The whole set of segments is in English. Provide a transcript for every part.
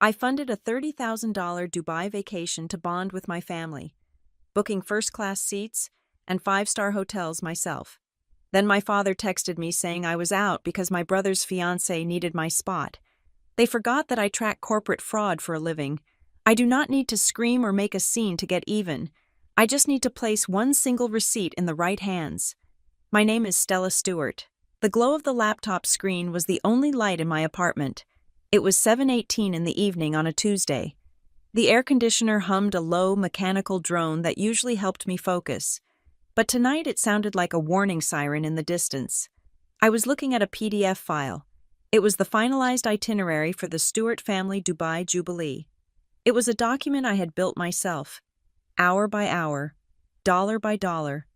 I funded a $30,000 Dubai vacation to bond with my family, booking first-class seats and five-star hotels myself. Then my father texted me saying I was out because my brother's fiancé needed my spot. They forgot that I track corporate fraud for a living. I do not need to scream or make a scene to get even. I just need to place one single receipt in the right hands. My name is Stella Stewart. The glow of the laptop screen was the only light in my apartment. It was 7:18 in the evening on a Tuesday. The air conditioner hummed a low, mechanical drone that usually helped me focus. But tonight it sounded like a warning siren in the distance. I was looking at a PDF file. It was the finalized itinerary for the Stewart family Dubai Jubilee. It was a document I had built myself, hour by hour, dollar by dollar.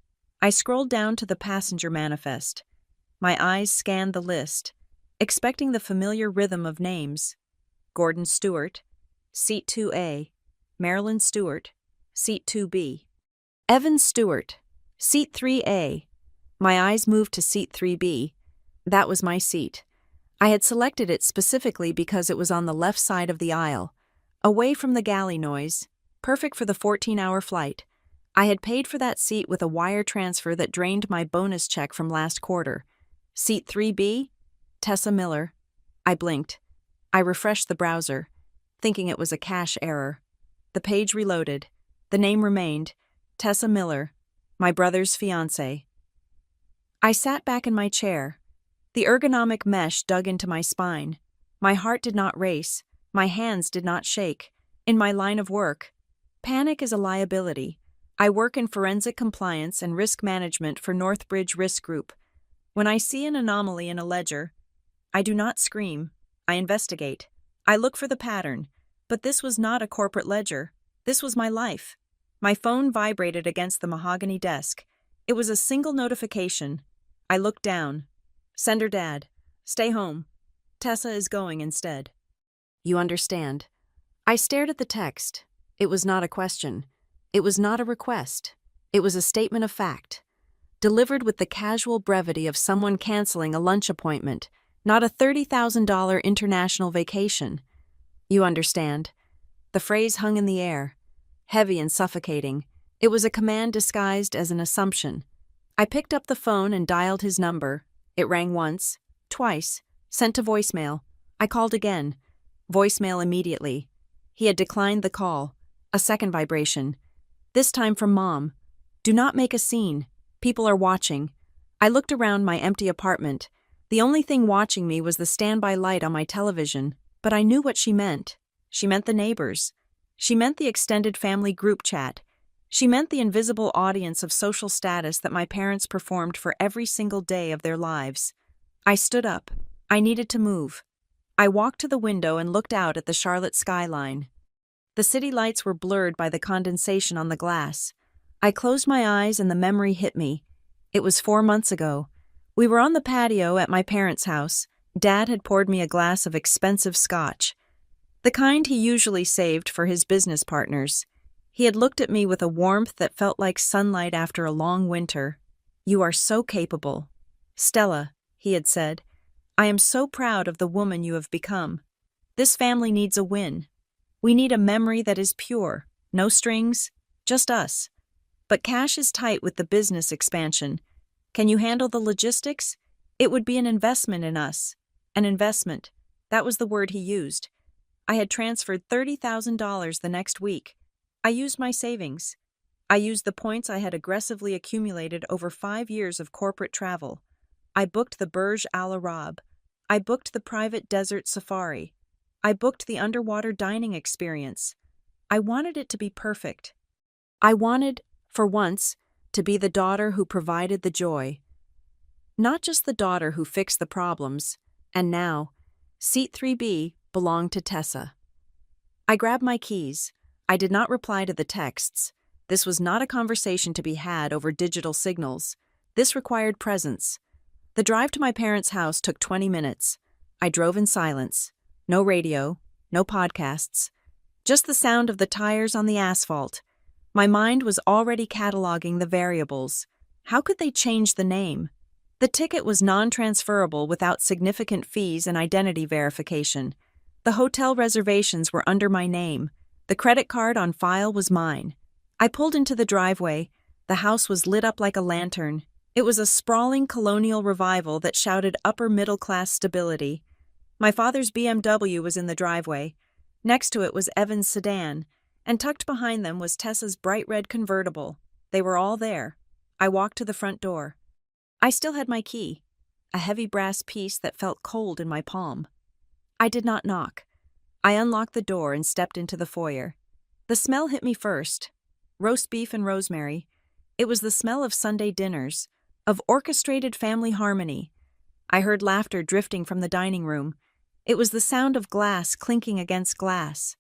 I scrolled down to the passenger manifest. My eyes scanned the list, expecting the familiar rhythm of names. Gordon Stewart, Seat 2A. Marilyn Stewart, Seat 2B. Evan Stewart, Seat 3A. My eyes moved to Seat 3B. That was my seat. I had selected it specifically because it was on the left side of the aisle, away from the galley noise, perfect for the 14-hour flight. I had paid for that seat with a wire transfer that drained my bonus check from last quarter. Seat 3B? Tessa Miller. I blinked. I refreshed the browser, thinking it was a cache error. The page reloaded. The name remained, Tessa Miller, my brother's fiancée. I sat back in my chair. The ergonomic mesh dug into my spine. My heart did not race. My hands did not shake. In my line of work, panic is a liability. I work in forensic compliance and risk management for Northbridge Risk Group. When I see an anomaly in a ledger, I do not scream. I investigate. I look for the pattern. But this was not a corporate ledger. This was my life. My phone vibrated against the mahogany desk. It was a single notification. I looked down. Sender Dad. Stay home. Tessa is going instead. You understand. I stared at the text. It was not a question. It was not a request. It was a statement of fact, delivered with the casual brevity of someone canceling a lunch appointment, not a $30,000 international vacation. You understand. The phrase hung in the air, heavy and suffocating. It was a command disguised as an assumption. I picked up the phone and dialed his number. It rang once, twice, sent to voicemail. I called again. Voicemail immediately. He had declined the call. A second vibration. This time from Mom. Do not make a scene. People are watching. I looked around my empty apartment. The only thing watching me was the standby light on my television, but I knew what she meant. She meant the neighbors. She meant the extended family group chat. She meant the invisible audience of social status that my parents performed for every single day of their lives. I stood up. I needed to move. I walked to the window and looked out at the Charlotte skyline. The city lights were blurred by the condensation on the glass. I closed my eyes and the memory hit me. It was 4 months ago. We were on the patio at my parents' house. Dad had poured me a glass of expensive scotch, the kind he usually saved for his business partners. He had looked at me with a warmth that felt like sunlight after a long winter. You are so capable. Stella, he had said, I am so proud of the woman you have become. This family needs a win. We need a memory that is pure, no strings, just us. But cash is tight with the business expansion. Can you handle the logistics? It would be an investment in us. An investment. That was the word he used. I had transferred $30,000 the next week. I used my savings. I used the points I had aggressively accumulated over 5 years of corporate travel. I booked the Burj Al Arab. I booked the private desert safari. I booked the underwater dining experience. I wanted it to be perfect. I wanted, for once, to be the daughter who provided the joy. Not just the daughter who fixed the problems. And now, Seat 3B belonged to Tessa. I grabbed my keys. I did not reply to the texts. This was not a conversation to be had over digital signals. This required presence. The drive to my parents' house took 20 minutes. I drove in silence. No radio, no podcasts. Just the sound of the tires on the asphalt. My mind was already cataloging the variables. How could they change the name? The ticket was non-transferable without significant fees and identity verification. The hotel reservations were under my name. The credit card on file was mine. I pulled into the driveway. The house was lit up like a lantern. It was a sprawling colonial revival that shouted upper-middle-class stability. My father's BMW was in the driveway. Next to it was Evan's sedan, and tucked behind them was Tessa's bright red convertible. They were all there. I walked to the front door. I still had my key, a heavy brass piece that felt cold in my palm. I did not knock. I unlocked the door and stepped into the foyer. The smell hit me first. Roast beef and rosemary. It was the smell of Sunday dinners, of orchestrated family harmony. I heard laughter drifting from the dining room. It was the sound of glass clinking against glass.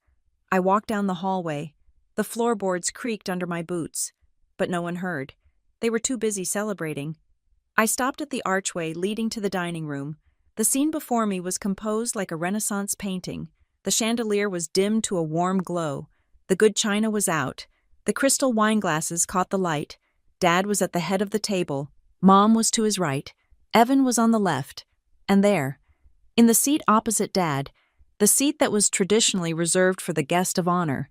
I walked down the hallway. The floorboards creaked under my boots, but no one heard. They were too busy celebrating. I stopped at the archway leading to the dining room. The scene before me was composed like a Renaissance painting. The chandelier was dimmed to a warm glow. The good china was out. The crystal wine glasses caught the light. Dad was at the head of the table. Mom was to his right. Evan was on the left. And there, in the seat opposite Dad, the seat that was traditionally reserved for the guest of honor,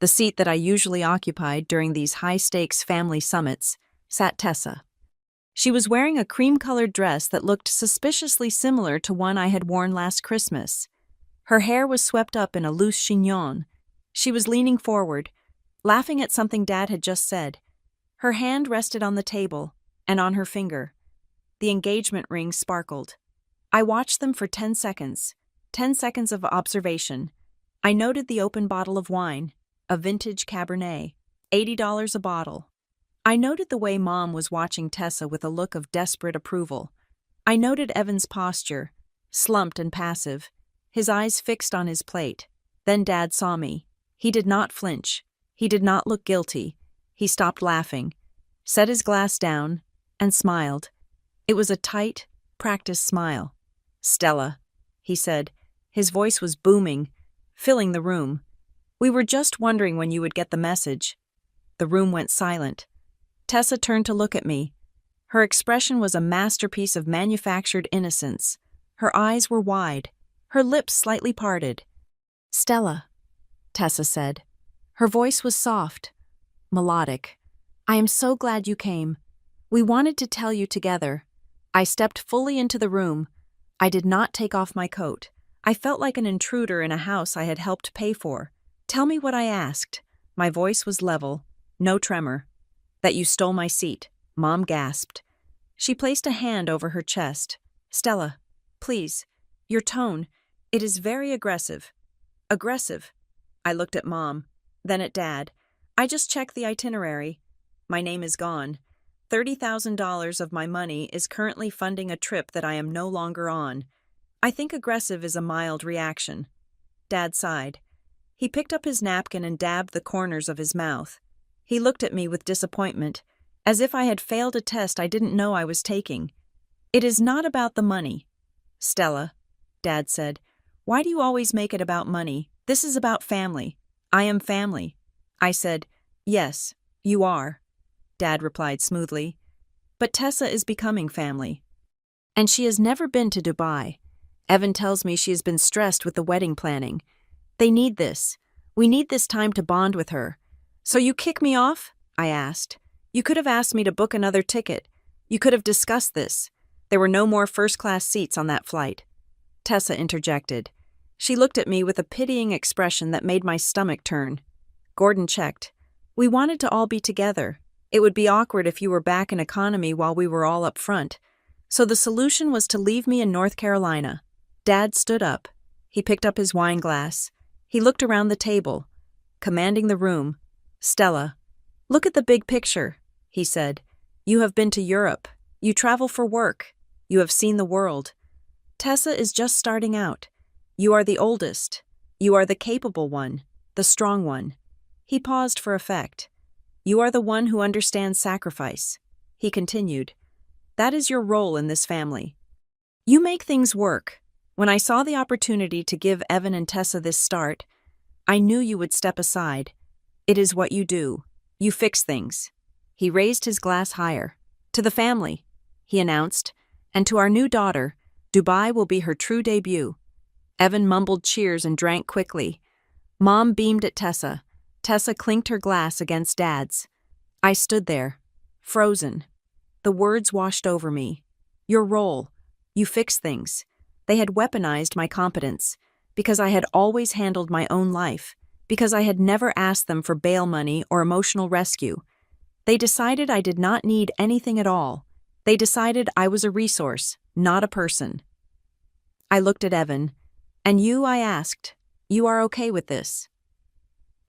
the seat that I usually occupied during these high-stakes family summits, sat Tessa. She was wearing a cream-colored dress that looked suspiciously similar to one I had worn last Christmas. Her hair was swept up in a loose chignon. She was leaning forward, laughing at something Dad had just said. Her hand rested on the table, and on her finger. The engagement ring sparkled. I watched them for 10 seconds. 10 seconds of observation. I noted the open bottle of wine, a vintage Cabernet, $80 a bottle. I noted the way Mom was watching Tessa with a look of desperate approval. I noted Evan's posture, slumped and passive, his eyes fixed on his plate. Then Dad saw me. He did not flinch. He did not look guilty. He stopped laughing, set his glass down, and smiled. It was a tight, practiced smile. "Stella," he said. His voice was booming, filling the room. "We were just wondering when you would get the message." The room went silent. Tessa turned to look at me. Her expression was a masterpiece of manufactured innocence. Her eyes were wide, her lips slightly parted. "Stella," Tessa said. Her voice was soft, melodic. "I am so glad you came. We wanted to tell you together." I stepped fully into the room. I did not take off my coat. I felt like an intruder in a house I had helped pay for. "Tell me what I asked." My voice was level, no tremor. "That you stole my seat," Mom gasped. She placed a hand over her chest. "Stella, please. Your tone, it is very aggressive." "Aggressive?" I looked at Mom, then at Dad. "I just checked the itinerary. My name is gone. $30,000 of my money is currently funding a trip that I am no longer on. I think aggressive is a mild reaction." Dad sighed. He picked up his napkin and dabbed the corners of his mouth. He looked at me with disappointment, as if I had failed a test I didn't know I was taking. "It is not about the money." "Stella," Dad said, "why do you always make it about money? This is about family. I am family." I said, "Yes, you are," Dad replied smoothly. "But Tessa is becoming family. And she has never been to Dubai. Evan tells me she has been stressed with the wedding planning. They need this. We need this time to bond with her." "So you kick me off?" I asked. "You could have asked me to book another ticket. You could have discussed this. There were no more first-class seats on that flight." Tessa interjected. She looked at me with a pitying expression that made my stomach turn. Gordon checked. "We wanted to all be together. It would be awkward if you were back in economy while we were all up front. So the solution was to leave me in North Carolina." Dad stood up. He picked up his wine glass. He looked around the table, commanding the room. "Stella, look at the big picture," he said. "You have been to Europe. You travel for work. You have seen the world. Tessa is just starting out. You are the oldest. You are the capable one, the strong one." He paused for effect. "You are the one who understands sacrifice." He continued. "That is your role in this family. You make things work. When I saw the opportunity to give Evan and Tessa this start, I knew you would step aside. It is what you do. You fix things." He raised his glass higher. "To the family," he announced, "and to our new daughter, Dubai will be her true debut." Evan mumbled cheers and drank quickly. Mom beamed at Tessa. Tessa clinked her glass against Dad's. I stood there, frozen. The words washed over me. Your role. You fix things. They had weaponized my competence, because I had always handled my own life, because I had never asked them for bail money or emotional rescue. They decided I did not need anything at all. They decided I was a resource, not a person. I looked at Evan. And you, I asked, you are okay with this?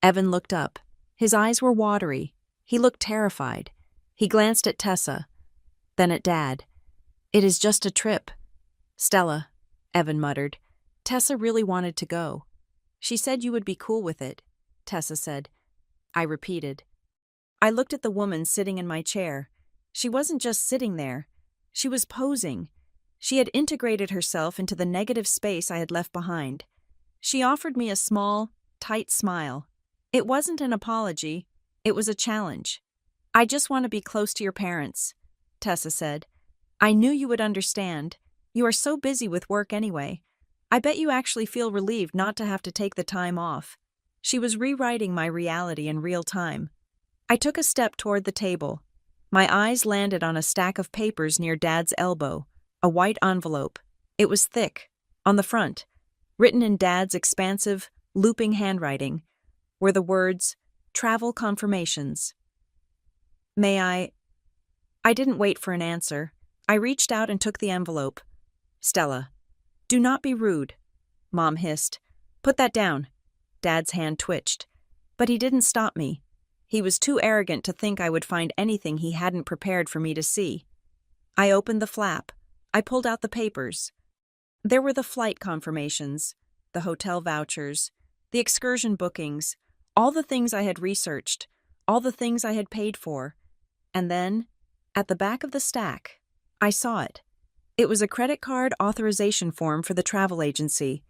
Evan looked up. His eyes were watery. He looked terrified. He glanced at Tessa, then at Dad. It is just a trip. Stella, Evan muttered. Tessa really wanted to go. She said you would be cool with it, Tessa said. I repeated. I looked at the woman sitting in my chair. She wasn't just sitting there. She was posing. She had integrated herself into the negative space I had left behind. She offered me a small, tight smile. It wasn't an apology. It was a challenge. I just want to be close to your parents, Tessa said. I knew you would understand. You are so busy with work anyway. I bet you actually feel relieved not to have to take the time off. She was rewriting my reality in real time. I took a step toward the table. My eyes landed on a stack of papers near Dad's elbow, a white envelope. It was thick. On the front, written in Dad's expansive, looping handwriting, were the words, travel confirmations. May I? I didn't wait for an answer. I reached out and took the envelope. Stella. Do not be rude, Mom hissed. Put that down. Dad's hand twitched. But he didn't stop me. He was too arrogant to think I would find anything he hadn't prepared for me to see. I opened the flap. I pulled out the papers. There were the flight confirmations, the hotel vouchers, the excursion bookings, all the things I had researched, all the things I had paid for. And then, at the back of the stack, I saw it. It was a credit card authorization form for the travel agency.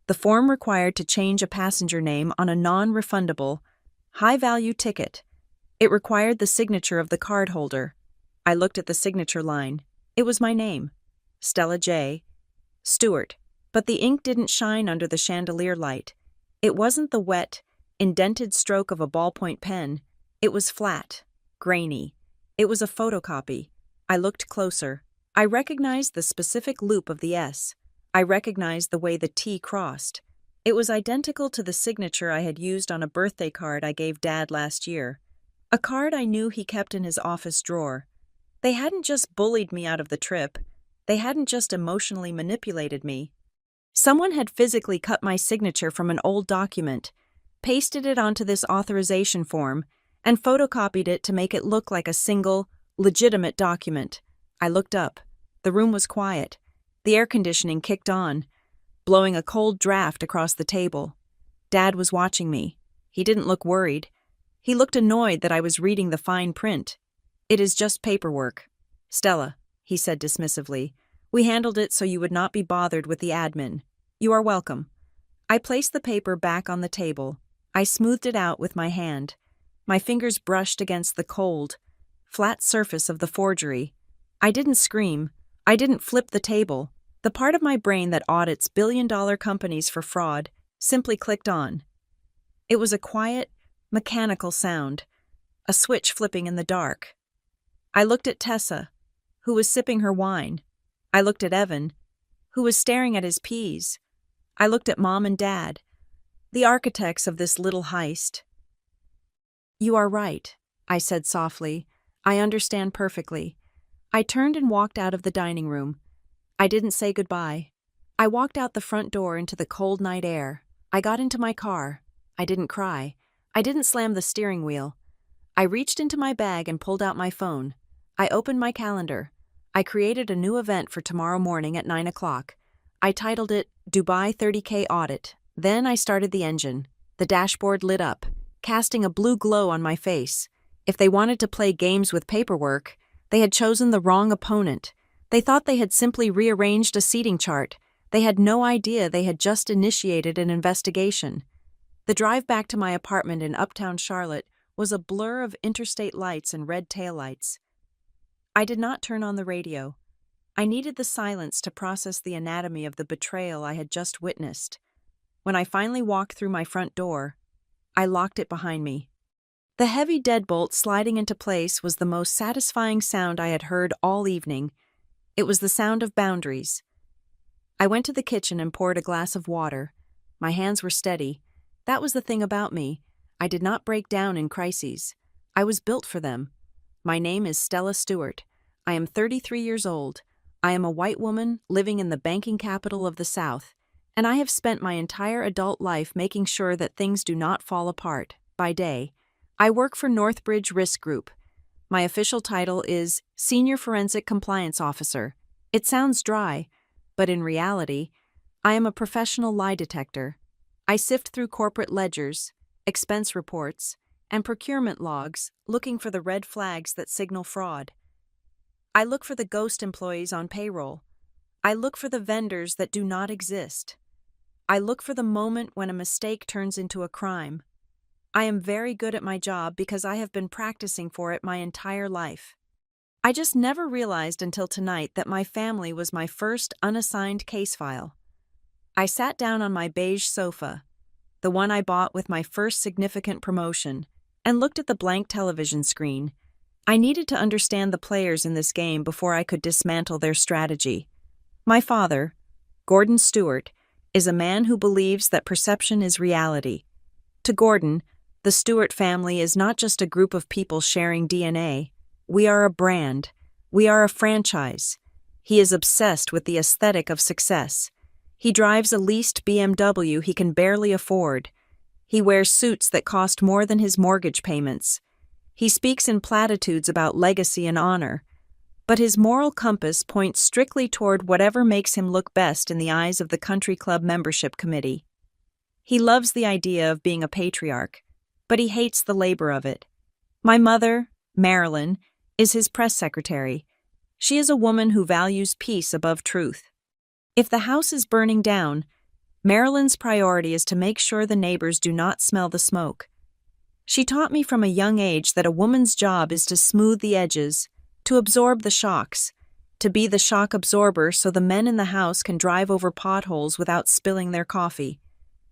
The form required to change a passenger name on a non-refundable, high-value ticket. It required the signature of the cardholder. I looked at the signature line. It was my name, Stella J. Stewart, but the ink didn't shine under the chandelier light. It wasn't the wet, indented stroke of a ballpoint pen. It was flat, grainy. It was a photocopy. I looked closer. I recognized the specific loop of the S. I recognized the way the T crossed. It was identical to the signature I had used on a birthday card I gave Dad last year. A card I knew he kept in his office drawer. They hadn't just bullied me out of the trip. They hadn't just emotionally manipulated me. Someone had physically cut my signature from an old document, pasted it onto this authorization form, and photocopied it to make it look like a single, legitimate document. I looked up. The room was quiet. The air conditioning kicked on, blowing a cold draft across the table. Dad was watching me. He didn't look worried. He looked annoyed that I was reading the fine print. It is just paperwork. Stella, he said dismissively. We handled it so you would not be bothered with the admin. You are welcome. I placed the paper back on the table. I smoothed it out with my hand. My fingers brushed against the cold, flat surface of the forgery. I didn't scream. I didn't flip the table. The part of my brain that audits billion-dollar companies for fraud simply clicked on. It was a quiet, mechanical sound, a switch flipping in the dark. I looked at Tessa, who was sipping her wine. I looked at Evan, who was staring at his peas. I looked at Mom and Dad, the architects of this little heist. You are right, I said softly. I understand perfectly. I turned and walked out of the dining room. I didn't say goodbye. I walked out the front door into the cold night air. I got into my car. I didn't cry. I didn't slam the steering wheel. I reached into my bag and pulled out my phone. I opened my calendar. I created a new event for tomorrow morning at 9 o'clock. I titled it Dubai 30K Audit. Then I started the engine. The dashboard lit up, casting a blue glow on my face. If they wanted to play games with paperwork, they had chosen the wrong opponent. They thought they had simply rearranged a seating chart. They had no idea they had just initiated an investigation. The drive back to my apartment in uptown Charlotte was a blur of interstate lights and red taillights. I did not turn on the radio. I needed the silence to process the anatomy of the betrayal I had just witnessed. When I finally walked through my front door, I locked it behind me. The heavy deadbolt sliding into place was the most satisfying sound I had heard all evening. It was the sound of boundaries. I went to the kitchen and poured a glass of water. My hands were steady. That was the thing about me. I did not break down in crises. I was built for them. My name is Stella Stewart. I am 33 years old. I am a white woman living in the banking capital of the South, and I have spent my entire adult life making sure that things do not fall apart. By day, I work for Northbridge Risk Group. My official title is Senior Forensic Compliance Officer. It sounds dry, but in reality, I am a professional lie detector. I sift through corporate ledgers, expense reports, and procurement logs looking for the red flags that signal fraud. I look for the ghost employees on payroll. I look for the vendors that do not exist. I look for the moment when a mistake turns into a crime. I am very good at my job because I have been practicing for it my entire life. I just never realized until tonight that my family was my first unassigned case file. I sat down on my beige sofa, the one I bought with my first significant promotion, and looked at the blank television screen. I needed to understand the players in this game before I could dismantle their strategy. My father, Gordon Stewart, is a man who believes that perception is reality. To Gordon, the Stewart family is not just a group of people sharing DNA. We are a brand. We are a franchise. He is obsessed with the aesthetic of success. He drives a leased BMW he can barely afford. He wears suits that cost more than his mortgage payments. He speaks in platitudes about legacy and honor, but his moral compass points strictly toward whatever makes him look best in the eyes of the country club membership committee. He loves the idea of being a patriarch, but he hates the labor of it. My mother, Marilyn, is his press secretary. She is a woman who values peace above truth. If the house is burning down, Marilyn's priority is to make sure the neighbors do not smell the smoke. She taught me from a young age that a woman's job is to smooth the edges, to absorb the shocks, to be the shock absorber so the men in the house can drive over potholes without spilling their coffee.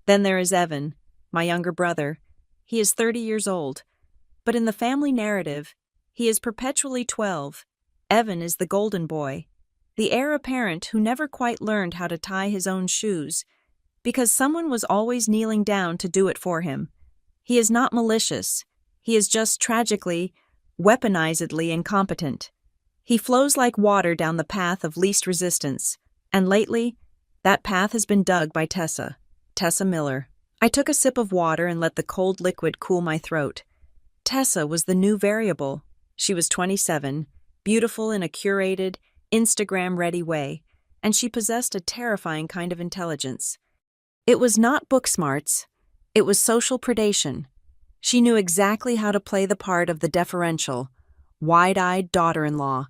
Then there is Evan, my younger brother. He is 30 years old, but in the family narrative, he is perpetually 12. Evan is the golden boy, the heir apparent who never quite learned how to tie his own shoes, because someone was always kneeling down to do it for him. He is not malicious. He is just tragically, weaponizedly incompetent. He flows like water down the path of least resistance, and lately, that path has been dug by Tessa Miller. I took a sip of water and let the cold liquid cool my throat. Tessa was the new variable. She was 27, beautiful in a curated, Instagram-ready way, and she possessed a terrifying kind of intelligence. It was not book smarts. It was social predation. She knew exactly how to play the part of the deferential, wide-eyed daughter-in-law.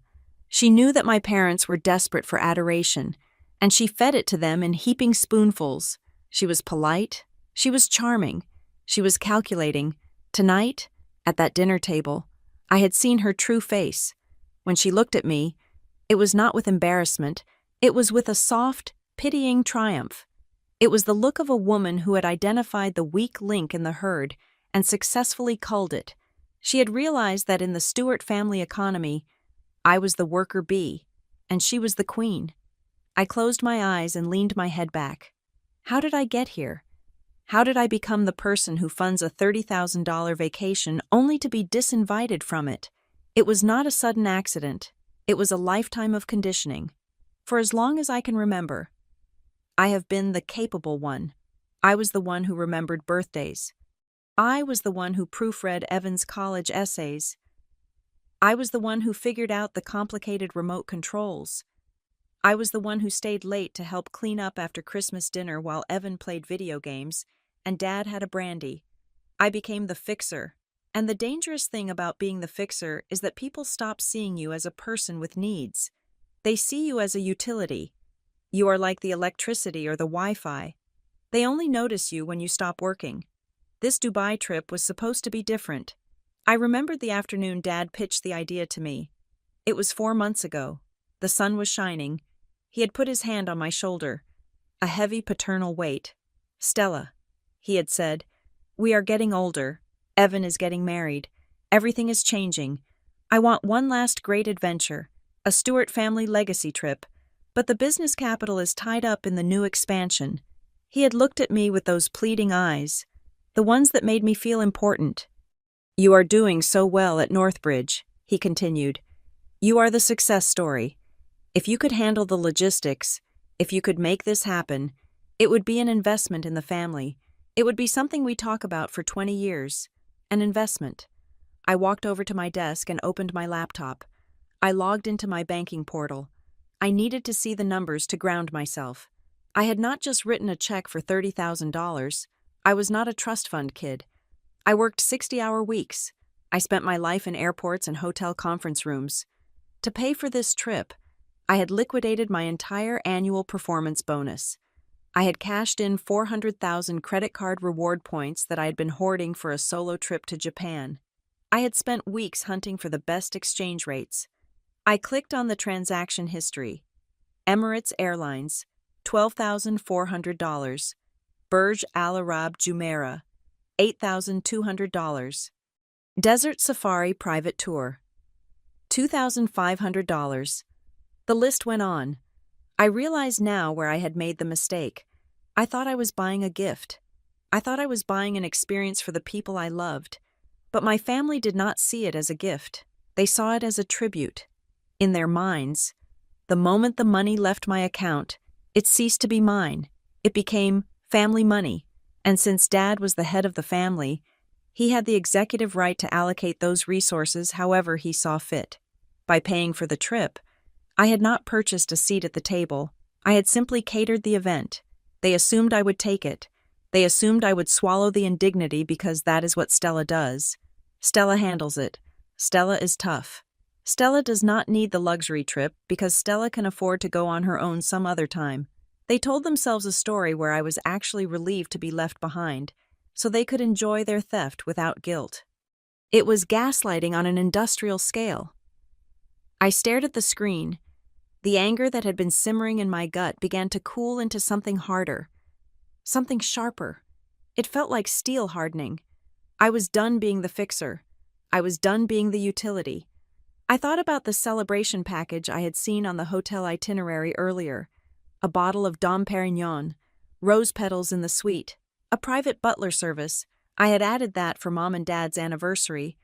She knew that my parents were desperate for adoration, and she fed it to them in heaping spoonfuls. She was polite. She was charming. She was calculating. Tonight, at that dinner table, I had seen her true face. When she looked at me, it was not with embarrassment. It was with a soft, pitying triumph. It was the look of a woman who had identified the weak link in the herd and successfully culled it. She had realized that in the Stewart family economy, I was the worker bee, and she was the queen. I closed my eyes and leaned my head back. How did I get here? How did I become the person who funds a $30,000 vacation only to be disinvited from it? It was not a sudden accident. It was a lifetime of conditioning. For as long as I can remember, I have been the capable one. I was the one who remembered birthdays. I was the one who proofread Evan's college essays. I was the one who figured out the complicated remote controls. I was the one who stayed late to help clean up after Christmas dinner while Evan played video games and Dad had a brandy. I became the fixer. And the dangerous thing about being the fixer is that people stop seeing you as a person with needs. They see you as a utility. You are like the electricity or the Wi-Fi. They only notice you when you stop working. This Dubai trip was supposed to be different. I remembered the afternoon Dad pitched the idea to me. It was 4 months ago. The sun was shining. He had put his hand on my shoulder, a heavy paternal weight. "Stella," he had said, "we are getting older. Evan is getting married. Everything is changing. I want one last great adventure, a Stewart family legacy trip, but the business capital is tied up in the new expansion." He had looked at me with those pleading eyes, the ones that made me feel important. "You are doing so well at Northbridge," he continued. "You are the success story. If you could handle the logistics, if you could make this happen, it would be an investment in the family. It would be something we talk about for 20 years. An investment." I walked over to my desk and opened my laptop. I logged into my banking portal. I needed to see the numbers to ground myself. I had not just written a check for $30,000. I was not a trust fund kid. I worked 60-hour weeks. I spent my life in airports and hotel conference rooms. To pay for this trip, I had liquidated my entire annual performance bonus. I had cashed in 400,000 credit card reward points that I had been hoarding for a solo trip to Japan. I had spent weeks hunting for the best exchange rates. I clicked on the transaction history. Emirates Airlines, $12,400. Burj Al Arab Jumeirah, $8,200. Desert Safari Private Tour, $2,500. The list went on. I realize now where I had made the mistake. I thought I was buying a gift. I thought I was buying an experience for the people I loved. But my family did not see it as a gift. They saw it as a tribute. In their minds, the moment the money left my account, it ceased to be mine. It became family money. And since Dad was the head of the family, he had the executive right to allocate those resources however he saw fit. By paying for the trip, I had not purchased a seat at the table. I had simply catered the event. They assumed I would take it. They assumed I would swallow the indignity because that is what Stella does. Stella handles it. Stella is tough. Stella does not need the luxury trip because Stella can afford to go on her own some other time. They told themselves a story where I was actually relieved to be left behind, so they could enjoy their theft without guilt. It was gaslighting on an industrial scale. I stared at the screen. The anger that had been simmering in my gut began to cool into something harder, something sharper. It felt like steel hardening. I was done being the fixer. I was done being the utility. I thought about the celebration package I had seen on the hotel itinerary earlier. A bottle of Dom Perignon, rose petals in the suite, a private butler service. I had added that for Mom and Dad's anniversary.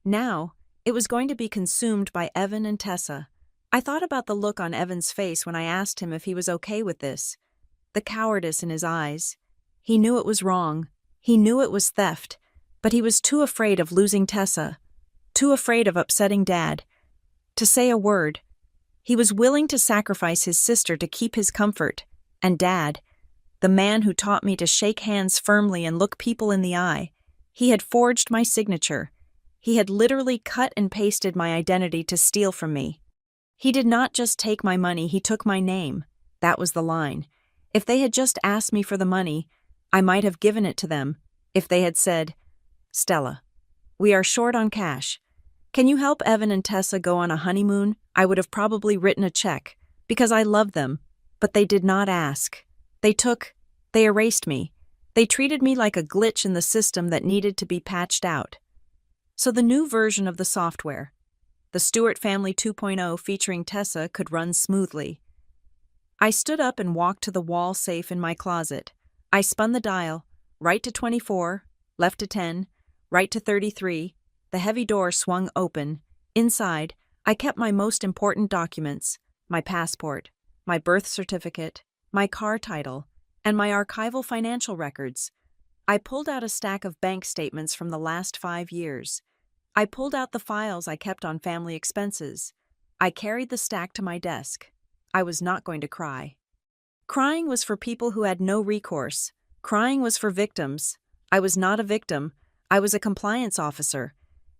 Now, it was going to be consumed by Evan and Tessa. I thought about the look on Evan's face when I asked him if he was okay with this. The cowardice in his eyes. He knew it was wrong. He knew it was theft. But he was too afraid of losing Tessa. Too afraid of upsetting Dad. To say a word. He was willing to sacrifice his sister to keep his comfort. And Dad, the man who taught me to shake hands firmly and look people in the eye, he had forged my signature. He had literally cut and pasted my identity to steal from me. He did not just take my money, he took my name. That was the line. If they had just asked me for the money, I might have given it to them. If they had said, "Stella, we are short on cash. Can you help Evan and Tessa go on a honeymoon?" I would have probably written a check, because I loved them, but they did not ask. They erased me. They treated me like a glitch in the system that needed to be patched out. So the new version of the software, the Stewart Family 2.0 featuring Tessa, could run smoothly. I stood up and walked to the wall safe in my closet. I spun the dial, right to 24, left to 10, right to 33. The heavy door swung open. Inside, I kept my most important documents, my passport, my birth certificate, my car title, and my archival financial records. I pulled out a stack of bank statements from the last 5 years. I pulled out the files I kept on family expenses. I carried the stack to my desk. I was not going to cry. Crying was for people who had no recourse. Crying was for victims. I was not a victim. I was a compliance officer.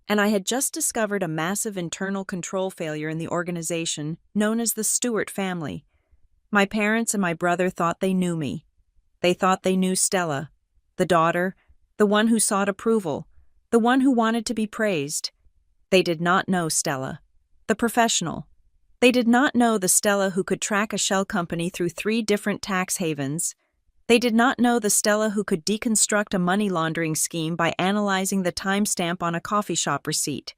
And I had just discovered a massive internal control failure in the organization known as the Stewart family. My parents and my brother thought they knew me. They thought they knew Stella, the daughter, the one who sought approval, the one who wanted to be praised. They did not know Stella, the professional, They did not know the Stella who could track a shell company through 3 different tax havens. They did not know the Stella who could deconstruct a money laundering scheme by analyzing the timestamp on a coffee shop receipt.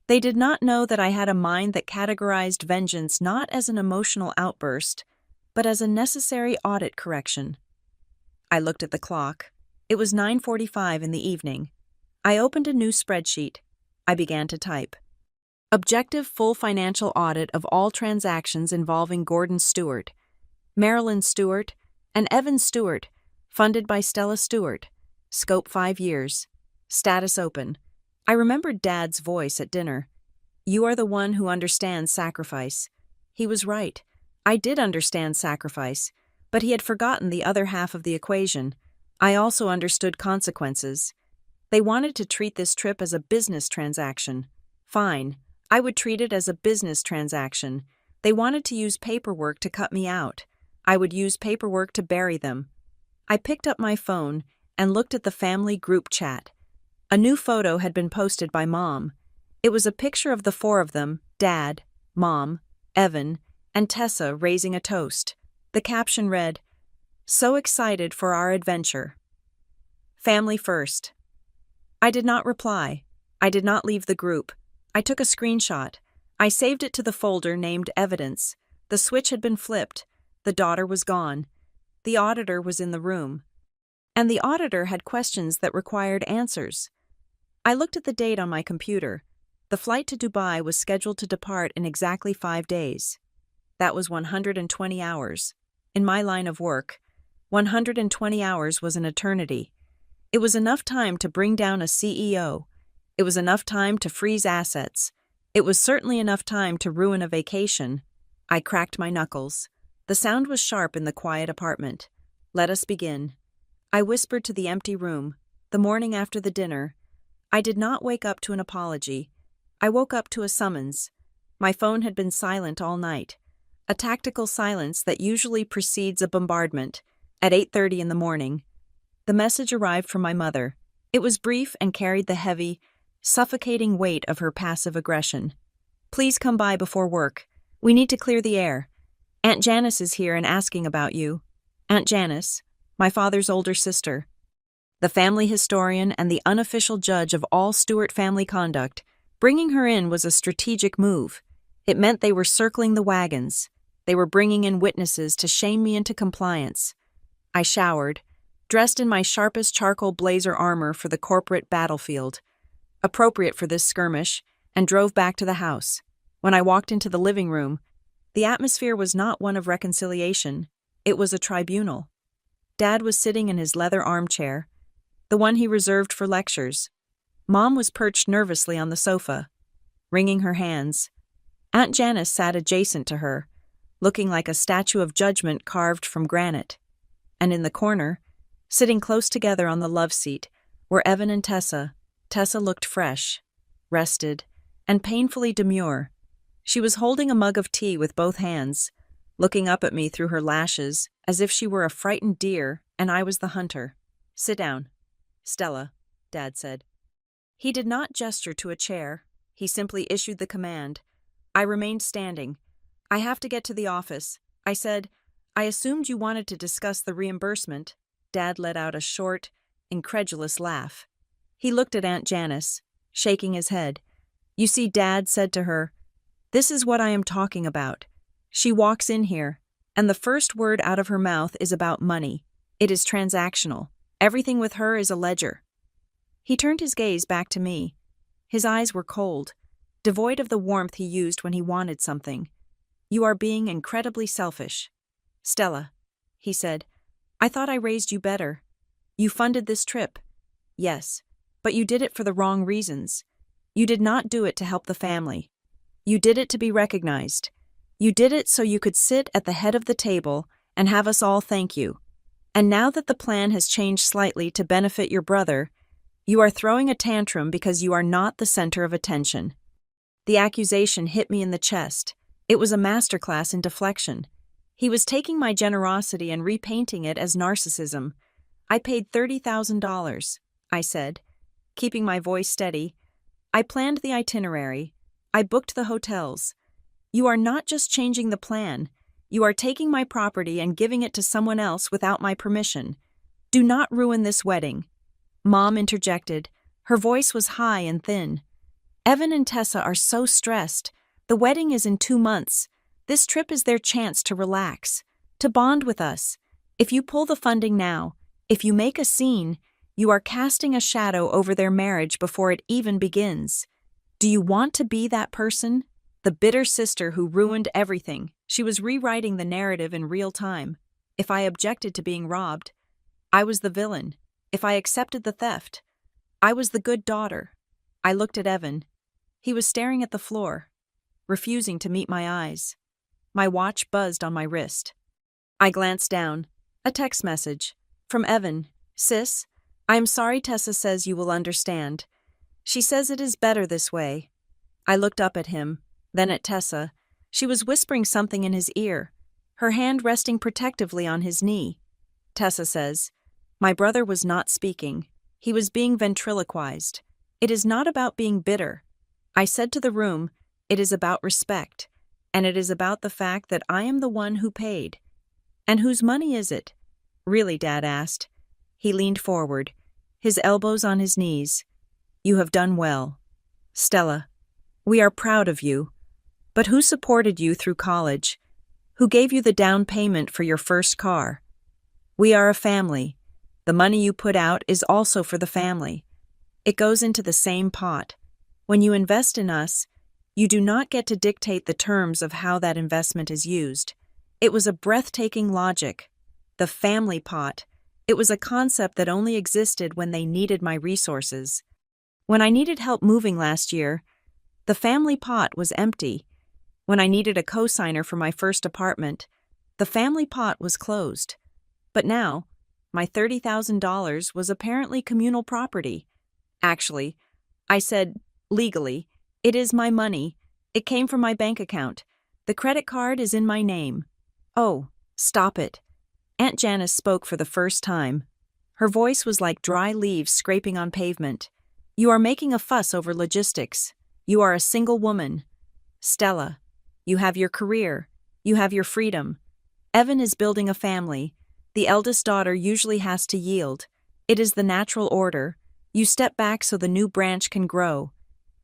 They did not know that I had a mind that categorized vengeance not as an emotional outburst, but as a necessary audit correction. I looked at the clock. It was 9:45 in the evening. I opened a new spreadsheet. I began to type. Objective full financial audit of all transactions involving Gordon Stewart, Marilyn Stewart, and Evan Stewart, funded by Stella Stewart. Scope 5 years. Status open. I remembered Dad's voice at dinner. You are the one who understands sacrifice. He was right. I did understand sacrifice, but he had forgotten the other half of the equation. I also understood consequences. They wanted to treat this trip as a business transaction. Fine. I would treat it as a business transaction. They wanted to use paperwork to cut me out. I would use paperwork to bury them. I picked up my phone and looked at the family group chat. A new photo had been posted by Mom. It was a picture of the 4 of them, Dad, Mom, Evan, and Tessa raising a toast. The caption read, "So excited for our adventure. Family first." I did not reply. I did not leave the group. I took a screenshot. I saved it to the folder named Evidence. The switch had been flipped. The daughter was gone. The auditor was in the room. And the auditor had questions that required answers. I looked at the date on my computer. The flight to Dubai was scheduled to depart in exactly 5 days. That was 120 hours. In my line of work, 120 hours was an eternity. It was enough time to bring down a CEO. It was enough time to freeze assets. It was certainly enough time to ruin a vacation. I cracked my knuckles. The sound was sharp in the quiet apartment. Let us begin. I whispered to the empty room. The morning after the dinner, I did not wake up to an apology. I woke up to a summons. My phone had been silent all night. A tactical silence that usually precedes a bombardment. At 8:30 in the morning, the message arrived from my mother. It was brief and carried the heavy, suffocating weight of her passive aggression. Please come by before work. We need to clear the air. Aunt Janice is here and asking about you. Aunt Janice, my father's older sister. The family historian and the unofficial judge of all Stewart family conduct. Bringing her in was a strategic move. It meant they were circling the wagons. They were bringing in witnesses to shame me into compliance. I showered, dressed in my sharpest charcoal blazer armor for the corporate battlefield, appropriate for this skirmish, and drove back to the house. When I walked into the living room, the atmosphere was not one of reconciliation. It was a tribunal. Dad was sitting in his leather armchair, the one he reserved for lectures. Mom was perched nervously on the sofa, wringing her hands. Aunt Janice sat adjacent to her, looking like a statue of judgment carved from granite. And in the corner, sitting close together on the love seat, were Evan and Tessa. Tessa looked fresh, rested, and painfully demure. She was holding a mug of tea with both hands, looking up at me through her lashes as if she were a frightened deer and I was the hunter. Sit down, Stella, Dad said. He did not gesture to a chair. He simply issued the command. I remained standing. I have to get to the office. I said, I assumed you wanted to discuss the reimbursement. Dad let out a short, incredulous laugh. He looked at Aunt Janice, shaking his head. You see, Dad said to her, this is what I am talking about. She walks in here, and the first word out of her mouth is about money. It is transactional. Everything with her is a ledger. He turned his gaze back to me. His eyes were cold, devoid of the warmth he used when he wanted something. You are being incredibly selfish. Stella, he said, I thought I raised you better. You funded this trip. Yes, but you did it for the wrong reasons. You did not do it to help the family. You did it to be recognized. You did it so you could sit at the head of the table and have us all thank you. And now that the plan has changed slightly to benefit your brother, you are throwing a tantrum because you are not the center of attention. The accusation hit me in the chest. It was a masterclass in deflection. He was taking my generosity and repainting it as narcissism. I paid $30,000, I said, keeping my voice steady. I planned the itinerary. I booked the hotels. You are not just changing the plan. You are taking my property and giving it to someone else without my permission. Do not ruin this wedding." Mom interjected. Her voice was high and thin. "Evan and Tessa are so stressed. The wedding is in 2 months. This trip is their chance to relax, to bond with us. If you pull the funding now, if you make a scene, you are casting a shadow over their marriage before it even begins. Do you want to be that person? The bitter sister who ruined everything." She was rewriting the narrative in real time. If I objected to being robbed, I was the villain. If I accepted the theft, I was the good daughter. I looked at Evan. He was staring at the floor, refusing to meet my eyes. My watch buzzed on my wrist. I glanced down. A text message. From Evan. "Sis, I am sorry Tessa says you will understand. She says it is better this way." I looked up at him, then at Tessa. She was whispering something in his ear, her hand resting protectively on his knee. Tessa says, "My brother was not speaking. He was being ventriloquized. It is not about being bitter." I said to the room, "It is about respect, and it is about the fact that I am the one who paid." "And whose money is it?" "Really?" Dad asked. He leaned forward, his elbows on his knees. "You have done well. Stella, we are proud of you. But who supported you through college? Who gave you the down payment for your first car? We are a family. The money you put out is also for the family. It goes into the same pot. When you invest in us, you do not get to dictate the terms of how that investment is used." It was a breathtaking logic. The family pot. It was a concept that only existed when they needed my resources. When I needed help moving last year, the family pot was empty. When I needed a cosigner for my first apartment, the family pot was closed. But now, my $30,000 was apparently communal property. Actually, I said, legally, it is my money. It came from my bank account. The credit card is in my name. "Oh, stop it." Aunt Janice spoke for the first time. Her voice was like dry leaves scraping on pavement. "You are making a fuss over logistics. You are a single woman. Stella, you have your career. You have your freedom. Evan is building a family. The eldest daughter usually has to yield. It is the natural order. You step back so the new branch can grow.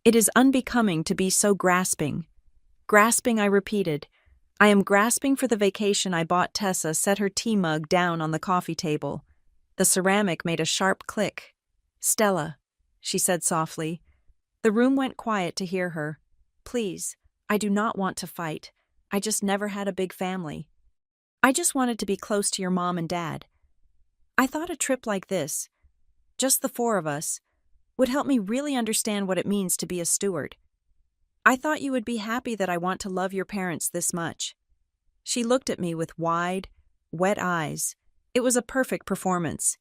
It is unbecoming to be so grasping." "Grasping," I repeated. "I am grasping for the vacation I bought." Tessa set her tea mug down on the coffee table. The ceramic made a sharp click. "Stella," she said softly. The room went quiet to hear her. "Please, I do not want to fight. I just never had a big family. I just wanted to be close to your mom and dad. I thought a trip like this, just the 4 of us, would help me really understand what it means to be a steward. I thought you would be happy that I want to love your parents this much." She looked at me with wide, wet eyes. It was a perfect performance.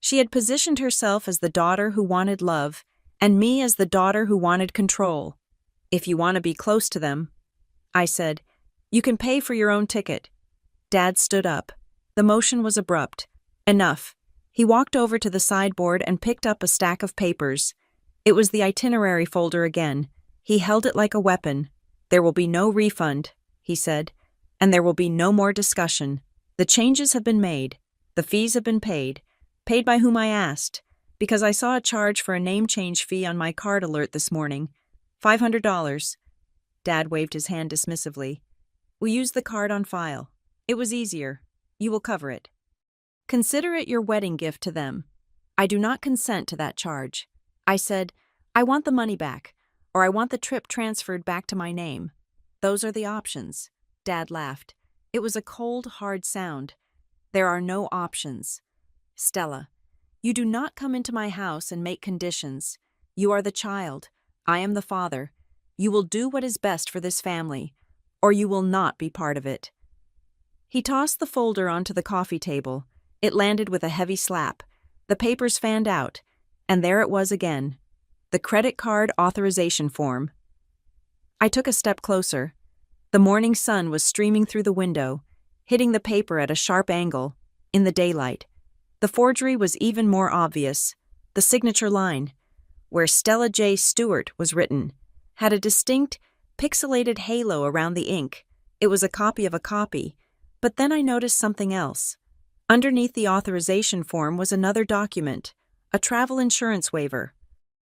She had positioned herself as the daughter who wanted love, and me as the daughter who wanted control. "If you want to be close to them," I said, "you can pay for your own ticket." Dad stood up. The motion was abrupt. "Enough." He walked over to the sideboard and picked up a stack of papers. It was the itinerary folder again. He held it like a weapon. "There will be no refund," he said, "and there will be no more discussion. The changes have been made. The fees have been paid. Paid by whom I asked, because I saw a charge for a name change fee on my card alert this morning. $500. Dad waved his hand dismissively. "We used the card on file. It was easier. You will cover it. Consider it your wedding gift to them." I do not consent to that charge. I said, "I want the money back, or I want the trip transferred back to my name. Those are the options." Dad laughed. It was a cold, hard sound. "There are no options. Stella, you do not come into my house and make conditions. You are the child. I am the father. You will do what is best for this family, or you will not be part of it." He tossed the folder onto the coffee table. It landed with a heavy slap. The papers fanned out, and there it was again. The credit card authorization form. I took a step closer. The morning sun was streaming through the window, hitting the paper at a sharp angle, in the daylight. The forgery was even more obvious. The signature line, where Stella J. Stewart was written, had a distinct, pixelated halo around the ink. It was a copy of a copy. But then I noticed something else. Underneath the authorization form was another document, a travel insurance waiver.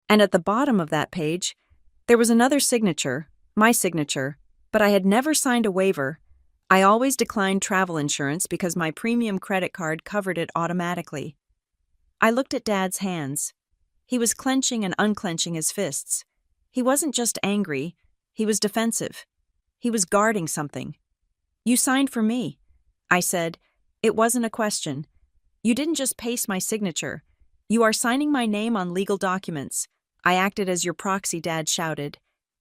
And at the bottom of that page, there was another signature, my signature, but I had never signed a waiver. I always declined travel insurance because my premium credit card covered it automatically. I looked at Dad's hands. He was clenching and unclenching his fists. He wasn't just angry, he was defensive. He was guarding something. "You signed for me," I said. "It wasn't a question. You didn't just paste my signature. You are signing my name on legal documents. I acted as your proxy," Dad shouted.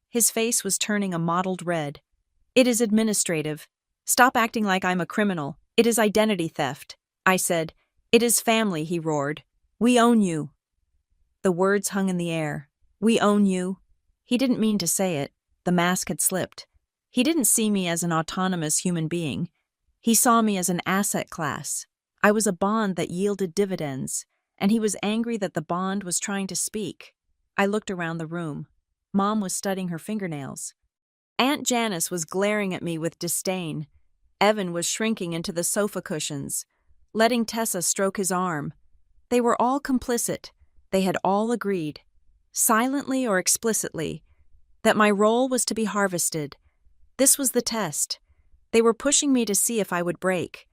His face was turning a mottled red. "It is administrative. Stop acting like I'm a criminal. It is identity theft," I said. "It is family," he roared. "We own you." The words hung in the air. "We own you." He didn't mean to say it. The mask had slipped. He didn't see me as an autonomous human being. He saw me as an asset class. I was a bond that yielded dividends, and he was angry that the bond was trying to speak. I looked around the room. Mom was studying her fingernails. Aunt Janice was glaring at me with disdain. Evan was shrinking into the sofa cushions, letting Tessa stroke his arm. They were all complicit. They had all agreed, silently or explicitly, that my role was to be harvested. This was the test. They were pushing me to see if I would break.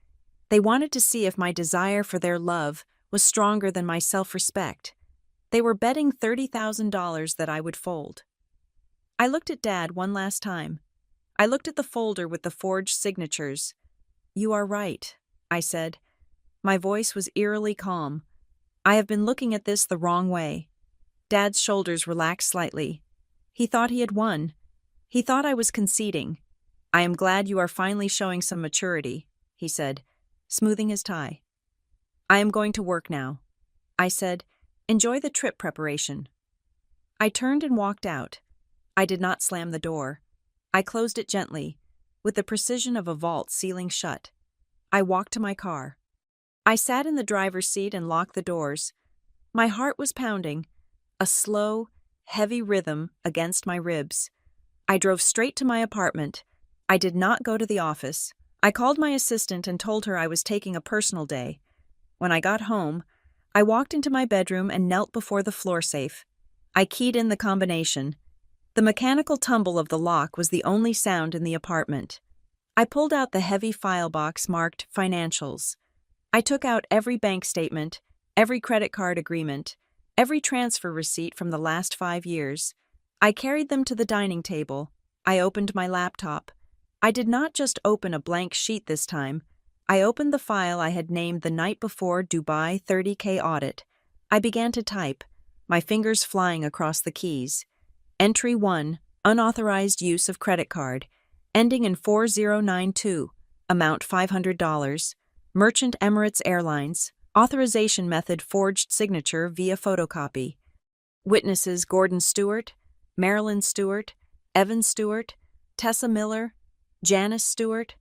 They wanted to see if my desire for their love was stronger than my self-respect. They were betting $30,000 that I would fold. I looked at Dad one last time. I looked at the folder with the forged signatures. "You are right," I said. My voice was eerily calm. "I have been looking at this the wrong way." Dad's shoulders relaxed slightly. He thought he had won. He thought I was conceding. "I am glad you are finally showing some maturity," he said, smoothing his tie. "I am going to work now," I said. "Enjoy the trip preparation." I turned and walked out. I did not slam the door. I closed it gently, with the precision of a vault sealing shut. I walked to my car. I sat in the driver's seat and locked the doors. My heart was pounding, a slow, heavy rhythm against my ribs. I drove straight to my apartment. I did not go to the office. I called my assistant and told her I was taking a personal day. When I got home, I walked into my bedroom and knelt before the floor safe. I keyed in the combination. The mechanical tumble of the lock was the only sound in the apartment. I pulled out the heavy file box marked Financials. I took out every bank statement, every credit card agreement, every transfer receipt from the last 5 years. I carried them to the dining table. I opened my laptop. I did not just open a blank sheet this time. I opened the file I had named the night before Dubai 30K audit. I began to type, my fingers flying across the keys. Entry 1, unauthorized use of credit card, ending in 4092, amount $500, merchant Emirates Airlines, authorization method forged signature via photocopy. Witnesses Gordon Stewart, Marilyn Stewart, Evan Stewart, Tessa Miller, Janice Stewart.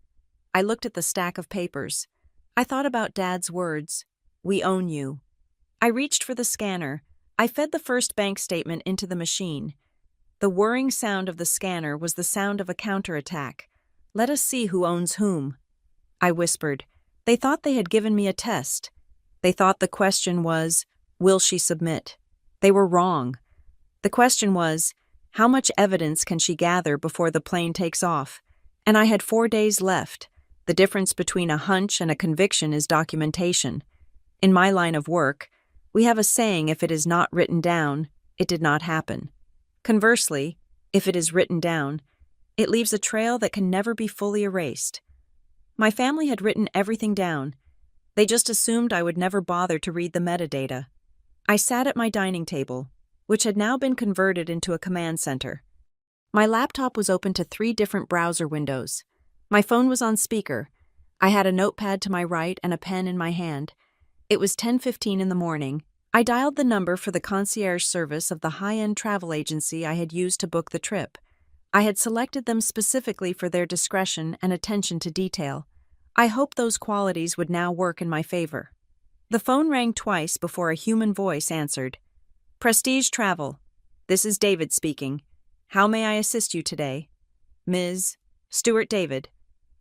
I looked at the stack of papers. I thought about Dad's words, "We own you." I reached for the scanner. I fed the first bank statement into the machine. The whirring sound of the scanner was the sound of a counterattack. "Let us see who owns whom," I whispered. They thought they had given me a test. They thought the question was, will she submit? They were wrong. The question was, how much evidence can she gather before the plane takes off? And I had 4 days left. The difference between a hunch and a conviction is documentation. In my line of work, we have a saying, if it is not written down, it did not happen. Conversely, if it is written down, it leaves a trail that can never be fully erased. My family had written everything down. They just assumed I would never bother to read the metadata. I sat at my dining table, which had now been converted into a command center. My laptop was open to 3 different browser windows. My phone was on speaker. I had a notepad to my right and a pen in my hand. It was 10:15 in the morning. I dialed the number for the concierge service of the high-end travel agency I had used to book the trip. I had selected them specifically for their discretion and attention to detail. I hoped those qualities would now work in my favor. The phone rang twice before a human voice answered. "Prestige Travel. This is David speaking. How may I assist you today?" Ms. Stewart David.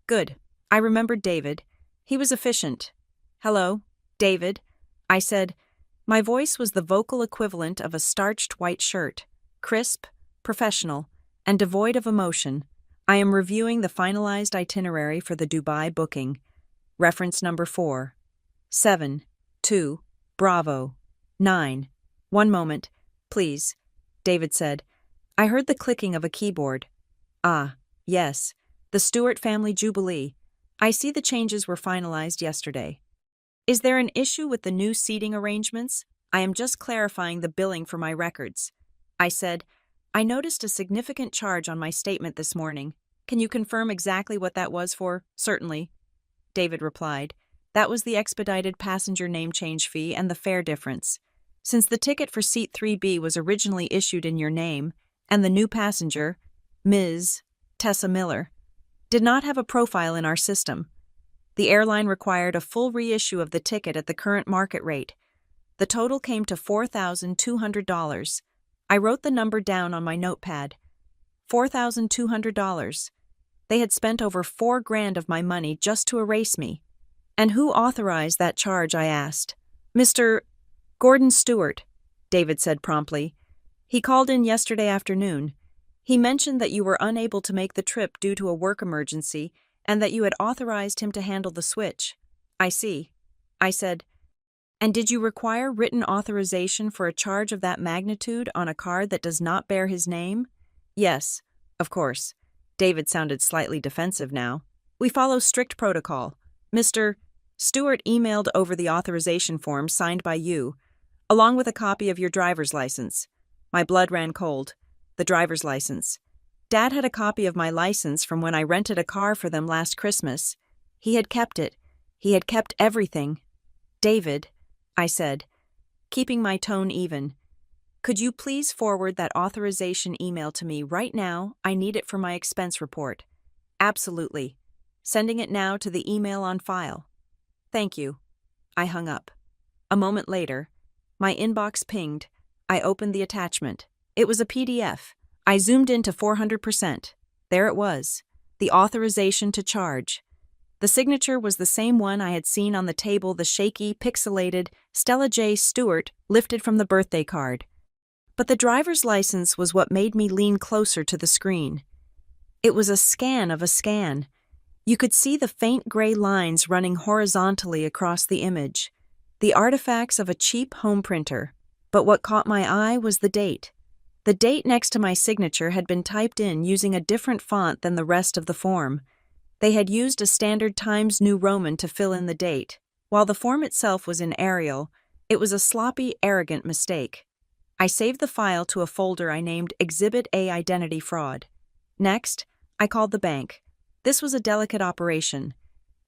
Good. I remembered David. He was efficient. Hello, David, I said. My voice was the vocal equivalent of a starched white shirt, crisp, professional, and devoid of emotion. I am reviewing the finalized itinerary for the Dubai booking. Reference number 4. 7. 2. Bravo. 9. One moment, please, David said. I heard the clicking of a keyboard. Ah, yes, the Stewart family jubilee. I see the changes were finalized yesterday. Is there an issue with the new seating arrangements? I am just clarifying the billing for my records. I said, I noticed a significant charge on my statement this morning. Can you confirm exactly what that was for? Certainly, David replied. That was the expedited passenger name change fee and the fare difference. Since the ticket for seat 3B was originally issued in your name, and the new passenger, Ms. Tessa Miller, did not have a profile in our system, the airline required a full reissue of the ticket at the current market rate. The total came to $4,200. I wrote the number down on my notepad. $4,200. They had spent over $4,000 of my money just to erase me. And who authorized that charge, I asked. Mr. Gordon Stewart, David said promptly. He called in yesterday afternoon. He mentioned that you were unable to make the trip due to a work emergency and that you had authorized him to handle the switch. I see, I said. And did you require written authorization for a charge of that magnitude on a card that does not bear his name? Yes, of course. David sounded slightly defensive now. We follow strict protocol. Mr. Stewart emailed over the authorization form signed by you, along with a copy of your driver's license. My blood ran cold. The driver's license. Dad had a copy of my license from when I rented a car for them last Christmas. He had kept it. He had kept everything. David, I said, keeping my tone even, could you please forward that authorization email to me right now? I need it for my expense report. Absolutely. Sending it now to the email on file. Thank you. I hung up. A moment later, my inbox pinged. I opened the attachment. It was a PDF. I zoomed in to 400%. There it was, the authorization to charge. The signature was the same one I had seen on the table the shaky, pixelated Stella J. Stewart lifted from the birthday card. But the driver's license was what made me lean closer to the screen. It was a scan of a scan. You could see the faint gray lines running horizontally across the image, the artifacts of a cheap home printer. But what caught my eye was the date. The date next to my signature had been typed in using a different font than the rest of the form. They had used a standard Times New Roman to fill in the date. While the form itself was in Arial, it was a sloppy, arrogant mistake. I saved the file to a folder I named Exhibit A Identity Fraud. Next, I called the bank. This was a delicate operation.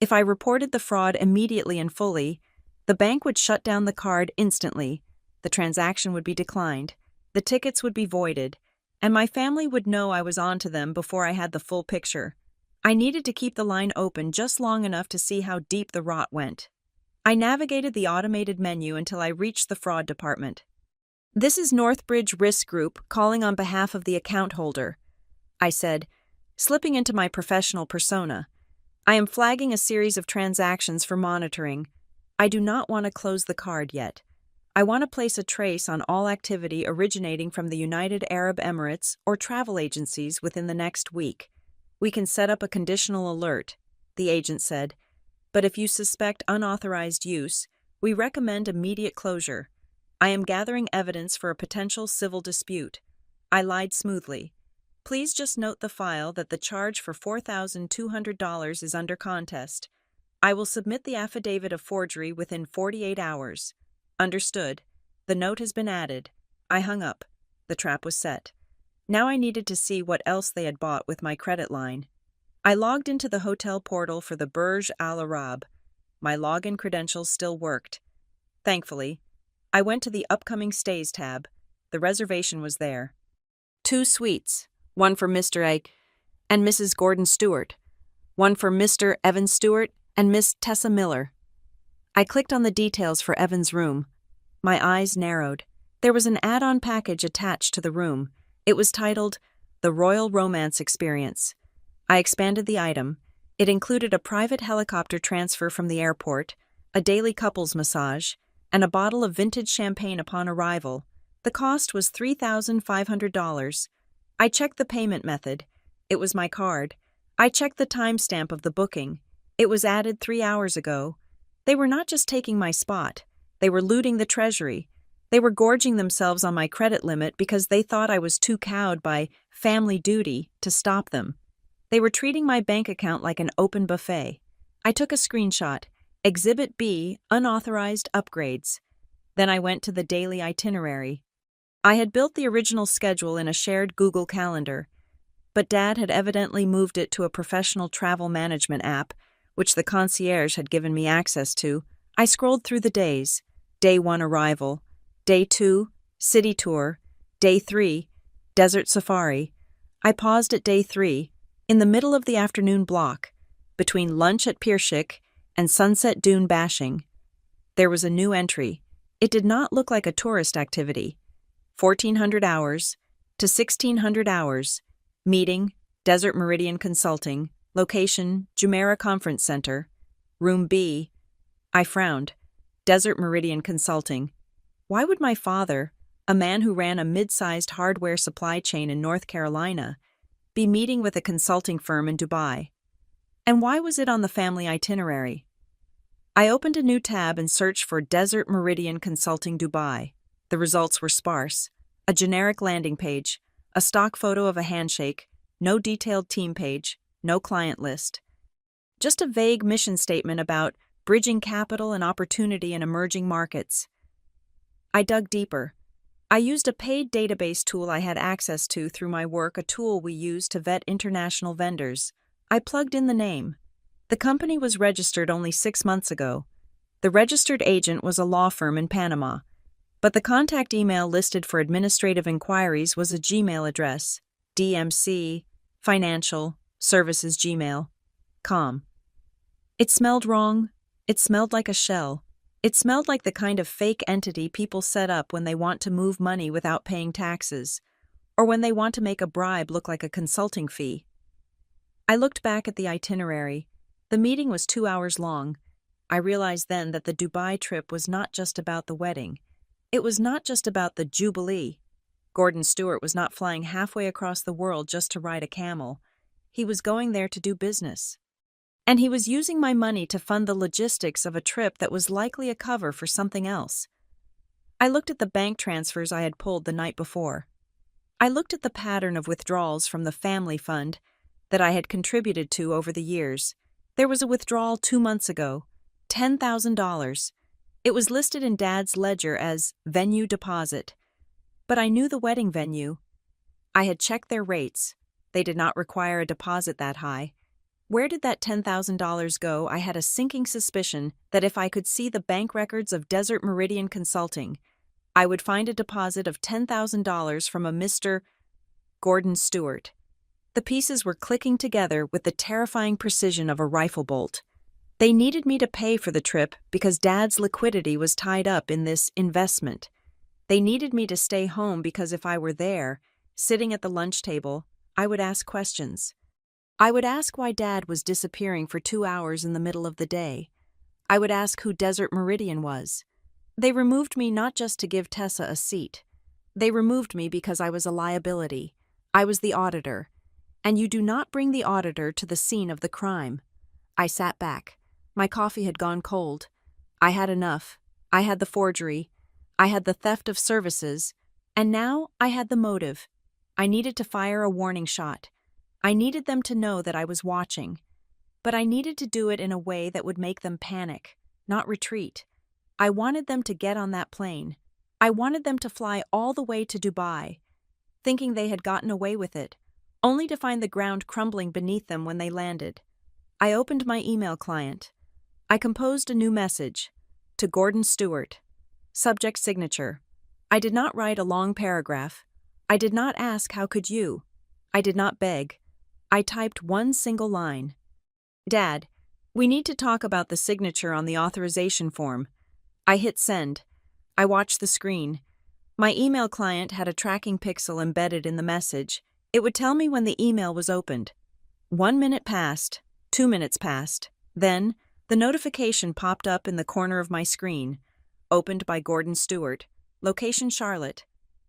If I reported the fraud immediately and fully, the bank would shut down the card instantly. The transaction would be declined. The tickets would be voided, and my family would know I was on to them before I had the full picture. I needed to keep the line open just long enough to see how deep the rot went. I navigated the automated menu until I reached the fraud department. This is Northbridge Risk Group calling on behalf of the account holder, I said, slipping into my professional persona. I am flagging a series of transactions for monitoring. I do not want to close the card yet. I want to place a trace on all activity originating from the United Arab Emirates or travel agencies within the next week. We can set up a conditional alert, the agent said, but if you suspect unauthorized use, we recommend immediate closure. I am gathering evidence for a potential civil dispute. I lied smoothly. Please just note the file that the charge for $4,200 is under contest. I will submit the affidavit of forgery within 48 hours. Understood. The note has been added. I hung up. The trap was set. Now I needed to see what else they had bought with my credit line. I logged into the hotel portal for the Burj Al Arab. My login credentials still worked. Thankfully, I went to the upcoming stays tab. The reservation was there. 2 suites, one for Mr. A. and Mrs. Gordon Stewart, one for Mr. Evan Stewart and Miss Tessa Miller. I clicked on the details for Evan's room. My eyes narrowed. There was an add-on package attached to the room. It was titled The Royal Romance Experience. I expanded the item. It included a private helicopter transfer from the airport, a daily couples massage, and a bottle of vintage champagne upon arrival. The cost was $3,500. I checked the payment method. It was my card. I checked the timestamp of the booking. It was added 3 hours ago. They were not just taking my spot. They were looting the treasury. They were gorging themselves on my credit limit because they thought I was too cowed by family duty to stop them. They were treating my bank account like an open buffet. I took a screenshot. Exhibit B, unauthorized upgrades. Then I went to the daily itinerary. I had built the original schedule in a shared Google Calendar, but Dad had evidently moved it to a professional travel management app, which the concierge had given me access to. I scrolled through the days. Day 1 arrival. Day 2, city tour. Day 3, desert safari. I paused at day 3, in the middle of the afternoon block, between lunch at Pierschick and sunset dune bashing. There was a new entry. It did not look like a tourist activity. 1,400 hours to 1,600 hours. Meeting, Desert Meridian Consulting. Location, Jumeirah Conference Center. Room B. I frowned. Desert Meridian Consulting. Why would my father, a man who ran a mid-sized hardware supply chain in North Carolina, be meeting with a consulting firm in Dubai? And why was it on the family itinerary? I opened a new tab and searched for Desert Meridian Consulting Dubai. The results were sparse. A generic landing page, a stock photo of a handshake, no detailed team page, no client list. Just a vague mission statement about bridging capital and opportunity in emerging markets. I dug deeper. I used a paid database tool I had access to through my work, a tool we use to vet international vendors. I plugged in the name. The company was registered only 6 months ago. The registered agent was a law firm in Panama, but the contact email listed for administrative inquiries was a Gmail address, DMC, Financial, Services Gmail.com. It smelled wrong. It smelled like a shell. It smelled like the kind of fake entity people set up when they want to move money without paying taxes, or when they want to make a bribe look like a consulting fee. I looked back at the itinerary. The meeting was 2 hours long. I realized then that the Dubai trip was not just about the wedding. It was not just about the Jubilee. Gordon Stewart was not flying halfway across the world just to ride a camel. He was going there to do business. And he was using my money to fund the logistics of a trip that was likely a cover for something else. I looked at the bank transfers I had pulled the night before. I looked at the pattern of withdrawals from the family fund that I had contributed to over the years. There was a withdrawal 2 months ago, $10,000. It was listed in Dad's ledger as venue deposit. But I knew the wedding venue. I had checked their rates. They did not require a deposit that high. Where did that $10,000 go? I had a sinking suspicion that if I could see the bank records of Desert Meridian Consulting, I would find a deposit of $10,000 from a Mr. Gordon Stewart. The pieces were clicking together with the terrifying precision of a rifle bolt. They needed me to pay for the trip because Dad's liquidity was tied up in this investment. They needed me to stay home because if I were there, sitting at the lunch table, I would ask questions. I would ask why Dad was disappearing for 2 hours in the middle of the day. I would ask who Desert Meridian was. They removed me not just to give Tessa a seat. They removed me because I was a liability. I was the auditor. And you do not bring the auditor to the scene of the crime. I sat back. My coffee had gone cold. I had enough. I had the forgery. I had the theft of services. And now I had the motive. I needed to fire a warning shot. I needed them to know that I was watching, but I needed to do it in a way that would make them panic, not retreat. I wanted them to get on that plane. I wanted them to fly all the way to Dubai, thinking they had gotten away with it, only to find the ground crumbling beneath them when they landed. I opened my email client. I composed a new message to Gordon Stewart. Subject signature. I did not write a long paragraph. I did not ask how could you. I did not beg. I typed one single line. Dad, we need to talk about the signature on the authorization form. I hit send. I watched the screen. My email client had a tracking pixel embedded in the message. It would tell me when the email was opened. 1 minute passed, 2 minutes passed. Then, the notification popped up in the corner of my screen, opened by Gordon Stewart. Location Charlotte.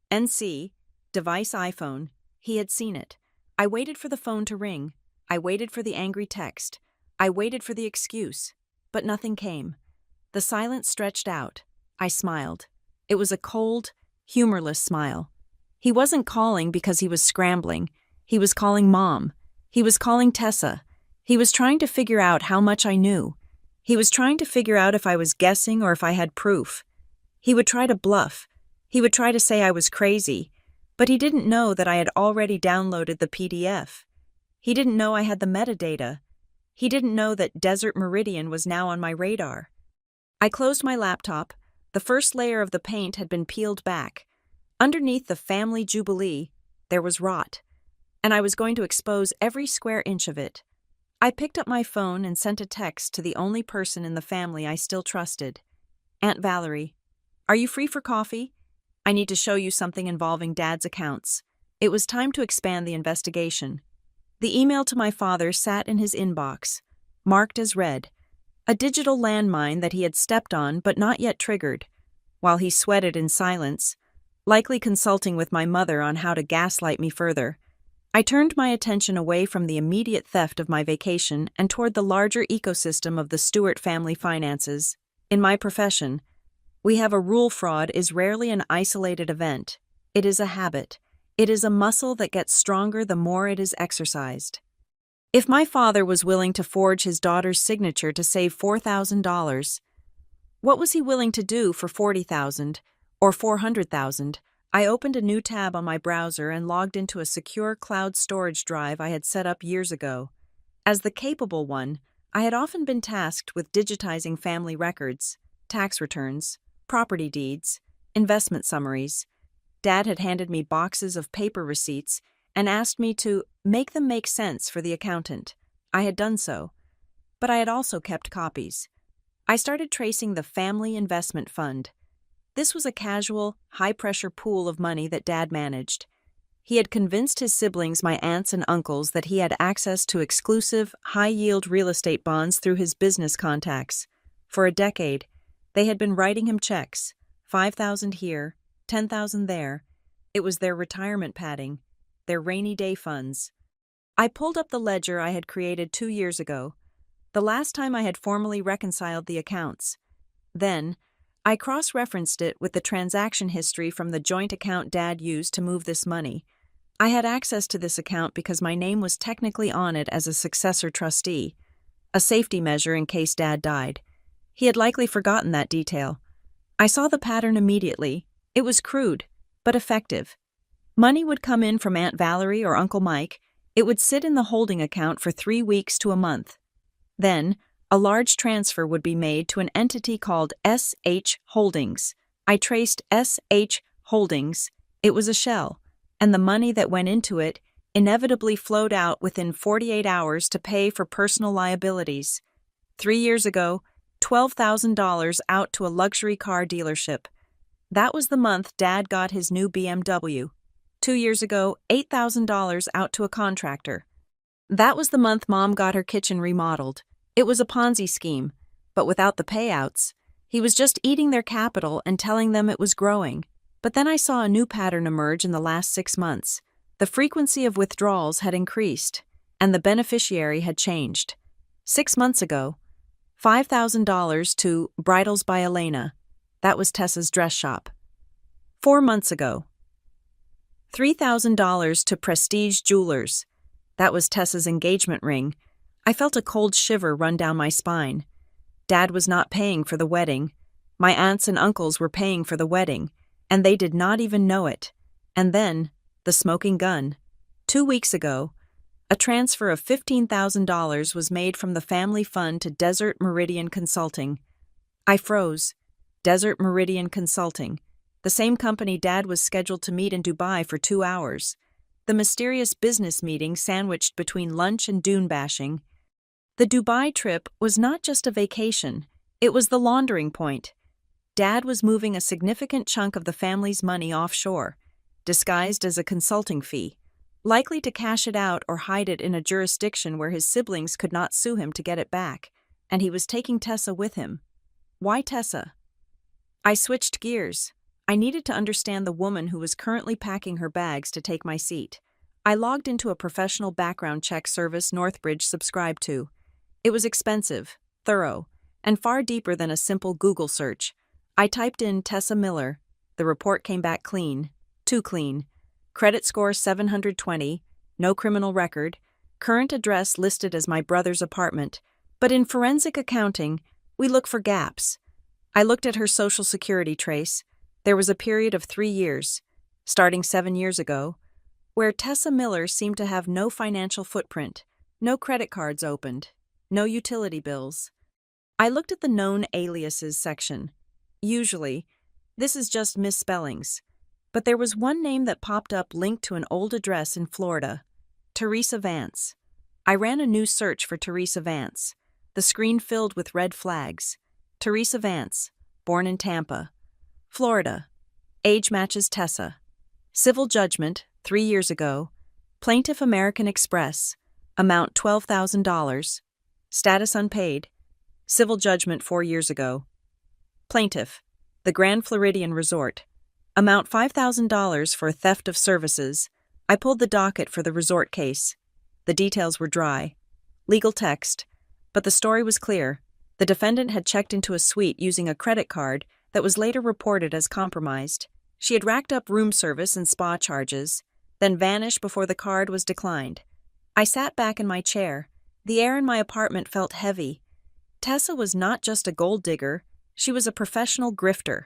NC. Device iPhone. He had seen it. I waited for the phone to ring. I waited for the angry text. I waited for the excuse. But nothing came. The silence stretched out. I smiled. It was a cold, humorless smile. He wasn't calling because he was scrambling. He was calling Mom. He was calling Tessa. He was trying to figure out how much I knew. He was trying to figure out if I was guessing or if I had proof. He would try to bluff. He would try to say I was crazy, but he didn't know that I had already downloaded the PDF. He didn't know I had the metadata. He didn't know that Desert Meridian was now on my radar. I closed my laptop. The first layer of the paint had been peeled back. Underneath the family jubilee, there was rot, and I was going to expose every square inch of it. I picked up my phone and sent a text to the only person in the family I still trusted. Aunt Valerie, are you free for coffee? I need to show you something involving Dad's accounts. It was time to expand the investigation. The email to my father sat in his inbox, marked as read, a digital landmine that he had stepped on but not yet triggered. While he sweated in silence, likely consulting with my mother on how to gaslight me further, I turned my attention away from the immediate theft of my vacation and toward the larger ecosystem of the Stewart family finances. In my profession, we have a rule: fraud is rarely an isolated event. It is a habit. It is a muscle that gets stronger the more it is exercised. If my father was willing to forge his daughter's signature to save $4,000, what was he willing to do for $40,000 or $400,000? I opened a new tab on my browser and logged into a secure cloud storage drive I had set up years ago. As the capable one, I had often been tasked with digitizing family records, tax returns, property deeds, investment summaries. Dad had handed me boxes of paper receipts and asked me to make them make sense for the accountant. I had done so, but I had also kept copies. I started tracing the family investment fund. This was a casual, high-pressure pool of money that Dad managed. He had convinced his siblings, my aunts and uncles, that he had access to exclusive, high-yield real estate bonds through his business contacts. For a decade, they had been writing him checks, $5,000 here, $10,000 there. It was their retirement padding, their rainy day funds. I pulled up the ledger I had created 2 years ago, the last time I had formally reconciled the accounts. Then, I cross-referenced it with the transaction history from the joint account Dad used to move this money. I had access to this account because my name was technically on it as a successor trustee, a safety measure in case Dad died. He had likely forgotten that detail. I saw the pattern immediately. It was crude, but effective. Money would come in from Aunt Valerie or Uncle Mike. It would sit in the holding account for 3 weeks to a month. Then, a large transfer would be made to an entity called SH Holdings. I traced SH Holdings. It was a shell, and the money that went into it inevitably flowed out within 48 hours to pay for personal liabilities. 3 years ago, $12,000 out to a luxury car dealership. That was the month Dad got his new BMW. 2 years ago, $8,000 out to a contractor. That was the month Mom got her kitchen remodeled. It was a Ponzi scheme, but without the payouts. He was just eating their capital and telling them it was growing. But then I saw a new pattern emerge in the last 6 months. The frequency of withdrawals had increased, and the beneficiary had changed. 6 months ago, $5,000 to Bridals by Elena. That was Tessa's dress shop. 4 months ago, $3,000 to Prestige Jewelers. That was Tessa's engagement ring. I felt a cold shiver run down my spine. Dad was not paying for the wedding. My aunts and uncles were paying for the wedding, and they did not even know it. And then, the smoking gun. 2 weeks ago, a transfer of $15,000 was made from the family fund to Desert Meridian Consulting. I froze. Desert Meridian Consulting, the same company Dad was scheduled to meet in Dubai for 2 hours. The mysterious business meeting sandwiched between lunch and dune bashing. The Dubai trip was not just a vacation, it was the laundering point. Dad was moving a significant chunk of the family's money offshore, disguised as a consulting fee. likely to cash it out or hide it in a jurisdiction where his siblings could not sue him to get it back, and he was taking Tessa with him. Why Tessa? I switched gears. I needed to understand the woman who was currently packing her bags to take my seat. I logged into a professional background check service Northbridge subscribed to. It was expensive, thorough, and far deeper than a simple Google search. I typed in Tessa Miller. The report came back clean. Too clean. Credit score 720, no criminal record, current address listed as my brother's apartment. But in forensic accounting, we look for gaps. I looked at her social security trace. There was a period of 3 years, starting 7 years ago, where Tessa Miller seemed to have no financial footprint, no credit cards opened, no utility bills. I looked at the known aliases section. Usually, this is just misspellings. But there was one name that popped up linked to an old address in Florida. Teresa Vance. I ran a new search for Teresa Vance. The screen filled with red flags. Teresa Vance, born in Tampa, Florida. Age matches Tessa. Civil judgment, 3 years ago. Plaintiff American Express. Amount $12,000. Status unpaid. Civil judgment 4 years ago. Plaintiff, the Grand Floridian Resort. Amount $5,000 for theft of services. I pulled the docket for the resort case. The details were dry. Legal text. But the story was clear. The defendant had checked into a suite using a credit card that was later reported as compromised. She had racked up room service and spa charges, then vanished before the card was declined. I sat back in my chair. The air in my apartment felt heavy. Tessa was not just a gold digger, she was a professional grifter.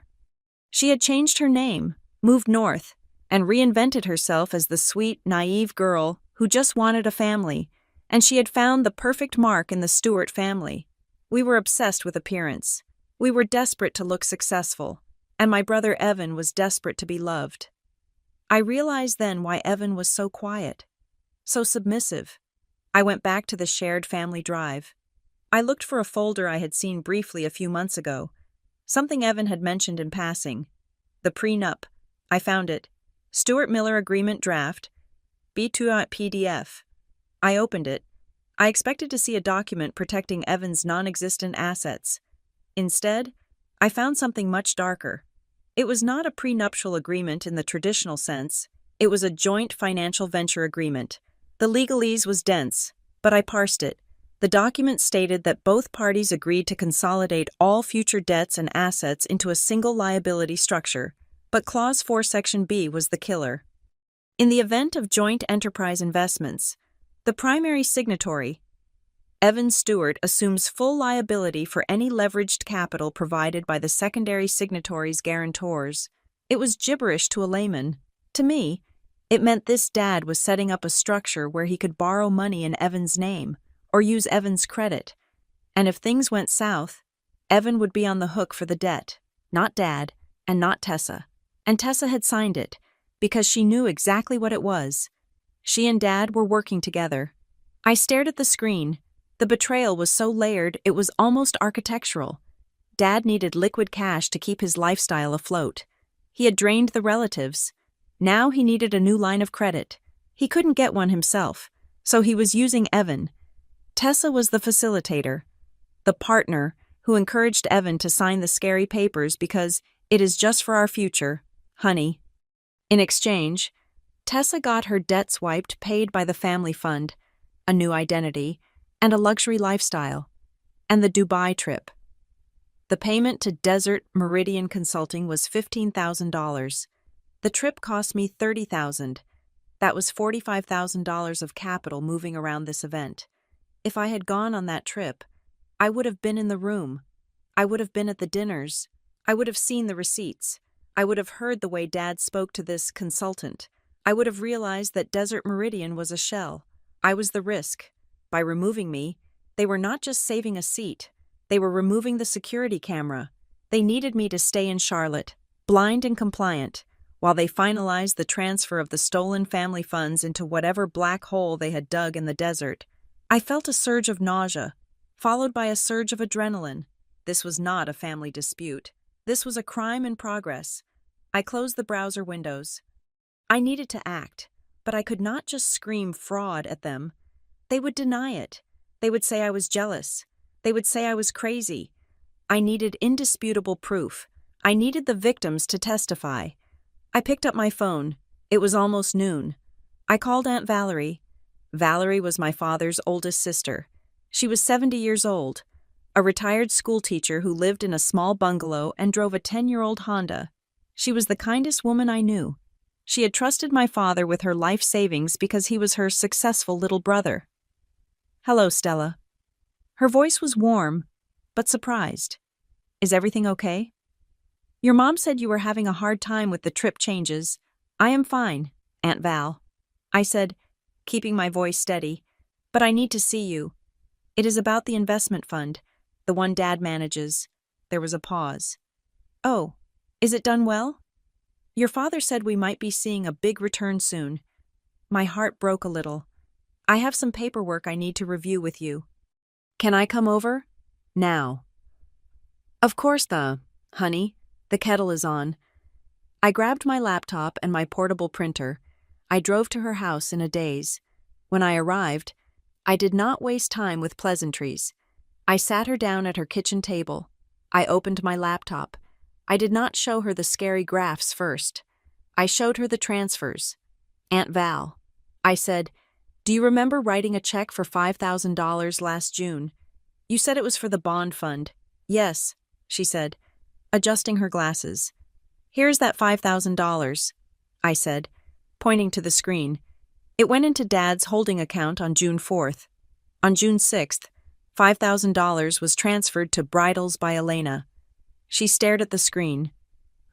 She had changed her name, moved north, and reinvented herself as the sweet, naive girl who just wanted a family, and she had found the perfect mark in the Stewart family. We were obsessed with appearance. We were desperate to look successful, and my brother Evan was desperate to be loved. I realized then why Evan was so quiet, so submissive. I went back to the shared family drive. I looked for a folder I had seen briefly a few months ago, something Evan had mentioned in passing. The prenup. I found it. Stewart Miller Agreement Draft. B2.pdf. I opened it. I expected to see a document protecting Evan's non-existent assets. Instead, I found something much darker. It was not a prenuptial agreement in the traditional sense. It was a joint financial venture agreement. The legalese was dense, but I parsed it. The document stated that both parties agreed to consolidate all future debts and assets into a single liability structure, but Clause 4 Section B was the killer. In the event of joint enterprise investments, the primary signatory, Evan Stewart, assumes full liability for any leveraged capital provided by the secondary signatory's guarantors. It was gibberish to a layman. To me, it meant this dad was setting up a structure where he could borrow money in Evan's name, or use Evan's credit. And if things went south, Evan would be on the hook for the debt, not Dad, and not Tessa. And Tessa had signed it, because she knew exactly what it was. She and Dad were working together. I stared at the screen. The betrayal was so layered it was almost architectural. Dad needed liquid cash to keep his lifestyle afloat. He had drained the relatives. Now he needed a new line of credit. He couldn't get one himself, so he was using Evan. Tessa was the facilitator, the partner who encouraged Evan to sign the scary papers because it is just for our future, honey. In exchange, Tessa got her debts wiped, paid by the family fund, a new identity, and a luxury lifestyle, and the Dubai trip. The payment to Desert Meridian Consulting was $15,000. The trip cost me $30,000. That was $45,000 of capital moving around this event. If I had gone on that trip, I would have been in the room. I would have been at the dinners. I would have seen the receipts. I would have heard the way Dad spoke to this consultant. I would have realized that Desert Meridian was a shell. I was the risk. By removing me, they were not just saving a seat. They were removing the security camera. They needed me to stay in Charlotte, blind and compliant, while they finalized the transfer of the stolen family funds into whatever black hole they had dug in the desert. I felt a surge of nausea, followed by a surge of adrenaline. This was not a family dispute. This was a crime in progress. I closed the browser windows. I needed to act, but I could not just scream fraud at them. They would deny it. They would say I was jealous. They would say I was crazy. I needed indisputable proof. I needed the victims to testify. I picked up my phone. It was almost noon. I called Aunt Valerie. Valerie was my father's oldest sister. She was 70 years old, a retired schoolteacher who lived in a small bungalow and drove a 10-year-old Honda. She was the kindest woman I knew. She had trusted my father with her life savings because he was her successful little brother. "Hello, Stella." Her voice was warm, but surprised. "Is everything okay?" "Your mom said you were having a hard time with the trip changes." "I am fine, Aunt Val," I said, keeping my voice steady. "But I need to see you. It is about the investment fund, the one Dad manages." There was a pause. "Oh, is it done well? Your father said we might be seeing a big return soon." My heart broke a little. "I have some paperwork I need to review with you. Can I come over? Now?" "Of course, honey. The kettle is on." I grabbed my laptop and my portable printer. I drove to her house in a daze. When I arrived, I did not waste time with pleasantries. I sat her down at her kitchen table. I opened my laptop. I did not show her the scary graphs first. I showed her the transfers. "Aunt Val," I said, "do you remember writing a check for $5,000 last June? You said it was for the bond fund." "Yes," she said, adjusting her glasses. "Here's that $5,000, I said, pointing to the screen. "It went into Dad's holding account on June 4th. On June 6th, $5,000 was transferred to Bridals by Elena." She stared at the screen.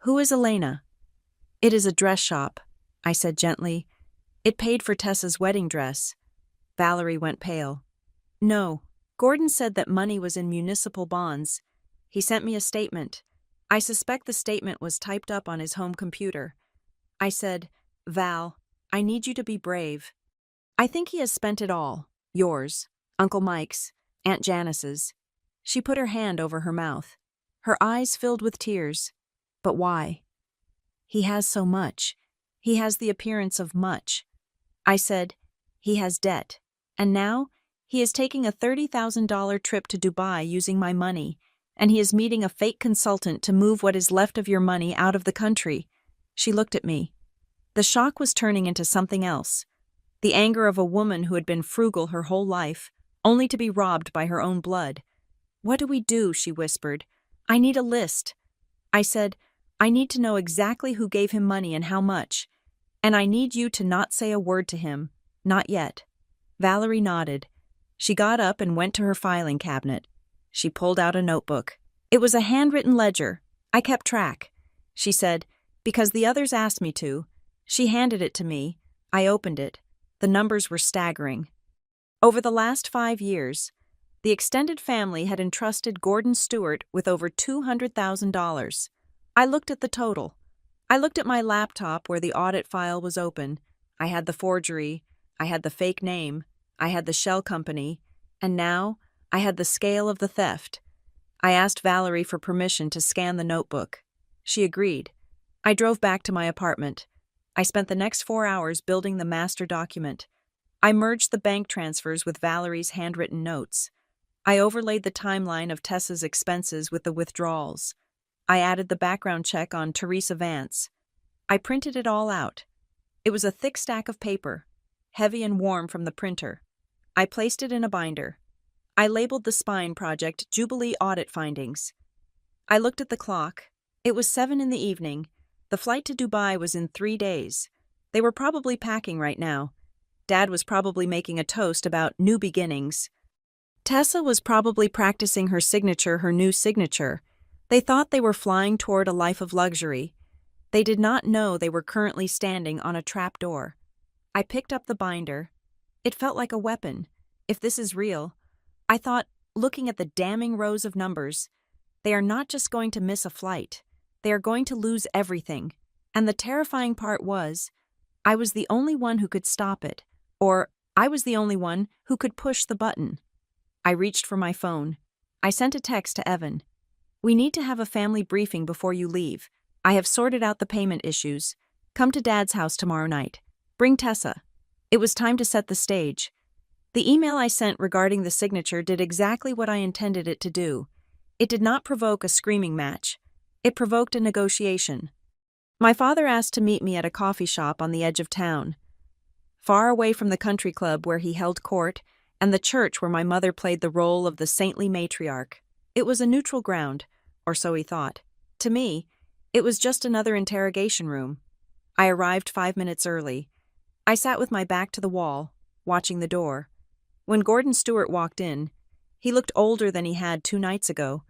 "Who is Elena?" "It is a dress shop," I said gently. "It paid for Tessa's wedding dress." Valerie went pale. "No, Gordon said that money was in municipal bonds. He sent me a statement. I suspect the statement was typed up on his home computer." I said, "Val, I need you to be brave. I think he has spent it all. Yours, Uncle Mike's, Aunt Janice's." She put her hand over her mouth. Her eyes filled with tears. "But why?" "He has so much. He has the appearance of much." I said, "He has debt. And now, he is taking a $30,000 trip to Dubai using my money, and he is meeting a fake consultant to move what is left of your money out of the country." She looked at me. The shock was turning into something else. The anger of a woman who had been frugal her whole life, only to be robbed by her own blood. "What do we do?" she whispered. "I need a list." I said, "I need to know exactly who gave him money and how much. And I need you to not say a word to him. Not yet." Valerie nodded. She got up and went to her filing cabinet. She pulled out a notebook. It was a handwritten ledger. I kept track. She said, "Because the others asked me to." She handed it to me. I opened it. The numbers were staggering. Over the last 5 years, the extended family had entrusted Gordon Stewart with over $200,000. I looked at the total. I looked at my laptop where the audit file was open. I had the forgery. I had the fake name. I had the shell company. And now, I had the scale of the theft. I asked Valerie for permission to scan the notebook. She agreed. I drove back to my apartment. I spent the next 4 hours building the master document. I merged the bank transfers with Valerie's handwritten notes. I overlaid the timeline of Tessa's expenses with the withdrawals. I added the background check on Teresa Vance. I printed it all out. It was a thick stack of paper, heavy and warm from the printer. I placed it in a binder. I labeled the spine project Jubilee Audit Findings. I looked at the clock. It was 7 in the evening. The flight to Dubai was in 3 days. They were probably packing right now. Dad was probably making a toast about new beginnings. Tessa was probably practicing her new signature. They thought they were flying toward a life of luxury. They did not know they were currently standing on a trap door. I picked up the binder. It felt like a weapon. If this is real, I thought, looking at the damning rows of numbers, they are not just going to miss a flight. They are going to lose everything. And the terrifying part was, I was the only one who could stop it. Or, I was the only one who could push the button. I reached for my phone. I sent a text to Evan. "We need to have a family briefing before you leave. I have sorted out the payment issues. Come to Dad's house tomorrow night. Bring Tessa. It was time to set the stage. The email I sent regarding the signature did exactly what I intended it to do. It did not provoke a screaming match. It provoked a negotiation. My father asked to meet me at a coffee shop on the edge of town, far away from the country club where he held court and the church where my mother played the role of the saintly matriarch. It was a neutral ground, or so he thought. To me, it was just another interrogation room. I arrived 5 minutes early. I sat with my back to the wall, watching the door. When Gordon Stewart walked in, he looked older than he had 2 nights ago.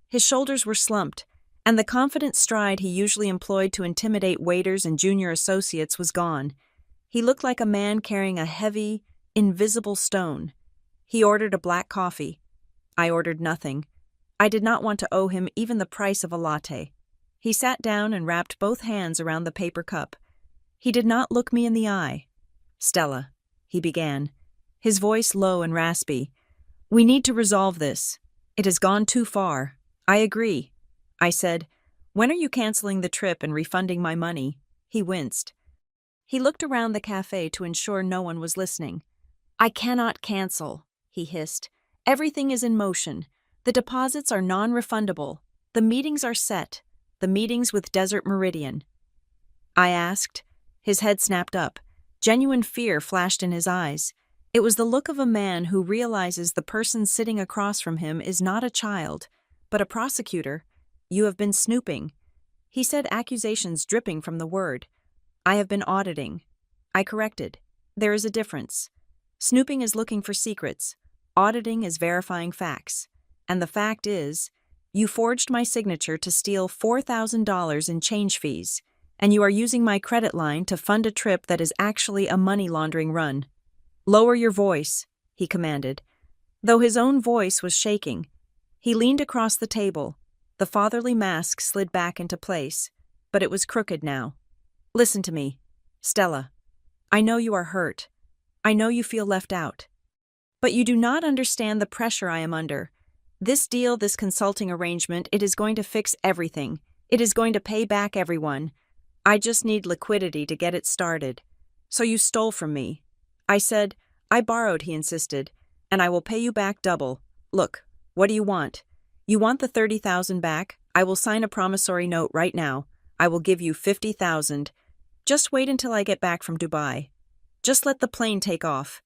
His shoulders were slumped, and the confident stride he usually employed to intimidate waiters and junior associates was gone. He looked like a man carrying a heavy, invisible stone. He ordered a black coffee. I ordered nothing. I did not want to owe him even the price of a latte. He sat down and wrapped both hands around the paper cup. He did not look me in the eye. "Stella," he began, his voice low and raspy, "we need to resolve this. It has gone too far." "I agree," I said. "When are you canceling the trip and refunding my money?" He winced. He looked around the cafe to ensure no one was listening. "I cannot cancel," he hissed. "Everything is in motion. The deposits are non-refundable. The meetings are set. The meetings with Desert Meridian." I asked. His head snapped up. Genuine fear flashed in his eyes. It was the look of a man who realizes the person sitting across from him is not a child, but a prosecutor. "You have been snooping." He said, accusations dripping from the word. "I have been auditing." I corrected. There is a difference. Snooping is looking for secrets. Auditing is verifying facts. And the fact is, you forged my signature to steal $4,000 in change fees, and you are using my credit line to fund a trip that is actually a money laundering run. "Lower your voice," he commanded. Though his own voice was shaking, he leaned across the table. The fatherly mask slid back into place, but it was crooked now. "Listen to me, Stella. I know you are hurt. I know you feel left out. But you do not understand the pressure I am under. This deal, this consulting arrangement, it is going to fix everything. It is going to pay back everyone. I just need liquidity to get it started. So you stole from me." I said. "I borrowed," he insisted, "and I will pay you back double. Look, what do you want? You want the 30,000 back? I will sign a promissory note right now. I will give you 50,000. Just wait until I get back from Dubai. Just let the plane take off."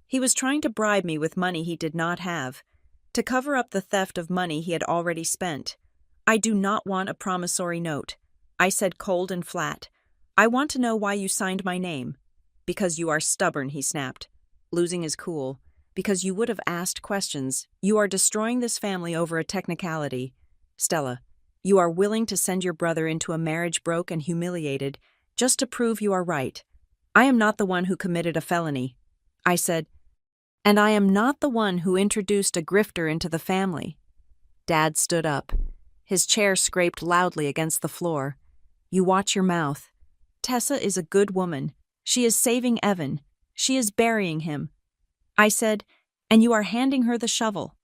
He was trying to bribe me with money he did not have, to cover up the theft of money he had already spent. "I do not want a promissory note," I said, cold and flat. "I want to know why you signed my name." "Because you are stubborn," he snapped, losing his cool. "Because you would have asked questions. You are destroying this family over a technicality. Stella, you are willing to send your brother into a marriage broke and humiliated just to prove you are right. I am not the one who committed a felony," I said, "and I am not the one who introduced a grifter into the family." Dad stood up. His chair scraped loudly against the floor. "You watch your mouth. Tessa is a good woman. She is saving Evan. She is burying him." I said, "And you are handing her the shovel."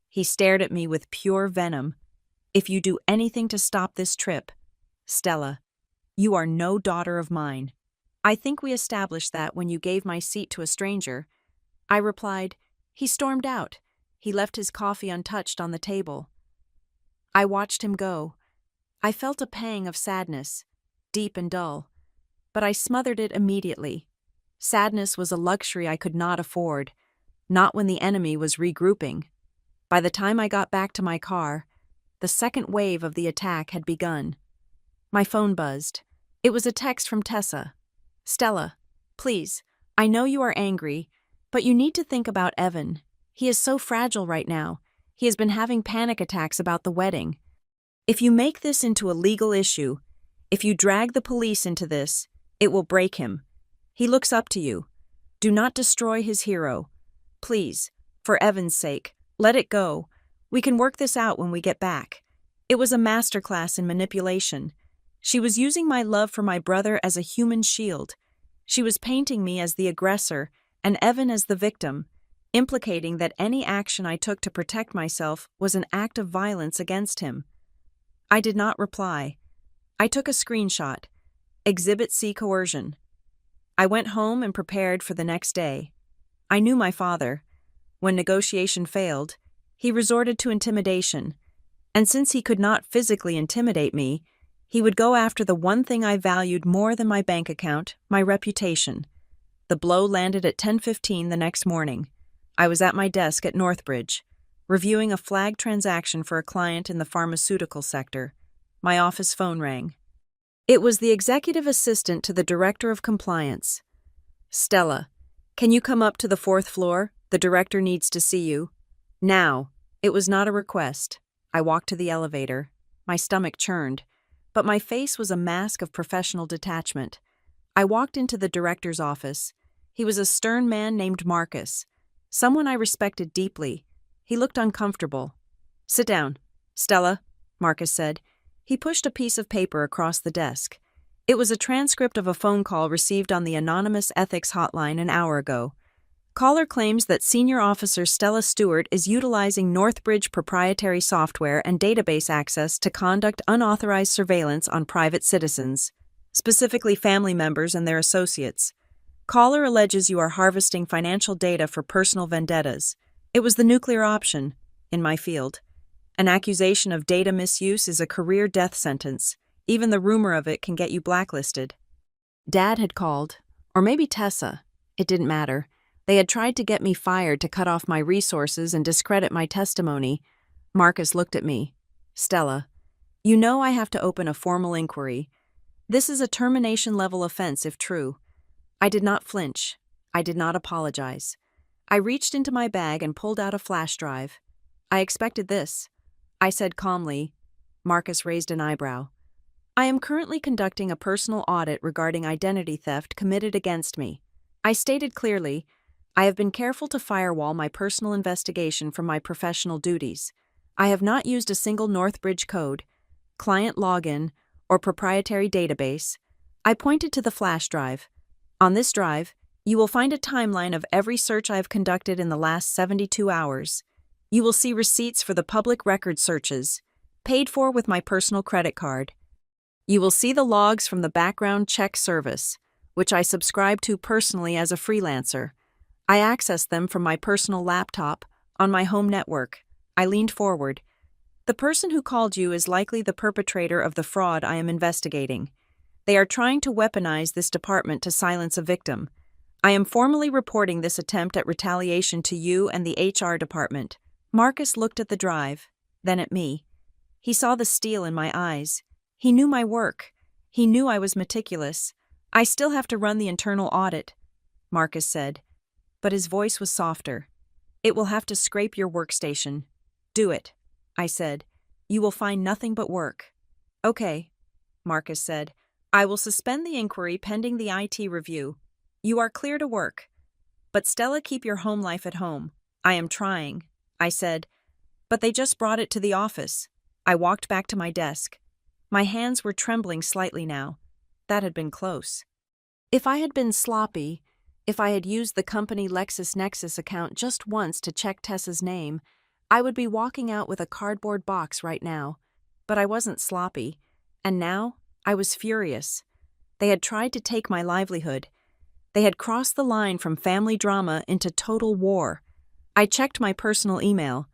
He stared at me with pure venom. "If you do anything to stop this trip, Stella, you are no daughter of mine." "I think we established that when you gave my seat to a stranger," I replied. He stormed out. He left his coffee untouched on the table. I watched him go. I felt a pang of sadness, deep and dull, but I smothered it immediately. Sadness was a luxury I could not afford, not when the enemy was regrouping. By the time I got back to my car, the second wave of the attack had begun. My phone buzzed. It was a text from Tessa. "Stella, please, I know you are angry, but you need to think about Evan. He is so fragile right now. He has been having panic attacks about the wedding. If you make this into a legal issue, if you drag the police into this, it will break him. He looks up to you. Do not destroy his hero. Please, for Evan's sake, let it go. We can work this out when we get back." It was a masterclass in manipulation. She was using my love for my brother as a human shield. She was painting me as the aggressor and Evan as the victim, implicating that any action I took to protect myself was an act of violence against him. I did not reply. I took a screenshot. Exhibit C: coercion. I went home and prepared for the next day. I knew my father. When negotiation failed, he resorted to intimidation, and since he could not physically intimidate me, he would go after the one thing I valued more than my bank account, my reputation. The blow landed at 10:15 the next morning. I was at my desk at Northbridge, reviewing a flagged transaction for a client in the pharmaceutical sector. My office phone rang. It was the executive assistant to the director of compliance. "Stella, can you come up to the 4th floor? The director needs to see you." Now. It was not a request. I walked to the elevator. My stomach churned, but my face was a mask of professional detachment. I walked into the director's office. He was a stern man named Marcus, someone I respected deeply. He looked uncomfortable. "Sit down, Stella," Marcus said. He pushed a piece of paper across the desk. It was a transcript of a phone call received on the anonymous ethics hotline an hour ago. Caller claims that Senior Officer Stella Stewart is utilizing Northbridge proprietary software and database access to conduct unauthorized surveillance on private citizens, specifically family members and their associates. Caller alleges you are harvesting financial data for personal vendettas. It was the nuclear option, in my field. An accusation of data misuse is a career death sentence. Even the rumor of it can get you blacklisted. Dad had called, or maybe Tessa. It didn't matter. They had tried to get me fired to cut off my resources and discredit my testimony. Marcus looked at me. "Stella, you know I have to open a formal inquiry. This is a termination-level offense if true." I did not flinch. I did not apologize. I reached into my bag and pulled out a flash drive. "I expected this," I said calmly. Marcus raised an eyebrow. "I am currently conducting a personal audit regarding identity theft committed against me." I stated clearly, I have been careful to firewall my personal investigation from my professional duties. I have not used a single Northbridge code, client login, or proprietary database. I pointed to the flash drive. On this drive, you will find a timeline of every search I have conducted in the last 72 hours. You will see receipts for the public record searches, paid for with my personal credit card. You will see the logs from the background check service, which I subscribe to personally as a freelancer. I access them from my personal laptop, on my home network. I leaned forward. "The person who called you is likely the perpetrator of the fraud I am investigating. They are trying to weaponize this department to silence a victim. I am formally reporting this attempt at retaliation to you and the HR department." Marcus looked at the drive, then at me. He saw the steel in my eyes. He knew my work. He knew I was meticulous. "I still have to run the internal audit," Marcus said, but his voice was softer. "It will have to scrape your workstation." "Do it," I said. "You will find nothing but work." "Okay," Marcus said. "I will suspend the inquiry pending the IT review. You are clear to work. But Stella, keep your home life at home." "I am trying," I said. "But they just brought it to the office." I walked back to my desk. My hands were trembling slightly now. That had been close. If I had been sloppy, if I had used the company LexisNexis account just once to check Tessa's name, I would be walking out with a cardboard box right now. But I wasn't sloppy, and now I was furious. They had tried to take my livelihood. They had crossed the line from family drama into total war. I checked my personal email.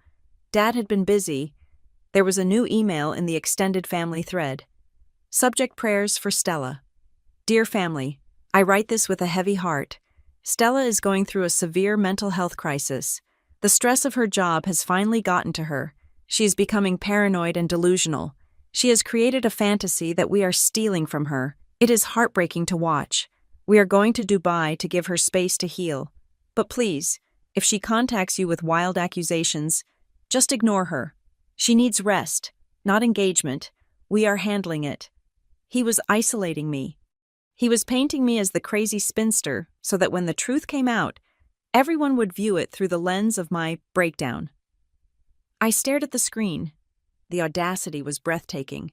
Dad had been busy. There was a new email in the extended family thread. Subject: prayers for Stella. "Dear family, I write this with a heavy heart. Stella is going through a severe mental health crisis. The stress of her job has finally gotten to her. She is becoming paranoid and delusional. She has created a fantasy that we are stealing from her. It is heartbreaking to watch. We are going to Dubai to give her space to heal. But please, if she contacts you with wild accusations, just ignore her. She needs rest, not engagement. We are handling it." He was isolating me. He was painting me as the crazy spinster so that when the truth came out, everyone would view it through the lens of my breakdown. I stared at the screen. The audacity was breathtaking.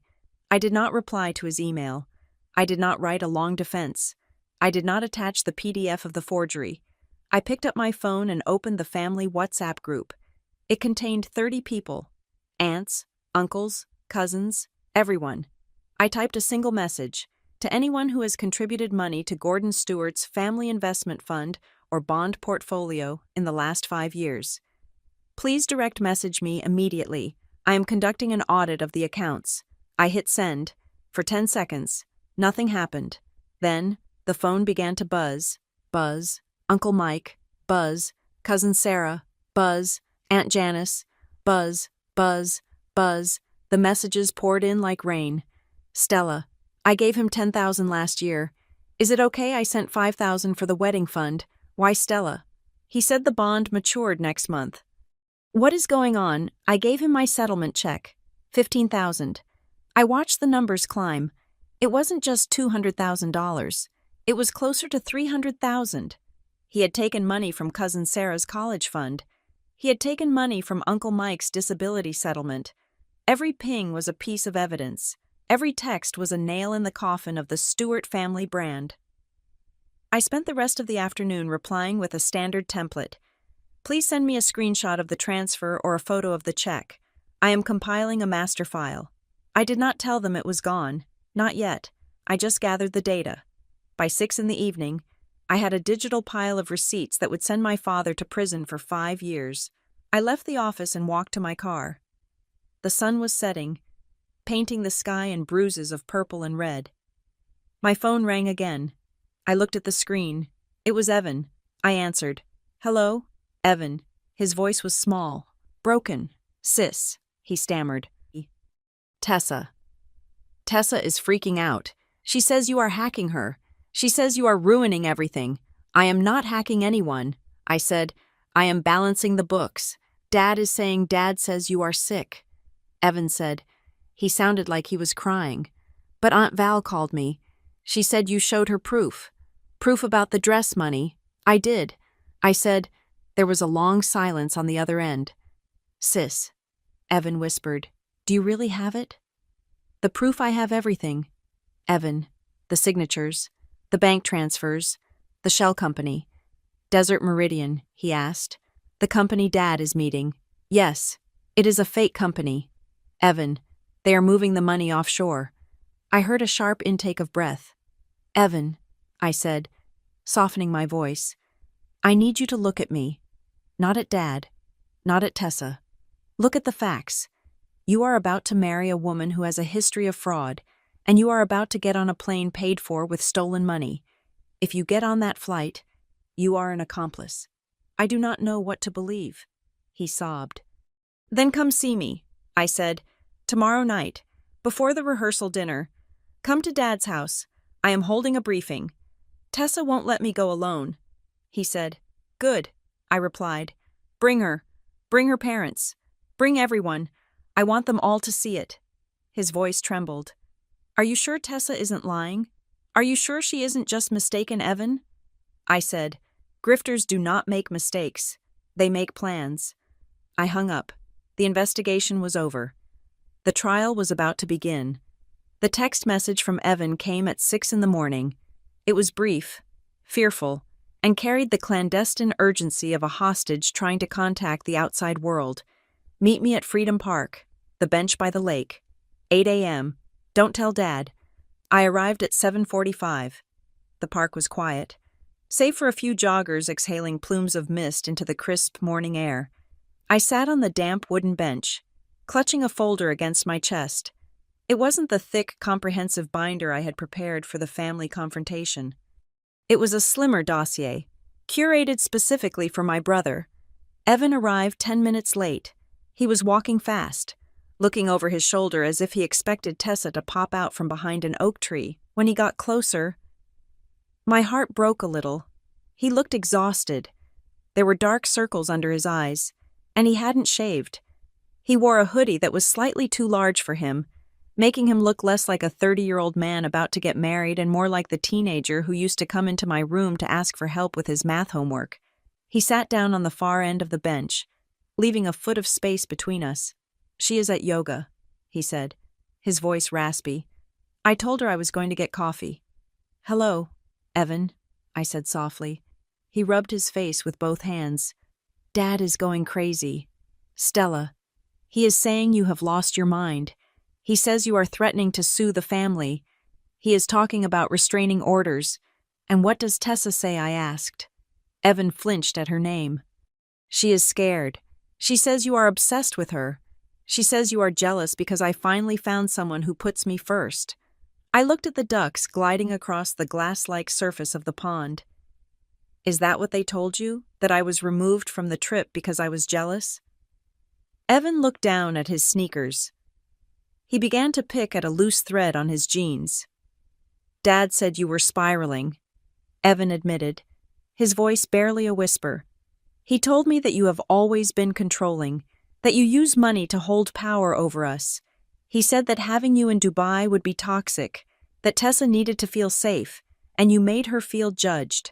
I did not reply to his email. I did not write a long defense. I did not attach the PDF of the forgery. I picked up my phone and opened the family WhatsApp group. It contained 30 people. Aunts, uncles, cousins, everyone. I typed a single message. To anyone who has contributed money to Gordon Stewart's Family Investment Fund or bond portfolio in the last 5 years, please direct message me immediately. I am conducting an audit of the accounts. I hit send. For 10 seconds. Nothing happened. Then, the phone began to buzz. Buzz. Uncle Mike. Buzz. Cousin Sarah. Buzz. Aunt Janice. Buzz. Buzz. Buzz. The messages poured in like rain. Stella. I gave him $10,000 last year. Is it okay I sent $5,000 for the wedding fund? Why Stella? He said the bond matured next month. What is going on? I gave him my settlement check. $15,000. I watched the numbers climb. It wasn't just $200,000. It was closer to $300,000. He had taken money from Cousin Sarah's college fund. He had taken money from Uncle Mike's disability settlement. Every ping was a piece of evidence. Every text was a nail in the coffin of the Stewart family brand. I spent the rest of the afternoon replying with a standard template. Please send me a screenshot of the transfer or a photo of the check. I am compiling a master file. I did not tell them it was gone. Not yet. I just gathered the data. By 6 p.m, I had a digital pile of receipts that would send my father to prison for 5 years. I left the office and walked to my car. The sun was setting, painting the sky in bruises of purple and red. My phone rang again. I looked at the screen. It was Evan. I answered. Hello? Evan. His voice was small, broken. Sis, he stammered. Tessa. Tessa is freaking out. She says you are hacking her. She says you are ruining everything. I am not hacking anyone. I said, I am balancing the books. Dad is saying Dad says you are sick. Evan said, he sounded like he was crying. But Aunt Val called me. She said you showed her proof. Proof about the dress money. I did. I said, there was a long silence on the other end. Sis, Evan whispered, do you really have it? The proof I have everything. Evan, the signatures, the bank transfers, the shell company. Desert Meridian, he asked. The company Dad is meeting. Yes, it is a fake company. Evan, they are moving the money offshore. I heard a sharp intake of breath. Evan, I said, softening my voice, I need you to look at me. Not at Dad. Not at Tessa. Look at the facts. You are about to marry a woman who has a history of fraud, and you are about to get on a plane paid for with stolen money. If you get on that flight, you are an accomplice. I do not know what to believe. He sobbed. Then come see me, I said. Tomorrow night, before the rehearsal dinner. Come to Dad's house. I am holding a briefing. Tessa won't let me go alone. He said. Good, I replied. Bring her. Bring her parents. Bring everyone. I want them all to see it. His voice trembled. Are you sure Tessa isn't lying? Are you sure she isn't just mistaken Evan? I said, grifters do not make mistakes. They make plans. I hung up. The investigation was over. The trial was about to begin. The text message from Evan came at 6 a.m. It was brief, fearful, and carried the clandestine urgency of a hostage trying to contact the outside world. Meet me at Freedom Park, the bench by the lake. 8 a.m. Don't tell Dad. I arrived at 7:45. The park was quiet, save for a few joggers exhaling plumes of mist into the crisp morning air. I sat on the damp wooden bench, clutching a folder against my chest. It wasn't the thick, comprehensive binder I had prepared for the family confrontation. It was a slimmer dossier, curated specifically for my brother. Evan arrived 10 minutes late. He was walking fast, looking over his shoulder as if he expected Tessa to pop out from behind an oak tree. When he got closer, my heart broke a little. He looked exhausted. There were dark circles under his eyes, and he hadn't shaved. He wore a hoodie that was slightly too large for him, making him look less like a 30-year-old man about to get married and more like the teenager who used to come into my room to ask for help with his math homework. He sat down on the far end of the bench, leaving a foot of space between us. She is at yoga, he said, his voice raspy. I told her I was going to get coffee. Hello, Evan, I said softly. He rubbed his face with both hands. Dad is going crazy. Stella, he is saying you have lost your mind. He says you are threatening to sue the family. He is talking about restraining orders. And what does Tessa say? I asked. Evan flinched at her name. She is scared. She says you are obsessed with her. She says you are jealous because I finally found someone who puts me first. I looked at the ducks gliding across the glass-like surface of the pond. Is that what they told you? That I was removed from the trip because I was jealous? Evan looked down at his sneakers. He began to pick at a loose thread on his jeans. Dad said you were spiraling, Evan admitted, his voice barely a whisper. He told me that you have always been controlling, that you use money to hold power over us. He said that having you in Dubai would be toxic, that Tessa needed to feel safe, and you made her feel judged.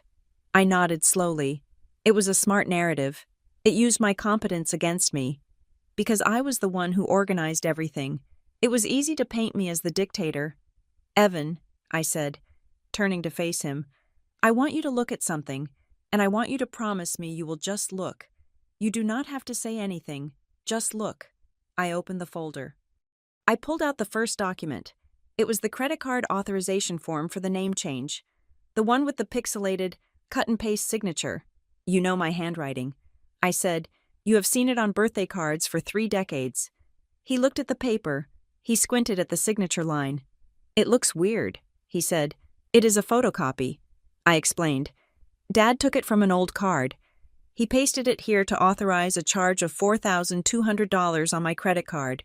I nodded slowly. It was a smart narrative. It used my competence against me. Because I was the one who organized everything, it was easy to paint me as the dictator. Evan, I said, turning to face him, I want you to look at something, and I want you to promise me you will just look. You do not have to say anything, just look. I opened the folder. I pulled out the first document. It was the credit card authorization form for the name change, the one with the pixelated, cut-and-paste signature. You know my handwriting. I said, you have seen it on birthday cards for 3 decades. He looked at the paper. He squinted at the signature line. It looks weird, he said. It is a photocopy. I explained. Dad took it from an old card. He pasted it here to authorize a charge of $4,200 on my credit card.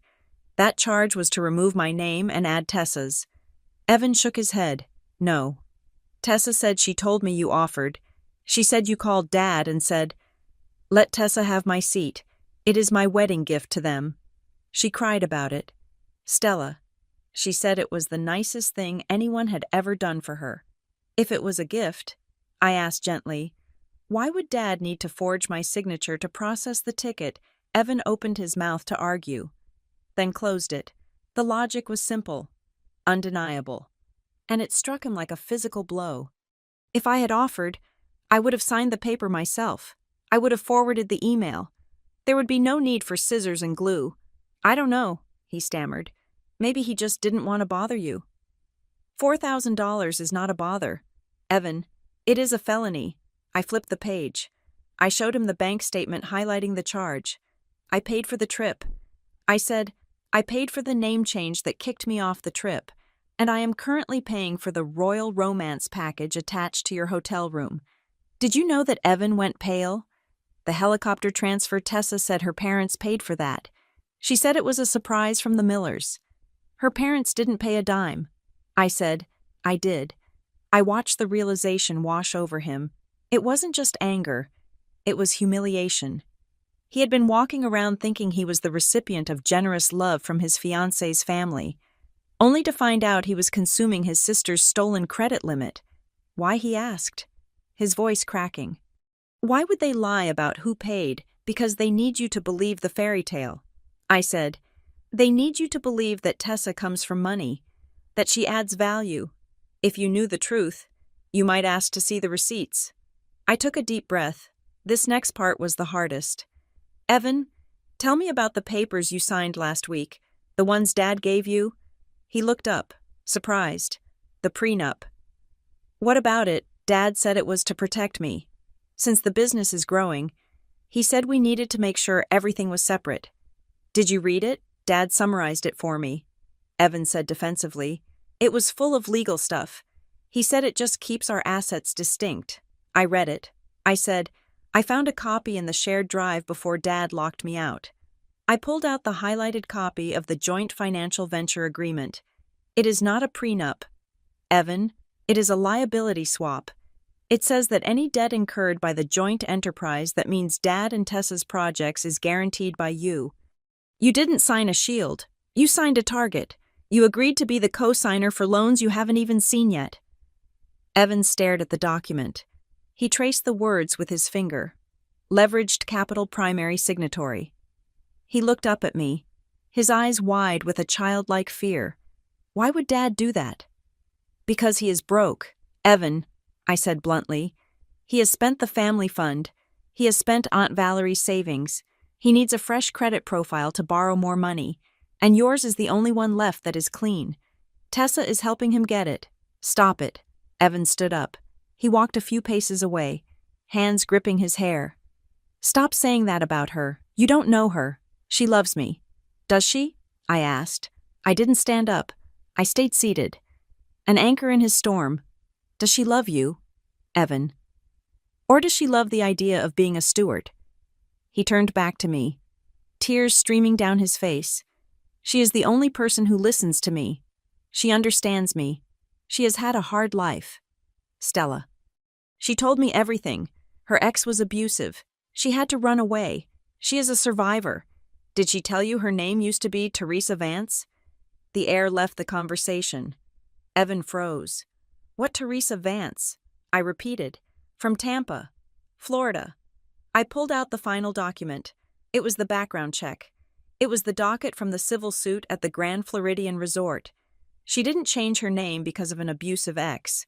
That charge was to remove my name and add Tessa's. Evan shook his head. No. Tessa said she told me you offered. She said you called Dad and said, let Tessa have my seat. It is my wedding gift to them. She cried about it. Stella. She said it was the nicest thing anyone had ever done for her. If it was a gift, I asked gently, why would Dad need to forge my signature to process the ticket? Evan opened his mouth to argue, then closed it. The logic was simple, undeniable, and it struck him like a physical blow. If I had offered, I would have signed the paper myself. I would have forwarded the email. There would be no need for scissors and glue. I don't know, he stammered. Maybe he just didn't want to bother you. $4,000 is not a bother. Evan, it is a felony. I flipped the page. I showed him the bank statement highlighting the charge. I paid for the trip. I said, I paid for the name change that kicked me off the trip, and I am currently paying for the Royal Romance package attached to your hotel room. Did you know that Evan went pale? The helicopter transfer, Tessa said her parents paid for that. She said it was a surprise from the Millers. Her parents didn't pay a dime. I said, I did. I watched the realization wash over him. It wasn't just anger. It was humiliation. He had been walking around thinking he was the recipient of generous love from his fiancé's family, only to find out he was consuming his sister's stolen credit limit. Why, he asked, his voice cracking. Why would they lie about who paid because they need you to believe the fairy tale? I said, they need you to believe that Tessa comes from money, that she adds value. If you knew the truth, you might ask to see the receipts. I took a deep breath. This next part was the hardest. Evan, tell me about the papers you signed last week, the ones Dad gave you. He looked up, surprised. The prenup. What about it? Dad said it was to protect me. Since the business is growing, he said we needed to make sure everything was separate. Did you read it? Dad summarized it for me. Evan said defensively. It was full of legal stuff. He said it just keeps our assets distinct. I read it. I said, I found a copy in the shared drive before Dad locked me out. I pulled out the highlighted copy of the joint financial venture agreement. It is not a prenup. Evan, it is a liability swap. It says that any debt incurred by the joint enterprise that means Dad and Tessa's projects is guaranteed by you. You didn't sign a shield. You signed a target. You agreed to be the co-signer for loans you haven't even seen yet. Evan stared at the document. He traced the words with his finger. Leveraged capital primary signatory. He looked up at me, his eyes wide with a childlike fear. Why would Dad do that? Because he is broke. Evan, I said bluntly. He has spent the family fund. He has spent Aunt Valerie's savings. He needs a fresh credit profile to borrow more money, and yours is the only one left that is clean. Tessa is helping him get it. Stop it. Evan stood up. He walked a few paces away, hands gripping his hair. Stop saying that about her. You don't know her. She loves me. Does she? I asked. I didn't stand up. I stayed seated. An anchor in his storm. Does she love you, Evan? Or does she love the idea of being a steward? He turned back to me, tears streaming down his face. She is the only person who listens to me. She understands me. She has had a hard life. Stella. She told me everything. Her ex was abusive. She had to run away. She is a survivor. Did she tell you her name used to be Teresa Vance? The air left the conversation. Evan froze. What Teresa Vance? I repeated. From Tampa, Florida. I pulled out the final document. It was the background check. It was the docket from the civil suit at the Grand Floridian Resort. She didn't change her name because of an abusive ex.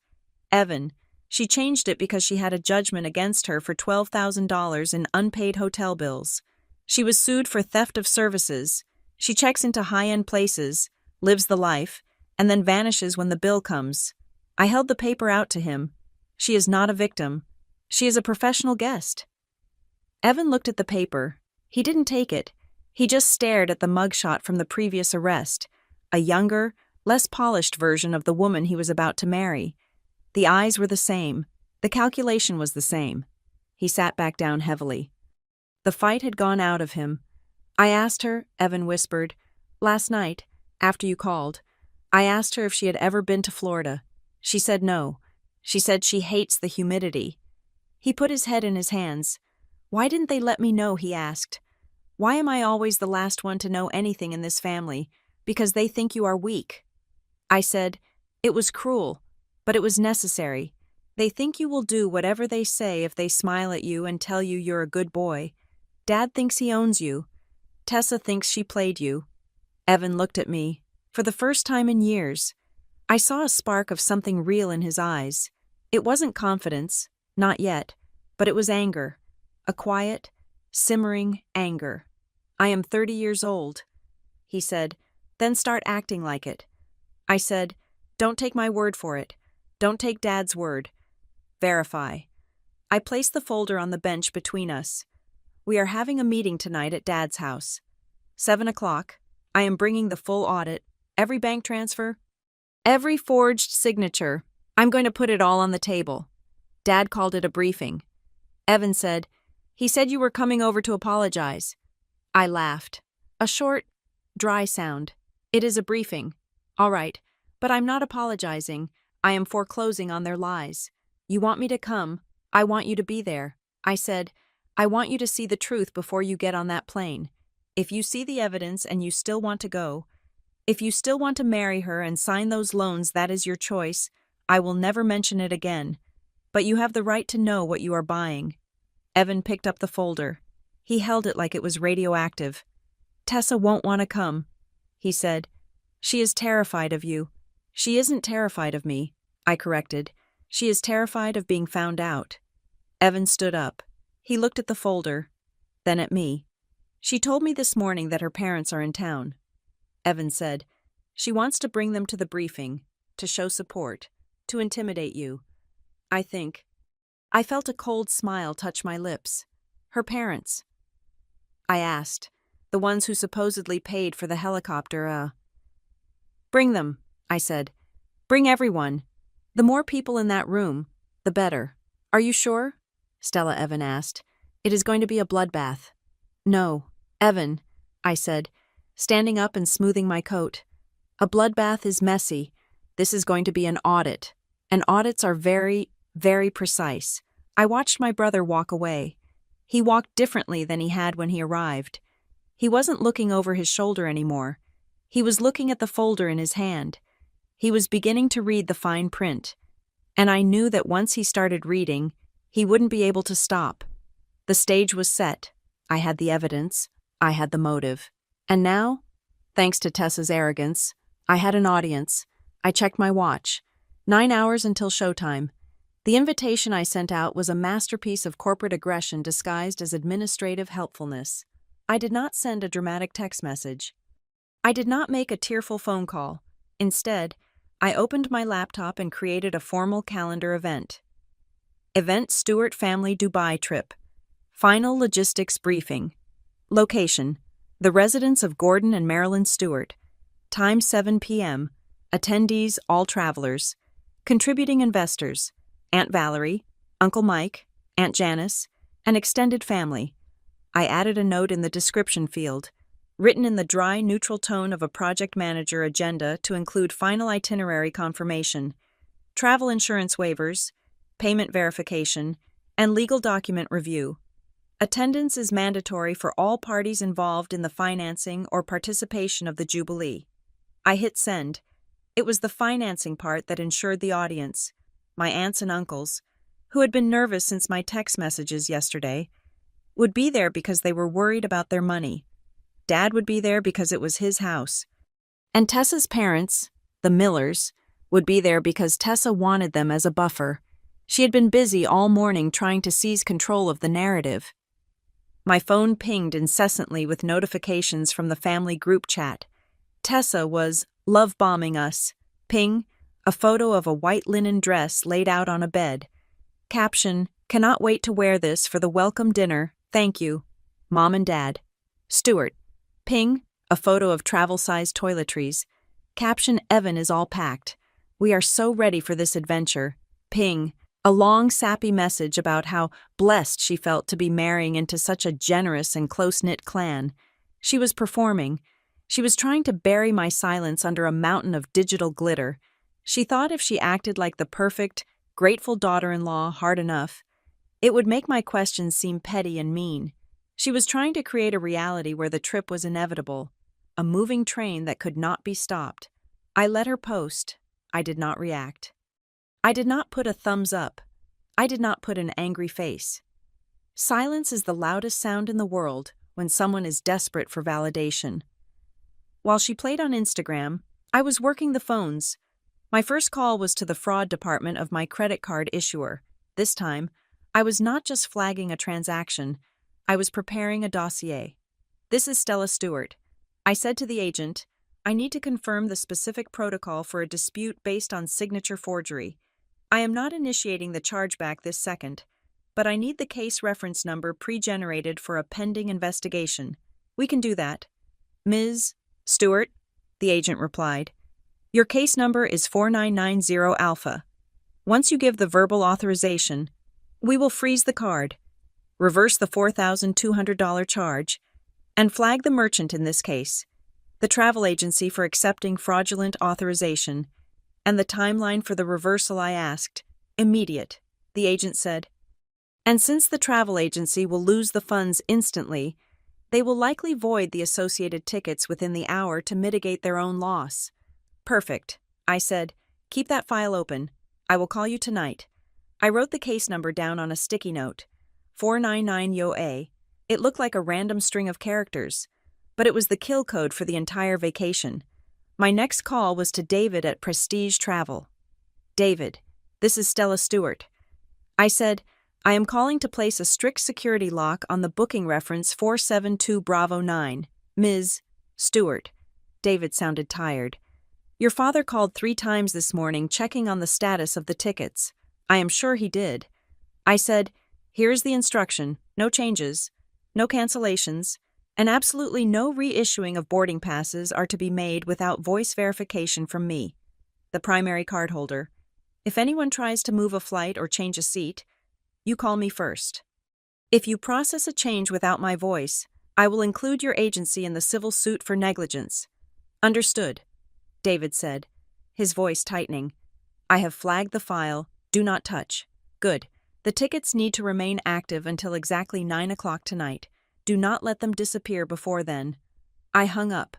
Evan, she changed it because she had a judgment against her for $12,000 in unpaid hotel bills. She was sued for theft of services. She checks into high-end places, lives the life, and then vanishes when the bill comes. I held the paper out to him. She is not a victim. She is a professional guest. Evan looked at the paper. He didn't take it. He just stared at the mugshot from the previous arrest, a younger, less polished version of the woman he was about to marry. The eyes were the same. The calculation was the same. He sat back down heavily. The fight had gone out of him. I asked her, Evan whispered, last night, after you called. I asked her if she had ever been to Florida. She said no. She said she hates the humidity. He put his head in his hands. Why didn't they let me know, he asked. Why am I always the last one to know anything in this family? Because they think you are weak. I said, it was cruel, but it was necessary. They think you will do whatever they say if they smile at you and tell you you're a good boy. Dad thinks he owns you. Tessa thinks she played you. Evan looked at me. For the first time in years, I saw a spark of something real in his eyes. It wasn't confidence, not yet, but it was anger. A quiet, simmering anger. I am 30 years old, he said, then start acting like it. I said, don't take my word for it. Don't take Dad's word. Verify. I placed the folder on the bench between us. We are having a meeting tonight at Dad's house. 7 o'clock. I am bringing the full audit, every bank transfer, every forged signature. I'm going to put it all on the table. Dad called it a briefing. Evan said, he said you were coming over to apologize. I laughed. A short, dry sound. It is a briefing. All right, but I'm not apologizing. I am foreclosing on their lies. You want me to come? I want you to be there. I said, I want you to see the truth before you get on that plane. If you see the evidence and you still want to go, if you still want to marry her and sign those loans, that is your choice. I will never mention it again. But you have the right to know what you are buying. Evan picked up the folder. He held it like it was radioactive. Tessa won't want to come, he said. She is terrified of you. She isn't terrified of me, I corrected. She is terrified of being found out. Evan stood up. He looked at the folder, then at me. She told me this morning that her parents are in town. Evan said, she wants to bring them to the briefing, to show support, to intimidate you. I felt a cold smile touch my lips. Her parents. I asked, the ones who supposedly paid for the helicopter, Bring them, I said. Bring everyone. The more people in that room, the better. Are you sure? Stella Evan asked. It is going to be a bloodbath. No, Evan, I said, standing up and smoothing my coat. A bloodbath is messy. This is going to be an audit. And audits are very, very precise. I watched my brother walk away. He walked differently than he had when he arrived. He wasn't looking over his shoulder anymore. He was looking at the folder in his hand. He was beginning to read the fine print. And I knew that once he started reading, he wouldn't be able to stop. The stage was set. I had the evidence. I had the motive. And now, thanks to Tessa's arrogance, I had an audience. I checked my watch. 9 hours until showtime. The invitation I sent out was a masterpiece of corporate aggression disguised as administrative helpfulness. I did not send a dramatic text message. I did not make a tearful phone call. Instead, I opened my laptop and created a formal calendar event. Event Stewart Family Dubai Trip. Final Logistics Briefing. Location: the residence of Gordon and Marilyn Stewart. Time 7 p.m. Attendees all travelers. Contributing investors: Aunt Valerie, Uncle Mike, Aunt Janice, and extended family. I added a note in the description field, written in the dry, neutral tone of a project manager agenda to include final itinerary confirmation, travel insurance waivers, payment verification, and legal document review. Attendance is mandatory for all parties involved in the financing or participation of the Jubilee. I hit send. It was the financing part that ensured the audience, my aunts and uncles, who had been nervous since my text messages yesterday, would be there because they were worried about their money. Dad would be there because it was his house. And Tessa's parents, the Millers, would be there because Tessa wanted them as a buffer. She had been busy all morning trying to seize control of the narrative. My phone pinged incessantly with notifications from the family group chat. Tessa was love-bombing us. Ping, a photo of a white linen dress laid out on a bed. Caption: cannot wait to wear this for the welcome dinner, thank you. Mom and Dad. Stewart. Ping, a photo of travel-sized toiletries. Caption: Evan is all packed. We are so ready for this adventure. Ping, a long, sappy message about how blessed she felt to be marrying into such a generous and close-knit clan. She was performing. She was trying to bury my silence under a mountain of digital glitter. She thought if she acted like the perfect, grateful daughter-in-law hard enough, it would make my questions seem petty and mean. She was trying to create a reality where the trip was inevitable, a moving train that could not be stopped. I let her post. I did not react. I did not put a thumbs up. I did not put an angry face. Silence is the loudest sound in the world when someone is desperate for validation. While she played on Instagram, I was working the phones. My first call was to the fraud department of my credit card issuer. This time, I was not just flagging a transaction, I was preparing a dossier. This is Stella Stewart. I said to the agent, I need to confirm the specific protocol for a dispute based on signature forgery. I am not initiating the chargeback this second, but I need the case reference number pre-generated for a pending investigation. We can do that. Ms. Stewart, the agent replied. Your case number is 4990 Alpha. Once you give the verbal authorization, we will freeze the card, reverse the $4,200 charge, and flag the merchant in this case, the travel agency for accepting fraudulent authorization, and the timeline for the reversal I asked. Immediate, the agent said. And since the travel agency will lose the funds instantly, they will likely void the associated tickets within the hour to mitigate their own loss. Perfect, I said. Keep that file open. I will call you tonight. I wrote the case number down on a sticky note. 499YoA. It looked like a random string of characters, but it was the kill code for the entire vacation. My next call was to David at Prestige Travel. David, this is Stella Stewart. I said, I am calling to place a strict security lock on the booking reference 472 Bravo 9. Ms. Stewart. David sounded tired. Your father called 3 times this morning checking on the status of the tickets. I am sure he did. I said, here's the instruction, no changes, no cancellations, and absolutely no reissuing of boarding passes are to be made without voice verification from me, the primary cardholder. If anyone tries to move a flight or change a seat, you call me first. If you process a change without my voice, I will include your agency in the civil suit for negligence. Understood, David said, his voice tightening. I have flagged the file. Do not touch. Good. The tickets need to remain active until exactly 9 o'clock tonight. Do not let them disappear before then. I hung up.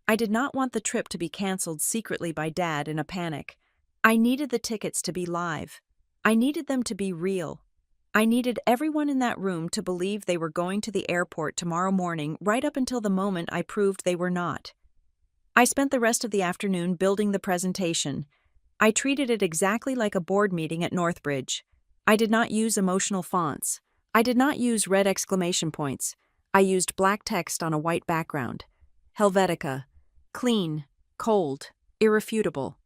I did not want the trip to be canceled secretly by Dad in a panic. I needed the tickets to be live. I needed them to be real. I needed everyone in that room to believe they were going to the airport tomorrow morning right up until the moment I proved they were not. I spent the rest of the afternoon building the presentation. I treated it exactly like a board meeting at Northbridge. I did not use emotional fonts. I did not use red exclamation points. I used black text on a white background. Helvetica. Clean. Cold. Irrefutable.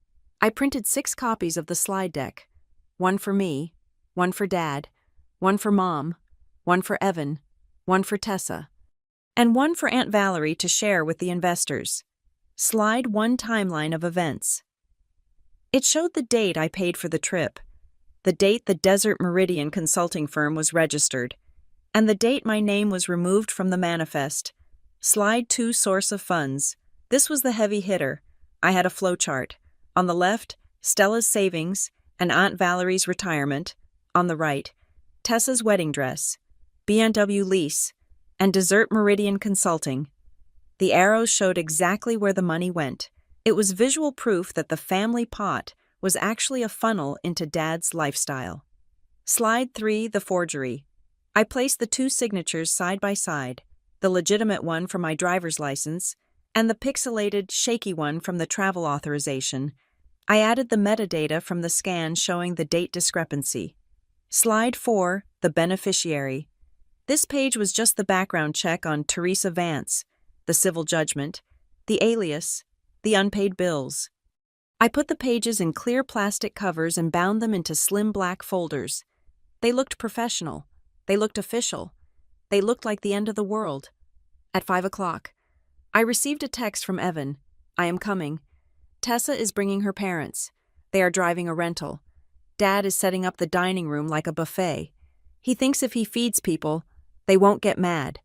I printed 6 copies of the slide deck. One for me, one for Dad, one for Mom, one for Evan, one for Tessa, and one for Aunt Valerie to share with the investors. Slide 1 timeline of events. It showed the date I paid for the trip, the date the Desert Meridian consulting firm was registered, and the date my name was removed from the manifest. Slide 2 source of funds. This was the heavy hitter. I had a flowchart. On the left, Stella's savings and Aunt Valerie's retirement. On the right, Tessa's wedding dress, B&W lease, and Desert Meridian Consulting. The arrows showed exactly where the money went. It was visual proof that the family pot was actually a funnel into Dad's lifestyle. Slide 3, the forgery. I placed the 2 signatures side by side, the legitimate one for my driver's license and the pixelated, shaky one from the travel authorization. I added the metadata from the scan showing the date discrepancy. Slide 4, the beneficiary. This page was just the background check on Teresa Vance, the civil judgment, the alias, the unpaid bills. I put the pages in clear plastic covers and bound them into slim black folders. They looked professional. They looked official. They looked like the end of the world. At 5 o'clock, I received a text from Evan. I am coming. Tessa is bringing her parents. They are driving a rental. Dad is setting up the dining room like a buffet. He thinks if he feeds people, they won't get mad.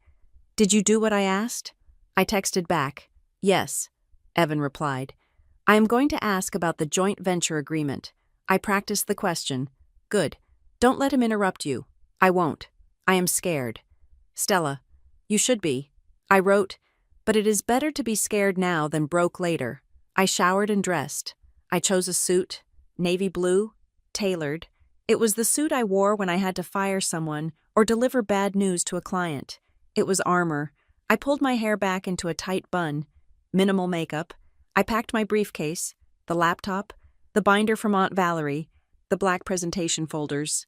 Did you do what I asked? I texted back. Yes, Evan replied. I am going to ask about the joint venture agreement. I practiced the question. Good. Don't let him interrupt you. I won't. I am scared. Stella, you should be. I wrote, but it is better to be scared now than broke later. I showered and dressed. I chose a suit, navy blue, tailored. It was the suit I wore when I had to fire someone or deliver bad news to a client. It was armor. I pulled my hair back into a tight bun. Minimal makeup. I packed my briefcase, the laptop, the binder from Aunt Valerie, the black presentation folders,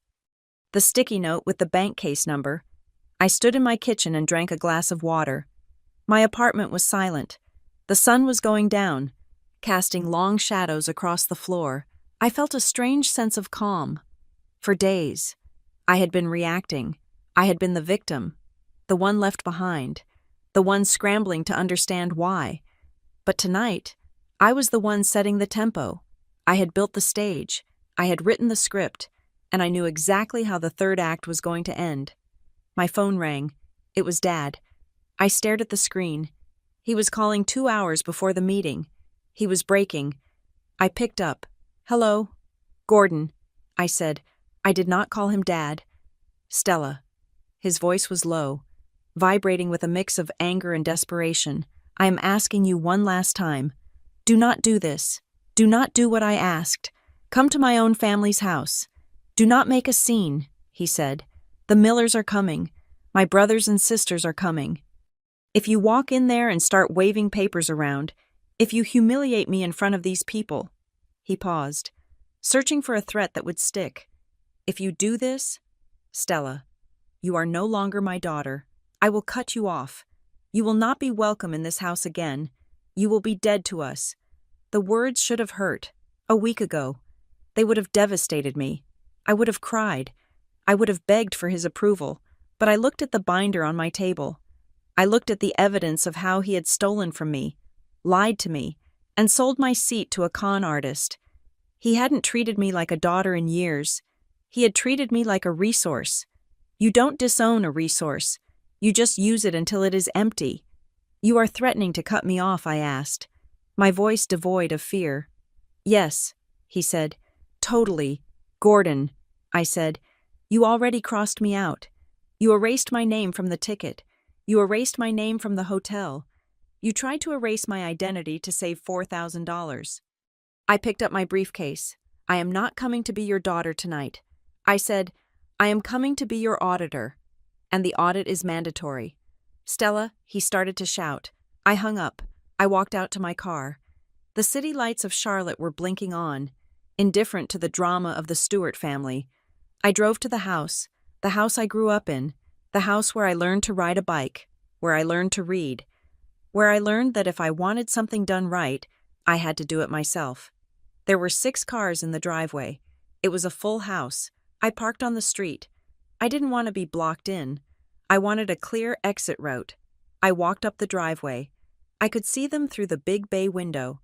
the sticky note with the bank case number. I stood in my kitchen and drank a glass of water. My apartment was silent. The sun was going down, casting long shadows across the floor. I felt a strange sense of calm. For days, I had been reacting. I had been the victim, the one left behind, the one scrambling to understand why. But tonight, I was the one setting the tempo. I had built the stage. I had written the script, and I knew exactly how the third act was going to end. My phone rang. It was Dad. I stared at the screen. He was calling 2 hours before the meeting. He was breaking. I picked up. Hello? Gordon, I said. I did not call him Dad. Stella. His voice was low, vibrating with a mix of anger and desperation. I am asking you one last time. Do not do this. Do not do what I asked. Come to my own family's house. Do not make a scene, he said. The Millers are coming. My brothers and sisters are coming. If you walk in there and start waving papers around, if you humiliate me in front of these people, he paused, searching for a threat that would stick. If you do this, Stella, you are no longer my daughter. I will cut you off. You will not be welcome in this house again. You will be dead to us. The words should have hurt. A week ago. They would have devastated me. I would have cried. I would have begged for his approval. But I looked at the binder on my table. I looked at the evidence of how he had stolen from me, lied to me, and sold my seat to a con artist. He hadn't treated me like a daughter in years. He had treated me like a resource. You don't disown a resource. You just use it until it is empty. You are threatening to cut me off, I asked, my voice devoid of fear. Yes, he said. Totally. Gordon, I said. You already crossed me out. You erased my name from the ticket. You erased my name from the hotel. You tried to erase my identity to save $4,000. I picked up my briefcase. I am not coming to be your daughter tonight. I said, I am coming to be your auditor. And the audit is mandatory. Stella, he started to shout. I hung up. I walked out to my car. The city lights of Charlotte were blinking on, indifferent to the drama of the Stewart family. I drove to the house I grew up in, the house where I learned to ride a bike, where I learned to read, where I learned that if I wanted something done right, I had to do it myself. There were 6 cars in the driveway. It was a full house. I parked on the street. I didn't want to be blocked in. I wanted a clear exit route. I walked up the driveway. I could see them through the big bay window.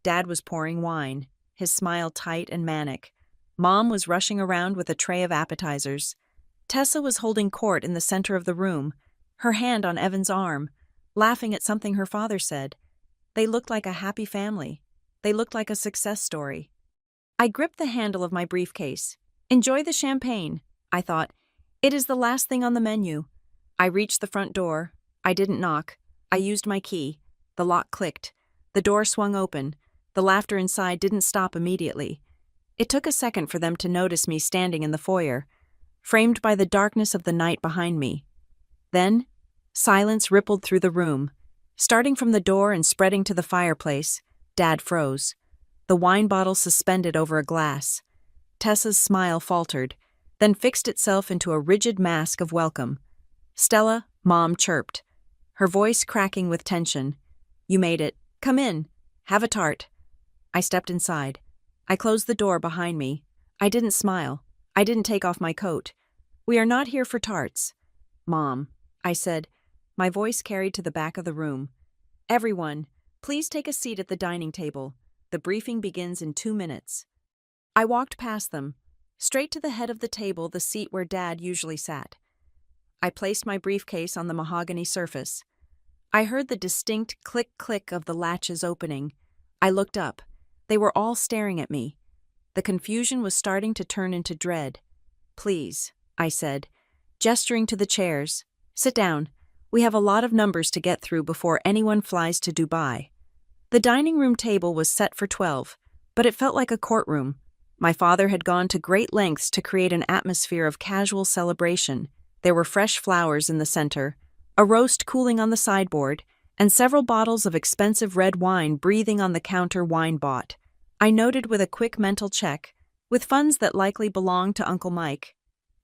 Dad was pouring wine, his smile tight and manic. Mom was rushing around with a tray of appetizers. Tessa was holding court in the center of the room, her hand on Evan's arm, laughing at something her father said. They looked like a happy family. They looked like a success story. I gripped the handle of my briefcase. Enjoy the champagne, I thought. It is the last thing on the menu. I reached the front door. I didn't knock. I used my key. The lock clicked. The door swung open. The laughter inside didn't stop immediately. It took a second for them to notice me standing in the foyer, framed by the darkness of the night behind me. Then, silence rippled through the room. Starting from the door and spreading to the fireplace, Dad froze. The wine bottle suspended over a glass. Tessa's smile faltered, then fixed itself into a rigid mask of welcome. Stella, Mom chirped, her voice cracking with tension. You made it. Come in. Have a tart. I stepped inside. I closed the door behind me. I didn't smile. I didn't take off my coat. We are not here for tarts. Mom, I said, my voice carried to the back of the room. Everyone, please take a seat at the dining table. The briefing begins in 2 minutes. I walked past them, straight to the head of the table, the seat where Dad usually sat. I placed my briefcase on the mahogany surface. I heard the distinct click-click of the latches opening. I looked up. They were all staring at me. The confusion was starting to turn into dread. Please, I said, gesturing to the chairs. Sit down. We have a lot of numbers to get through before anyone flies to Dubai. The dining room table was set for 12, but it felt like a courtroom. My father had gone to great lengths to create an atmosphere of casual celebration. There were fresh flowers in the center, a roast cooling on the sideboard, and several bottles of expensive red wine breathing on the counter wine bought. I noted with a quick mental check, with funds that likely belonged to Uncle Mike.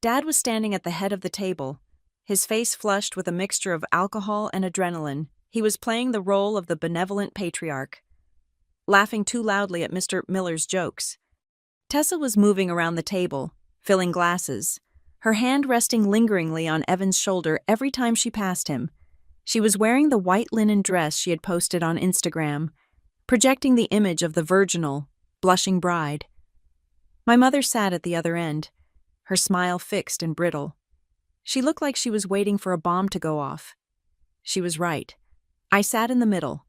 Dad was standing at the head of the table, his face flushed with a mixture of alcohol and adrenaline. He was playing the role of the benevolent patriarch, laughing too loudly at Mr. Miller's jokes. Tessa was moving around the table, filling glasses, her hand resting lingeringly on Evan's shoulder every time she passed him. She was wearing the white linen dress she had posted on Instagram, projecting the image of the virginal, blushing bride. My mother sat at the other end, her smile fixed and brittle. She looked like she was waiting for a bomb to go off. She was right. I sat in the middle,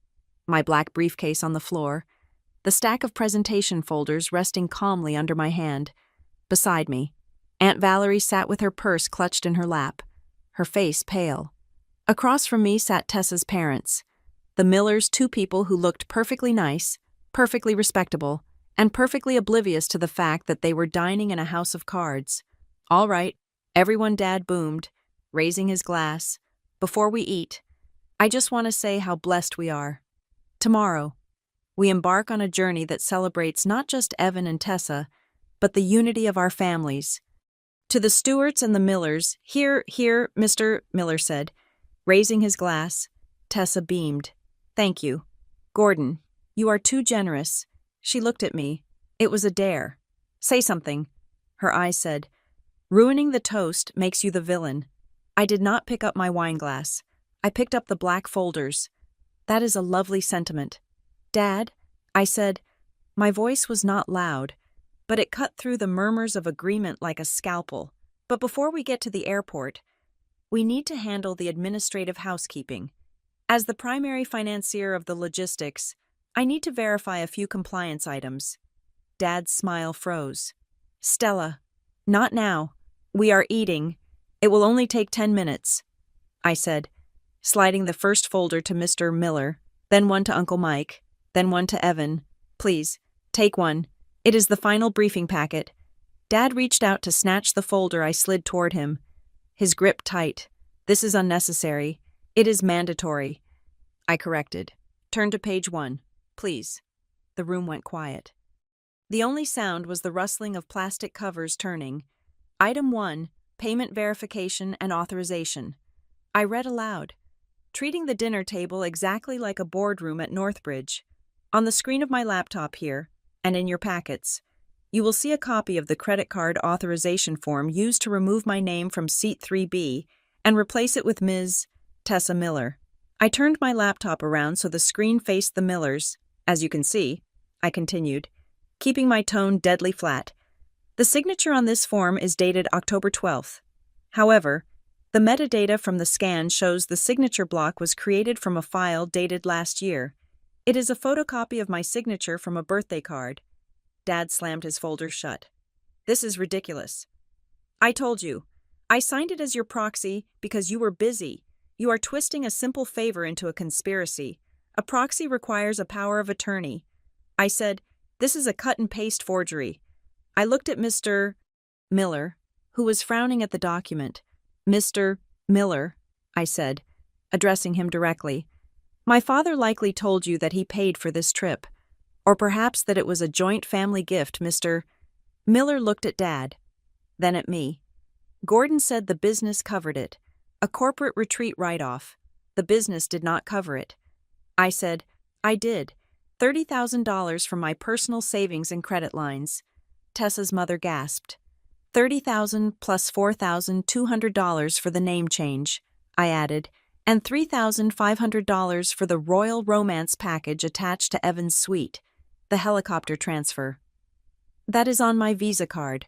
my black briefcase on the floor, the stack of presentation folders resting calmly under my hand. Beside me, Aunt Valerie sat with her purse clutched in her lap, her face pale. Across from me sat Tessa's parents, the Millers, 2 people who looked perfectly nice, perfectly respectable, and perfectly oblivious to the fact that they were dining in a house of cards. All right, everyone, Dad boomed, raising his glass. Before we eat, I just want to say how blessed we are. Tomorrow, we embark on a journey that celebrates not just Evan and Tessa, but the unity of our families. To the Stewarts and the Millers, here, Mr. Miller said, raising his glass. Tessa beamed. Thank you. Gordon, you are too generous. She looked at me. It was a dare. Say something. Her eyes said, ruining the toast makes you the villain. I did not pick up my wine glass. I picked up the black folders. That is a lovely sentiment. Dad, I said. My voice was not loud, but it cut through the murmurs of agreement like a scalpel. But before we get to the airport, we need to handle the administrative housekeeping. As the primary financier of the logistics, I need to verify a few compliance items. Dad's smile froze. Stella, not now. We are eating. It will only take 10 minutes, I said, sliding the first folder to Mr. Miller, then one to Uncle Mike, then one to Evan. Please, take one. It is the final briefing packet. Dad reached out to snatch the folder I slid toward him, his grip tight. This is unnecessary. It is mandatory. I corrected. Turn to page 1, please. The room went quiet. The only sound was the rustling of plastic covers turning. Item 1, payment verification and authorization. I read aloud, treating the dinner table exactly like a boardroom at Northbridge. On the screen of my laptop here, and in your packets. You will see a copy of the credit card authorization form used to remove my name from Seat 3B and replace it with Ms. Tessa Miller. I turned my laptop around so the screen faced the Millers. As you can see, I continued, keeping my tone deadly flat. The signature on this form is dated October 12th. However, the metadata from the scan shows the signature block was created from a file dated last year. It is a photocopy of my signature from a birthday card. Dad slammed his folder shut. This is ridiculous. I told you. I signed it as your proxy because you were busy. You are twisting a simple favor into a conspiracy. A proxy requires a power of attorney. I said, this is a cut-and-paste forgery. I looked at Mr. Miller, who was frowning at the document. Mr. Miller, I said, addressing him directly. My father likely told you that he paid for this trip. Or perhaps that it was a joint family gift, Mr. Miller looked at Dad, then at me. Gordon said the business covered it. A corporate retreat write-off. The business did not cover it. I said, I did. $30,000 from my personal savings and credit lines. Tessa's mother gasped. $30,000 plus $4,200 for the name change, I added, and $3,500 for the Royal Romance package attached to Evan's suite, the helicopter transfer. That is on my Visa card.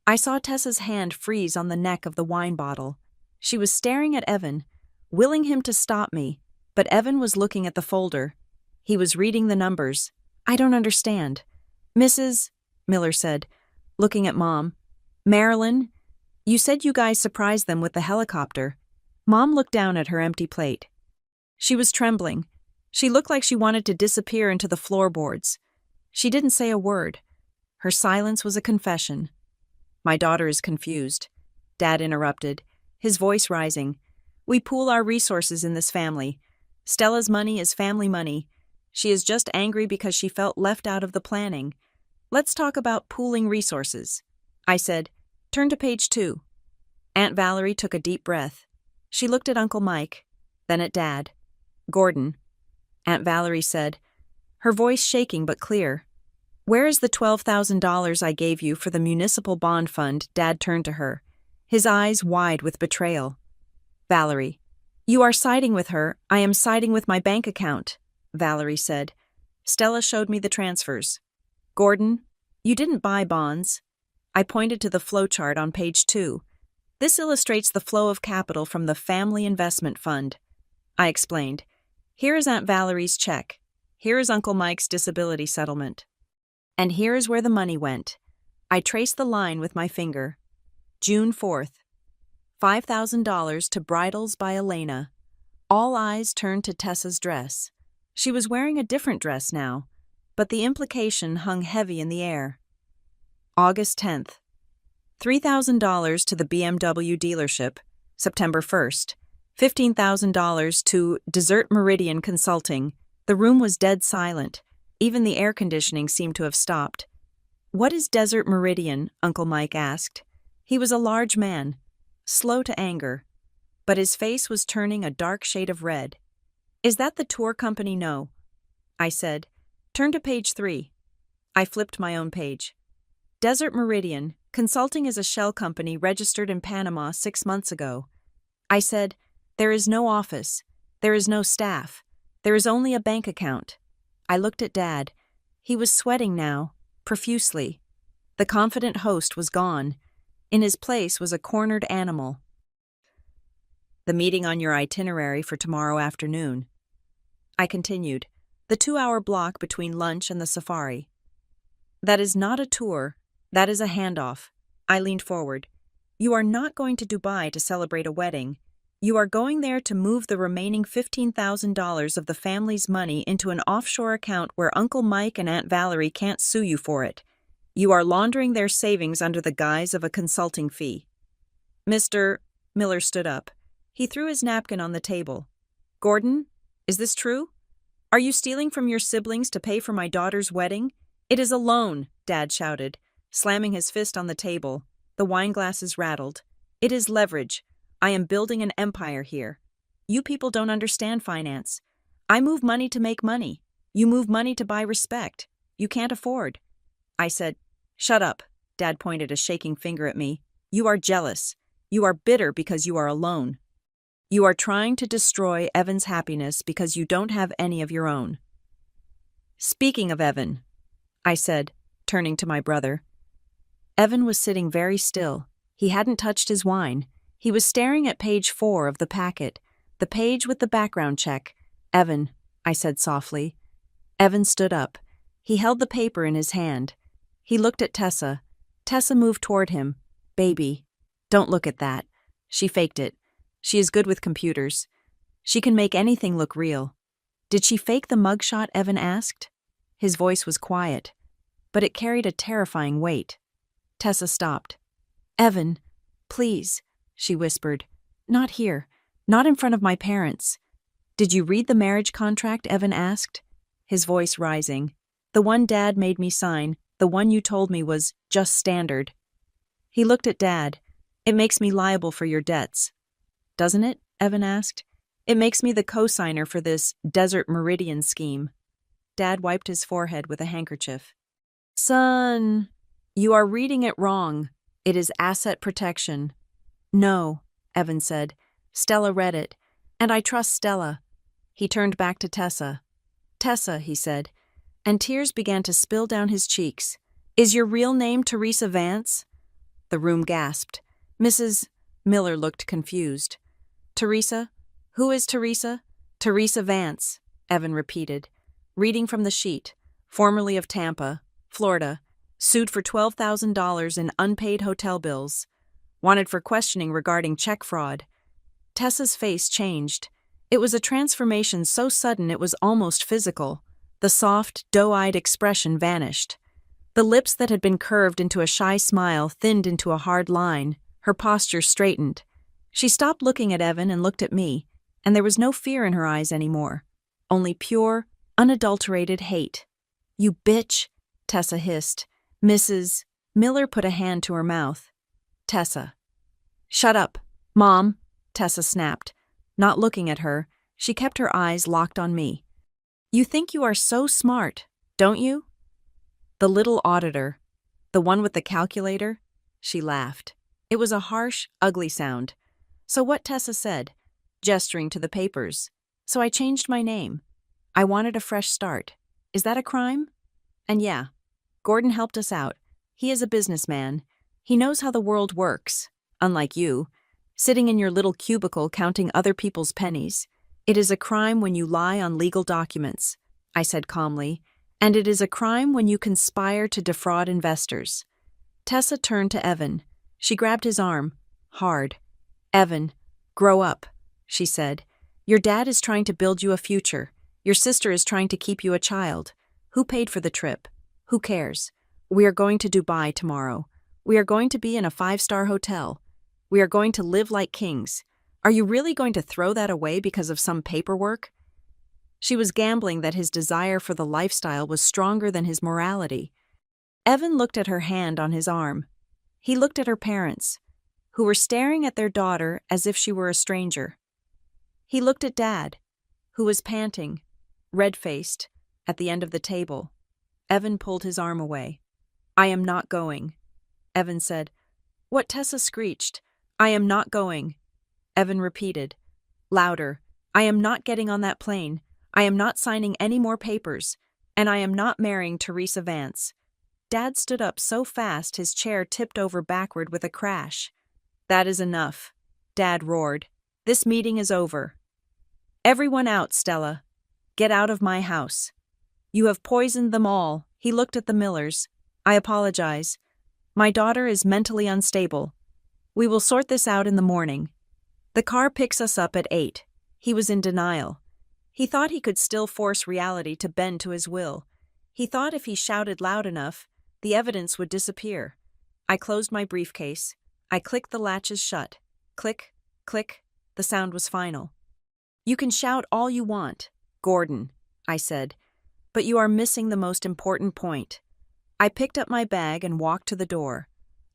I saw Tessa's hand freeze on the neck of the wine bottle. She was staring at Evan, willing him to stop me, but Evan was looking at the folder. He was reading the numbers. I don't understand. Mrs. Miller said, looking at Mom. Marilyn, you said you guys surprised them with the helicopter. Mom looked down at her empty plate. She was trembling. She looked like she wanted to disappear into the floorboards. She didn't say a word. Her silence was a confession. My daughter is confused. Dad interrupted, his voice rising. We pool our resources in this family. Stella's money is family money. She is just angry because she felt left out of the planning. Let's talk about pooling resources. I said, turn to page 2. Aunt Valerie took a deep breath. She looked at Uncle Mike, then at Dad. Gordon, Aunt Valerie said, her voice shaking but clear. Where is the $12,000 I gave you for the municipal bond fund? Dad turned to her, his eyes wide with betrayal. Valerie, you are siding with her. I am siding with my bank account, Valerie said. Stella showed me the transfers. Gordon, you didn't buy bonds. I pointed to the flowchart on page 2. This illustrates the flow of capital from the Family Investment Fund. I explained. Here is Aunt Valerie's check. Here is Uncle Mike's disability settlement. And here is where the money went. I traced the line with my finger. June 4th. $5,000 to Bridals by Elena. All eyes turned to Tessa's dress. She was wearing a different dress now, but the implication hung heavy in the air. August 10th. $3,000 to the BMW dealership, September 1st. $15,000 to Desert Meridian Consulting. The room was dead silent. Even the air conditioning seemed to have stopped. What is Desert Meridian? Uncle Mike asked. He was a large man, slow to anger, but his face was turning a dark shade of red. Is that the tour company? No, I said. Turn to page 3. I flipped my own page. Desert Meridian Consulting is a shell company registered in Panama 6 months ago. I said, there is no office. There is no staff. There is only a bank account. I looked at Dad. He was sweating now, profusely. The confident host was gone. In his place was a cornered animal. The meeting on your itinerary for tomorrow afternoon. I continued. The 2-hour block between lunch and the safari. That is not a tour. That is a handoff. I leaned forward. You are not going to Dubai to celebrate a wedding. You are going there to move the remaining $15,000 of the family's money into an offshore account where Uncle Mike and Aunt Valerie can't sue you for it. You are laundering their savings under the guise of a consulting fee. Mr. Miller stood up. He threw his napkin on the table. Gordon, is this true? Are you stealing from your siblings to pay for my daughter's wedding? It is a loan, Dad shouted, slamming his fist on the table. The wine glasses rattled. It is leverage. I am building an empire here. You people don't understand finance. I move money to make money. You move money to buy respect. You can't afford. I said, "Shut up." Dad pointed a shaking finger at me. "You are jealous. You are bitter because you are alone. You are trying to destroy Evan's happiness because you don't have any of your own." "Speaking of Evan," I said, turning to my brother. Evan was sitting very still. He hadn't touched his wine. He was staring at page 4 of the packet, the page with the background check. "Evan," I said softly. Evan stood up. He held the paper in his hand. He looked at Tessa. Tessa moved toward him. "Baby, don't look at that." She faked it. She is good with computers. She can make anything look real. "Did she fake the mugshot?" Evan asked. His voice was quiet, but it carried a terrifying weight. Tessa stopped. "Evan, please," she whispered. "Not here. Not in front of my parents." "Did you read the marriage contract?" Evan asked, his voice rising. "The one Dad made me sign, the one you told me was just standard." He looked at Dad. "It makes me liable for your debts." "Doesn't it?" Evan asked. "It makes me the co-signer for this Desert Meridian scheme." Dad wiped his forehead with a handkerchief. "Son, you are reading it wrong. It is asset protection." "No," Evan said. "Stella read it, and I trust Stella." He turned back to Tessa. "Tessa," he said, and tears began to spill down his cheeks. "Is your real name Teresa Vance?" The room gasped. Mrs. Miller looked confused. "Teresa? Who is Teresa?" "Teresa Vance," Evan repeated, reading from the sheet. "Formerly of Tampa, Florida, sued for $12,000 in unpaid hotel bills. Wanted for questioning regarding check fraud." Tessa's face changed. It was a transformation so sudden it was almost physical. The soft, doe-eyed expression vanished. The lips that had been curved into a shy smile thinned into a hard line. Her posture straightened. She stopped looking at Evan and looked at me, and there was no fear in her eyes anymore. Only pure, unadulterated hate. "You bitch," Tessa hissed. Mrs. Miller put a hand to her mouth. "Tessa." "Shut up, Mom," Tessa snapped. Not looking at her, she kept her eyes locked on me. "You think you are so smart, don't you?" "The little auditor. The one with the calculator?" She laughed. It was a harsh, ugly sound. "So what?" Tessa said, gesturing to the papers. "So I changed my name. I wanted a fresh start. Is that a crime?" "And yeah, Gordon helped us out. He is a businessman. He knows how the world works, unlike you, sitting in your little cubicle counting other people's pennies. It is a crime when you lie on legal documents," I said calmly, "and it is a crime when you conspire to defraud investors." Tessa turned to Evan. She grabbed his arm, hard. "Evan, grow up," she said. "Your dad is trying to build you a future. Your sister is trying to keep you a child. Who paid for the trip? Who cares? We are going to Dubai tomorrow. We are going to be in a 5-star hotel. We are going to live like kings. Are you really going to throw that away because of some paperwork?" She was gambling that his desire for the lifestyle was stronger than his morality. Evan looked at her hand on his arm. He looked at her parents, who were staring at their daughter as if she were a stranger. He looked at Dad, who was panting, red-faced, at the end of the table. Evan pulled his arm away. "I am not going," Evan said. "What?" Tessa screeched. "I am not going." Evan repeated, louder. "I am not getting on that plane. I am not signing any more papers. And I am not marrying Teresa Vance." Dad stood up so fast his chair tipped over backward with a crash. "That is enough," Dad roared. "This meeting is over. Everyone out, Stella. Get out of my house. You have poisoned them all." He looked at the Millers. "I apologize. My daughter is mentally unstable. We will sort this out in the morning. The car picks us up at 8. He was in denial. He thought he could still force reality to bend to his will. He thought if he shouted loud enough, the evidence would disappear. I closed my briefcase. I clicked the latches shut. Click, click. The sound was final. "You can shout all you want, Gordon," I said, "but you are missing the most important point." I picked up my bag and walked to the door.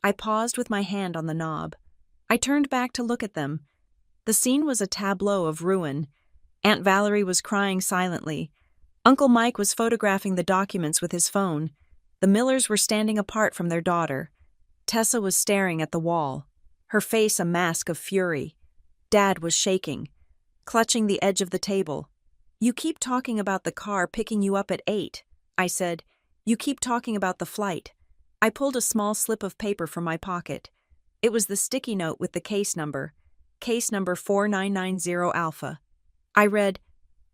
I paused with my hand on the knob. I turned back to look at them. The scene was a tableau of ruin. Aunt Valerie was crying silently. Uncle Mike was photographing the documents with his phone. The Millers were standing apart from their daughter. Tessa was staring at the wall, her face a mask of fury. Dad was shaking, clutching the edge of the table. "You keep talking about the car picking you up at 8, I said. "You keep talking about the flight." I pulled a small slip of paper from my pocket. It was the sticky note with the case number 4990 Alpha. I read,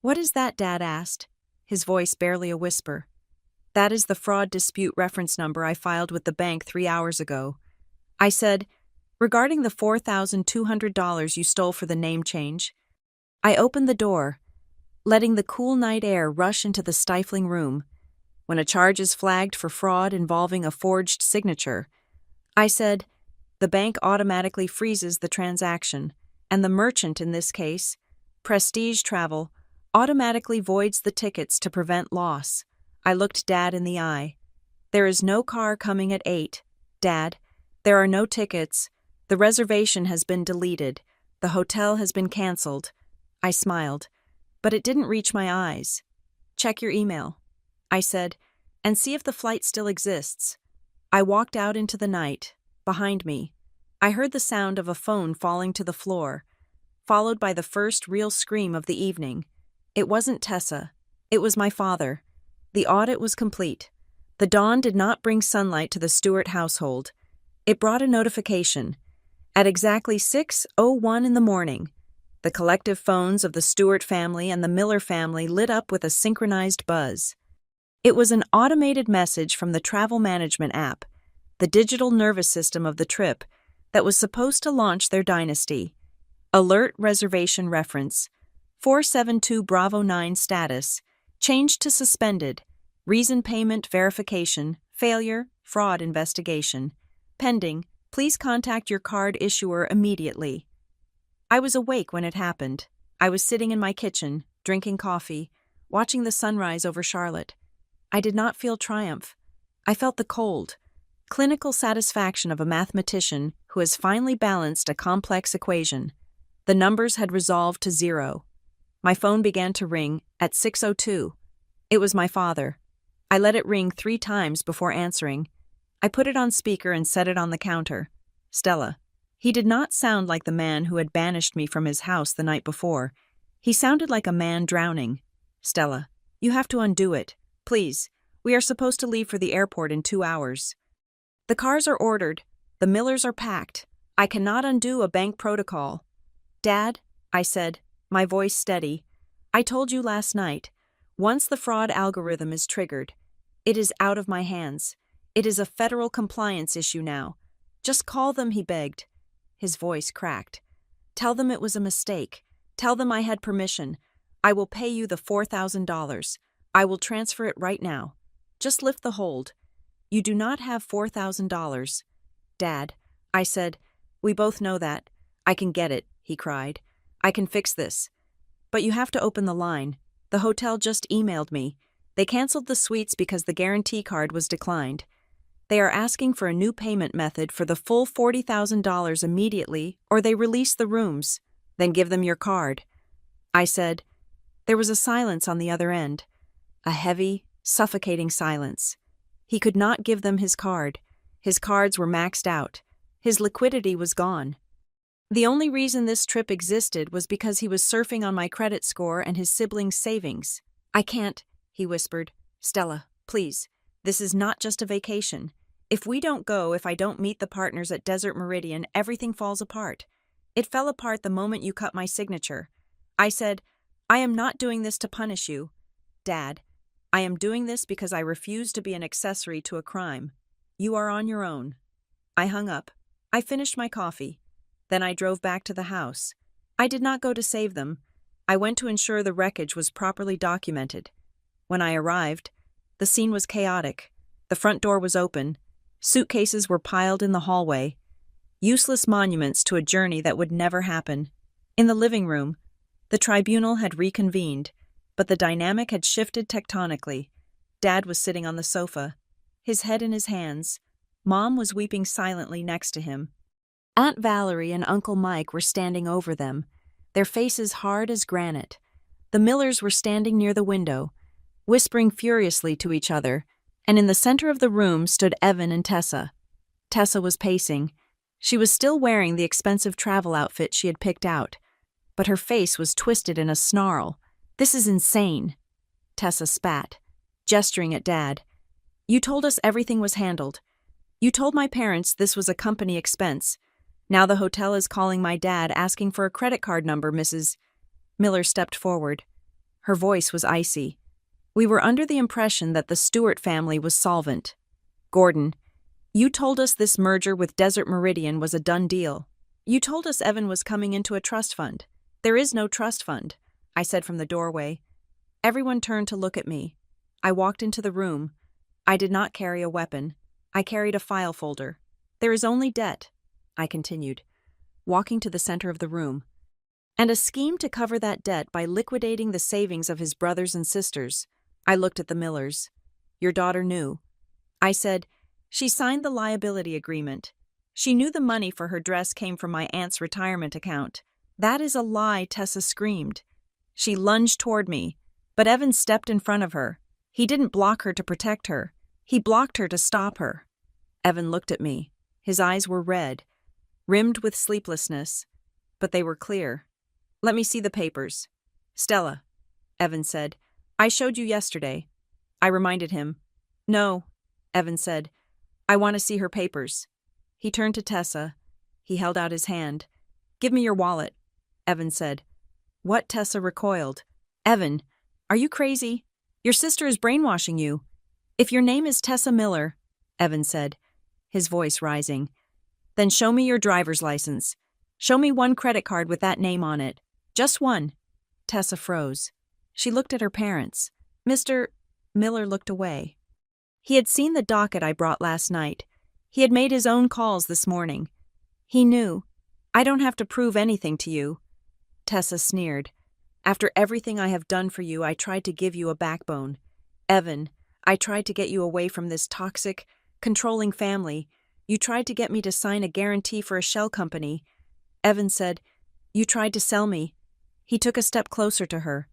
"What is that?" Dad asked, his voice barely a whisper. "That is the fraud dispute reference number I filed with the bank 3 hours ago." I said, "Regarding the $4,200 you stole for the name change." I opened the door, letting the cool night air rush into the stifling room. "When a charge is flagged for fraud involving a forged signature," I said, "the bank automatically freezes the transaction, and the merchant in this case, Prestige Travel, automatically voids the tickets to prevent loss." I looked Dad in the eye. "There is no car coming at 8, Dad. There are no tickets. The reservation has been deleted. The hotel has been canceled." I smiled, but it didn't reach my eyes. "Check your email," I said, "and see if the flight still exists." I walked out into the night. Behind me, I heard the sound of a phone falling to the floor, followed by the first real scream of the evening. It wasn't Tessa. It was my father. The audit was complete. The dawn did not bring sunlight to the Stewart household. It brought a notification. At exactly 6:01 in the morning, the collective phones of the Stewart family and the Miller family lit up with a synchronized buzz. It was an automated message from the travel management app, the digital nervous system of the trip, that was supposed to launch their dynasty. Alert reservation reference, 472 Bravo 9 status, changed to suspended, reason payment verification, failure, fraud investigation, pending, please contact your card issuer immediately. I was awake when it happened. I was sitting in my kitchen, drinking coffee, watching the sunrise over Charlotte. I did not feel triumph. I felt the cold, clinical satisfaction of a mathematician who has finally balanced a complex equation. The numbers had resolved to 0. My phone began to ring at 6:02. It was my father. I let it ring 3 times before answering. I put it on speaker and set it on the counter. "Stella." He did not sound like the man who had banished me from his house the night before. He sounded like a man drowning. "Stella, you have to undo it. Please, we are supposed to leave for the airport in 2 hours. The cars are ordered. The Millers are packed. I cannot undo a bank protocol." "Dad," I said, my voice steady, "I told you last night, once the fraud algorithm is triggered, it is out of my hands. It is a federal compliance issue now. Just call them," he begged. His voice cracked. "Tell them it was a mistake. Tell them I had permission. I will pay you the $4,000. I will transfer it right now. Just lift the hold. You do not have $4,000. "Dad," I said, "we both know that. I can get it," he cried. "I can fix this. But you have to open the line. The hotel just emailed me. They canceled the suites because the guarantee card was declined. They are asking for a new payment method for the full $40,000 immediately, or they release the rooms. Then give them your card." I said. There was a silence on the other end. A heavy, suffocating silence. He could not give them his card. His cards were maxed out. His liquidity was gone. The only reason this trip existed was because he was surfing on my credit score and his siblings' savings. "I can't," he whispered. "Stella, please. This is not just a vacation. If we don't go, if I don't meet the partners at Desert Meridian, everything falls apart. It fell apart the moment you cut my signature." I said, "I am not doing this to punish you. Dad, I am doing this because I refuse to be an accessory to a crime. You are on your own." I hung up. I finished my coffee. Then I drove back to the house. I did not go to save them. I went to ensure the wreckage was properly documented. When I arrived, the scene was chaotic. The front door was open. Suitcases were piled in the hallway. Useless monuments to a journey that would never happen. In the living room, the tribunal had reconvened, but the dynamic had shifted tectonically. Dad was sitting on the sofa, his head in his hands. Mom was weeping silently next to him. Aunt Valerie and Uncle Mike were standing over them, their faces hard as granite. The Millers were standing near the window, whispering furiously to each other, and in the center of the room stood Evan and Tessa. Tessa was pacing. She was still wearing the expensive travel outfit she had picked out, but her face was twisted in a snarl. "This is insane." Tessa spat, gesturing at Dad. "You told us everything was handled. You told my parents this was a company expense. Now the hotel is calling my dad asking for a credit card number, Mrs. Miller stepped forward. Her voice was icy. "We were under the impression that the Stewart family was solvent. Gordon, you told us this merger with Desert Meridian was a done deal. You told us Evan was coming into a trust fund. There is no trust fund," I said from the doorway. Everyone turned to look at me. I walked into the room. I did not carry a weapon. I carried a file folder. "There is only debt," I continued, walking to the center of the room, "and a scheme to cover that debt by liquidating the savings of his brothers and sisters." I looked at the Millers. "Your daughter knew." I said, "She signed the liability agreement. She knew the money for her dress came from my aunt's retirement account." "That is a lie," Tessa screamed. She lunged toward me, but Evan stepped in front of her. He didn't block her to protect her. He blocked her to stop her. Evan looked at me. His eyes were red, rimmed with sleeplessness, but they were clear. "Let me see the papers." "Stella," Evan said, "I showed you yesterday." I reminded him. "No," Evan said, "I want to see her papers." He turned to Tessa. He held out his hand. "Give me your wallet," Evan said. "What?" Tessa recoiled. "Evan, are you crazy? Your sister is brainwashing you. If your name is Tessa Miller," Evan said, his voice rising, "then show me your driver's license. Show me one credit card with that name on it. Just one." Tessa froze. She looked at her parents. Mr. Miller looked away. He had seen the docket I brought last night. He had made his own calls this morning. He knew. "I don't have to prove anything to you." Tessa sneered. "After everything I have done for you, I tried to give you a backbone. Evan, I tried to get you away from this toxic, controlling family. You tried to get me to sign a guarantee for a shell company." Evan said, "You tried to sell me." He took a step closer to her.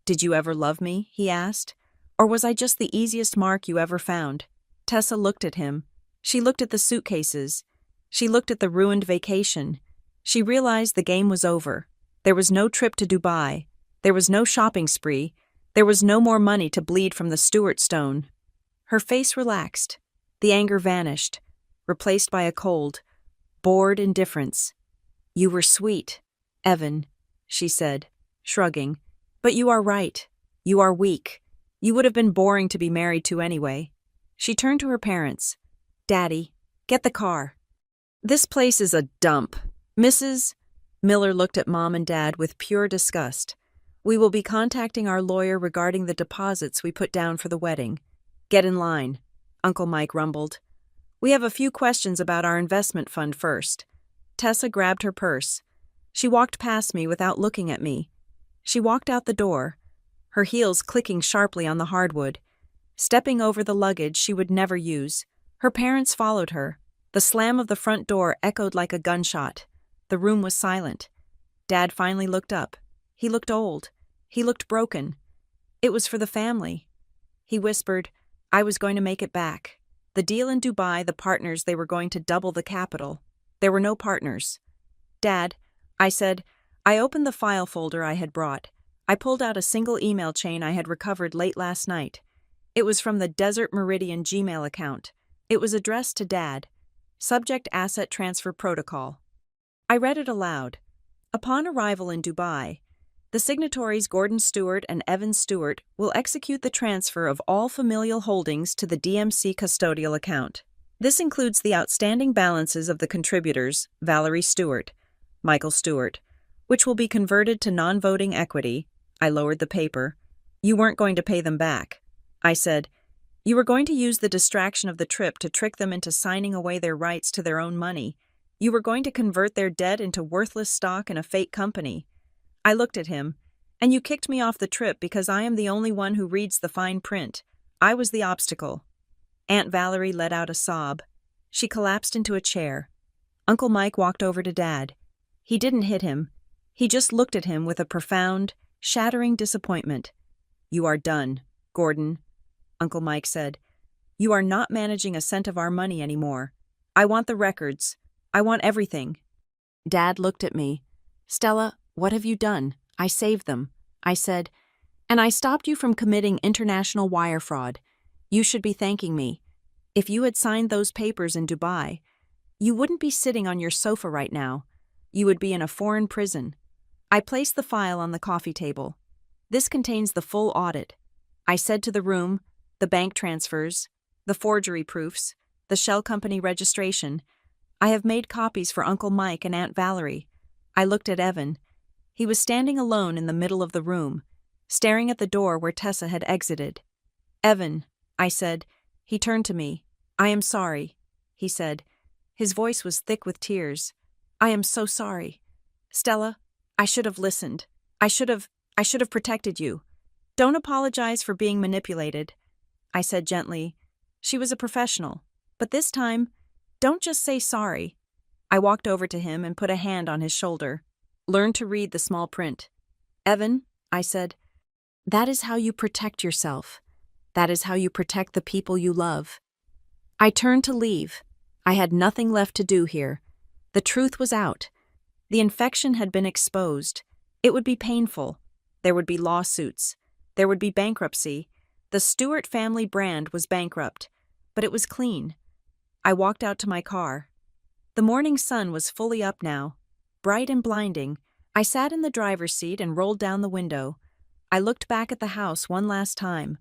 "Did you ever love me?" he asked. "Or was I just the easiest mark you ever found?" Tessa looked at him. She looked at the suitcases. She looked at the ruined vacation. She realized the game was over. There was no trip to Dubai. There was no shopping spree. There was no more money to bleed from the Stewart stone. Her face relaxed. The anger vanished, replaced by a cold, bored indifference. "You were sweet, Evan," she said, shrugging. "But you are right. You are weak. You would have been boring to be married to anyway." She turned to her parents. "Daddy, get the car. This place is a dump." Mrs. Miller looked at Mom and Dad with pure disgust. "We will be contacting our lawyer regarding the deposits we put down for the wedding." "Get in line," Uncle Mike rumbled. "We have a few questions about our investment fund first." Tessa grabbed her purse. She walked past me without looking at me. She walked out the door, her heels clicking sharply on the hardwood, stepping over the luggage she would never use. Her parents followed her. The slam of the front door echoed like a gunshot. The room was silent. Dad finally looked up. He looked old. He looked broken. It was for the family. He whispered, "I was going to make it back. The deal in Dubai, the partners, they were going to double the capital. There were no partners." "Dad," I said. I opened the file folder I had brought. I pulled out a single email chain I had recovered late last night. It was from the Desert Meridian Gmail account. It was addressed to Dad. Subject: Asset Transfer Protocol. I read it aloud. "Upon arrival in Dubai, the signatories Gordon Stewart and Evan Stewart will execute the transfer of all familial holdings to the DMC custodial account. This includes the outstanding balances of the contributors, Valerie Stewart, Michael Stewart, which will be converted to non-voting equity." I lowered the paper. "You weren't going to pay them back," I said. "You were going to use the distraction of the trip to trick them into signing away their rights to their own money. You were going to convert their debt into worthless stock in a fake company." I looked at him. "And you kicked me off the trip because I am the only one who reads the fine print. I was the obstacle." Aunt Valerie let out a sob. She collapsed into a chair. Uncle Mike walked over to Dad. He didn't hit him. He just looked at him with a profound, shattering disappointment. "You are done, Gordon," Uncle Mike said. You are not managing a cent of our money anymore. I want the records. I want everything." Dad looked at me. "Stella, what have you done?" "I saved them," I said. "And I stopped you from committing international wire fraud. You should be thanking me. If you had signed those papers in Dubai, you wouldn't be sitting on your sofa right now. You would be in a foreign prison." I placed the file on the coffee table. "This contains the full audit," I said to the room, "the bank transfers, the forgery proofs, the shell company registration. I have made copies for Uncle Mike and Aunt Valerie." I looked at Evan. He was standing alone in the middle of the room, staring at the door where Tessa had exited. "Evan," I said. He turned to me. "I am sorry," he said. His voice was thick with tears. "I am so sorry. Stella, I should have listened. I should have protected you. Don't apologize for being manipulated," I said gently. "She was a professional. But this time, don't just say sorry." I walked over to him and put a hand on his shoulder. "Learn to read the small print." "Evan," I said, "that is how you protect yourself. That is how you protect the people you love." I turned to leave. I had nothing left to do here. The truth was out. The infection had been exposed. It would be painful. There would be lawsuits. There would be bankruptcy. The Stewart family brand was bankrupt, but it was clean. I walked out to my car. The morning sun was fully up now, bright and blinding. I sat in the driver's seat and rolled down the window. I looked back at the house one last time.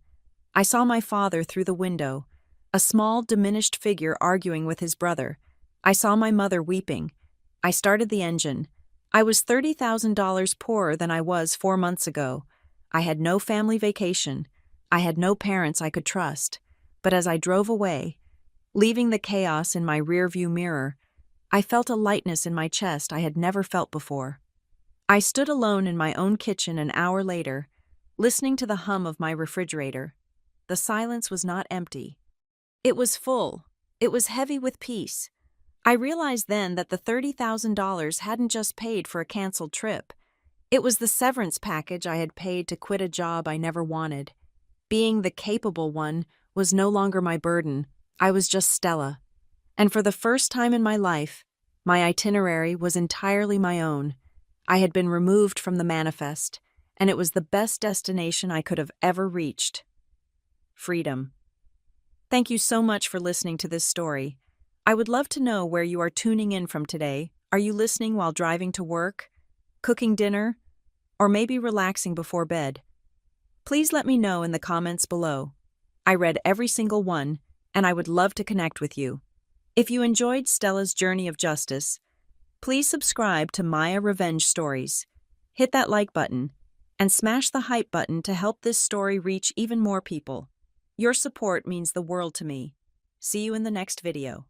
I saw my father through the window, a small, diminished figure arguing with his brother. I saw my mother weeping. I started the engine. I was $30,000 poorer than I was 4 months ago. I had no family vacation. I had no parents I could trust. But as I drove away, leaving the chaos in my rearview mirror, I felt a lightness in my chest I had never felt before. I stood alone in my own kitchen an hour later, listening to the hum of my refrigerator. The silence was not empty. It was full. It was heavy with peace. I realized then that the $30,000 hadn't just paid for a canceled trip. It was the severance package I had paid to quit a job I never wanted. Being the capable one was no longer my burden. I was just Stella. And for the first time in my life, my itinerary was entirely my own. I had been removed from the manifest, and it was the best destination I could have ever reached. Freedom. Thank you so much for listening to this story. I would love to know where you are tuning in from today. Are you listening while driving to work, cooking dinner, or maybe relaxing before bed? Please let me know in the comments below. I read every single one, and I would love to connect with you. If you enjoyed Stella's journey of justice, please subscribe to Maya Revenge Stories. Hit that like button and smash the hype button to help this story reach even more people. Your support means the world to me. See you in the next video.